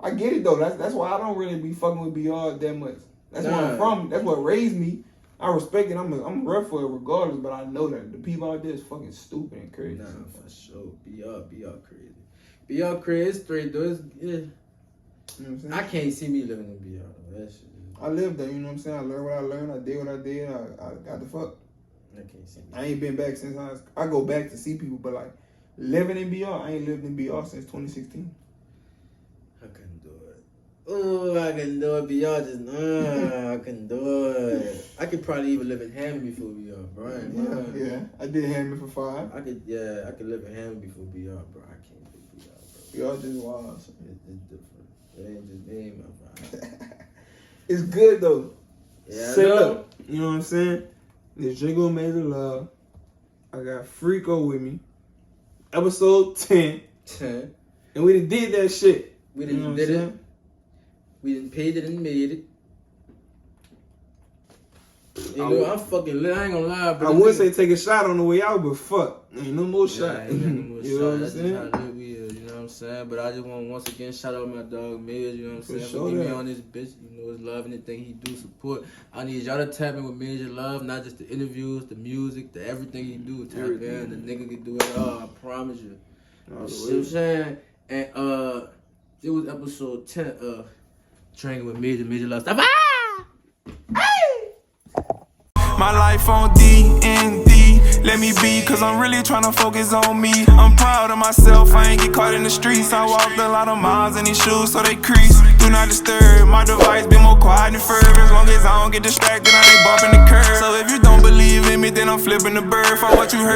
[SPEAKER 2] I get it though. That's why I don't really be fucking with BR that much. That's where I'm from. That's what raised me. I respect it. I'm rough for it regardless, but I know that the people out there is fucking stupid and crazy.
[SPEAKER 6] Nah, for sure. BR crazy. BR crazy straight though. It's, yeah.
[SPEAKER 2] You know what I'm saying?
[SPEAKER 6] I can't see me living in BR though. That shit.
[SPEAKER 2] I lived there, you know what I'm saying? I learned what I learned. I did what I did. I got the fuck.
[SPEAKER 6] I can't see me.
[SPEAKER 2] I ain't been back since I go back to see people, but like living in BR, I ain't lived in BR since 2016.
[SPEAKER 6] I couldn't do it. Oh, I couldn't do it. BR just, I couldn't do it. I could probably even live in Hammond before BR, bro.
[SPEAKER 2] Yeah. I did Hammond for 5.
[SPEAKER 6] I could live in Hammond before BR, bro. I can't do BR, bro.
[SPEAKER 2] BR just wild.
[SPEAKER 6] It's different. It ain't my vibe.
[SPEAKER 2] It's good though.
[SPEAKER 6] Yeah,
[SPEAKER 2] Set up. You know what I'm saying? This Jingle Majorloveee. I got Freako with me. Episode 10.
[SPEAKER 6] 10.
[SPEAKER 2] And we done did that shit.
[SPEAKER 6] We
[SPEAKER 2] You know
[SPEAKER 6] done
[SPEAKER 2] what
[SPEAKER 6] did
[SPEAKER 2] I'm
[SPEAKER 6] it.
[SPEAKER 2] saying?
[SPEAKER 6] We done paid it and made it. You know, I'm fucking lit. I ain't gonna lie, bro.
[SPEAKER 2] I would say take a shot on the way out, but fuck. Ain't no more shot.
[SPEAKER 6] Yeah, ain't no more
[SPEAKER 2] You know what I'm
[SPEAKER 6] That's just
[SPEAKER 2] saying?
[SPEAKER 6] how lit we is, you know what I'm saying? But I just want to once again shout out my dog Miz, you know what I'm
[SPEAKER 2] For
[SPEAKER 6] saying?
[SPEAKER 2] sure
[SPEAKER 6] For me
[SPEAKER 2] that.
[SPEAKER 6] on this bitch, you know, it's love, anything he do, support. I need y'all to tap in with Major Love, not just the interviews, the music, the everything he do. Tap in, the nigga can do it all, I promise you.
[SPEAKER 2] All the
[SPEAKER 6] You
[SPEAKER 2] way.
[SPEAKER 6] know what I'm saying? And it was episode 10 of Training with Major Love. Stop.
[SPEAKER 1] My life on D&D, let me be, cause I'm really tryna focus on me. I'm proud of myself, I ain't get caught in the streets. I walked a lot of miles in these shoes, so they crease. Do not disturb, my device be more quiet than fur. As long as I don't get distracted, I ain't bumping the curb. So if you don't believe in me, then I'm flipping the bird for what you heard.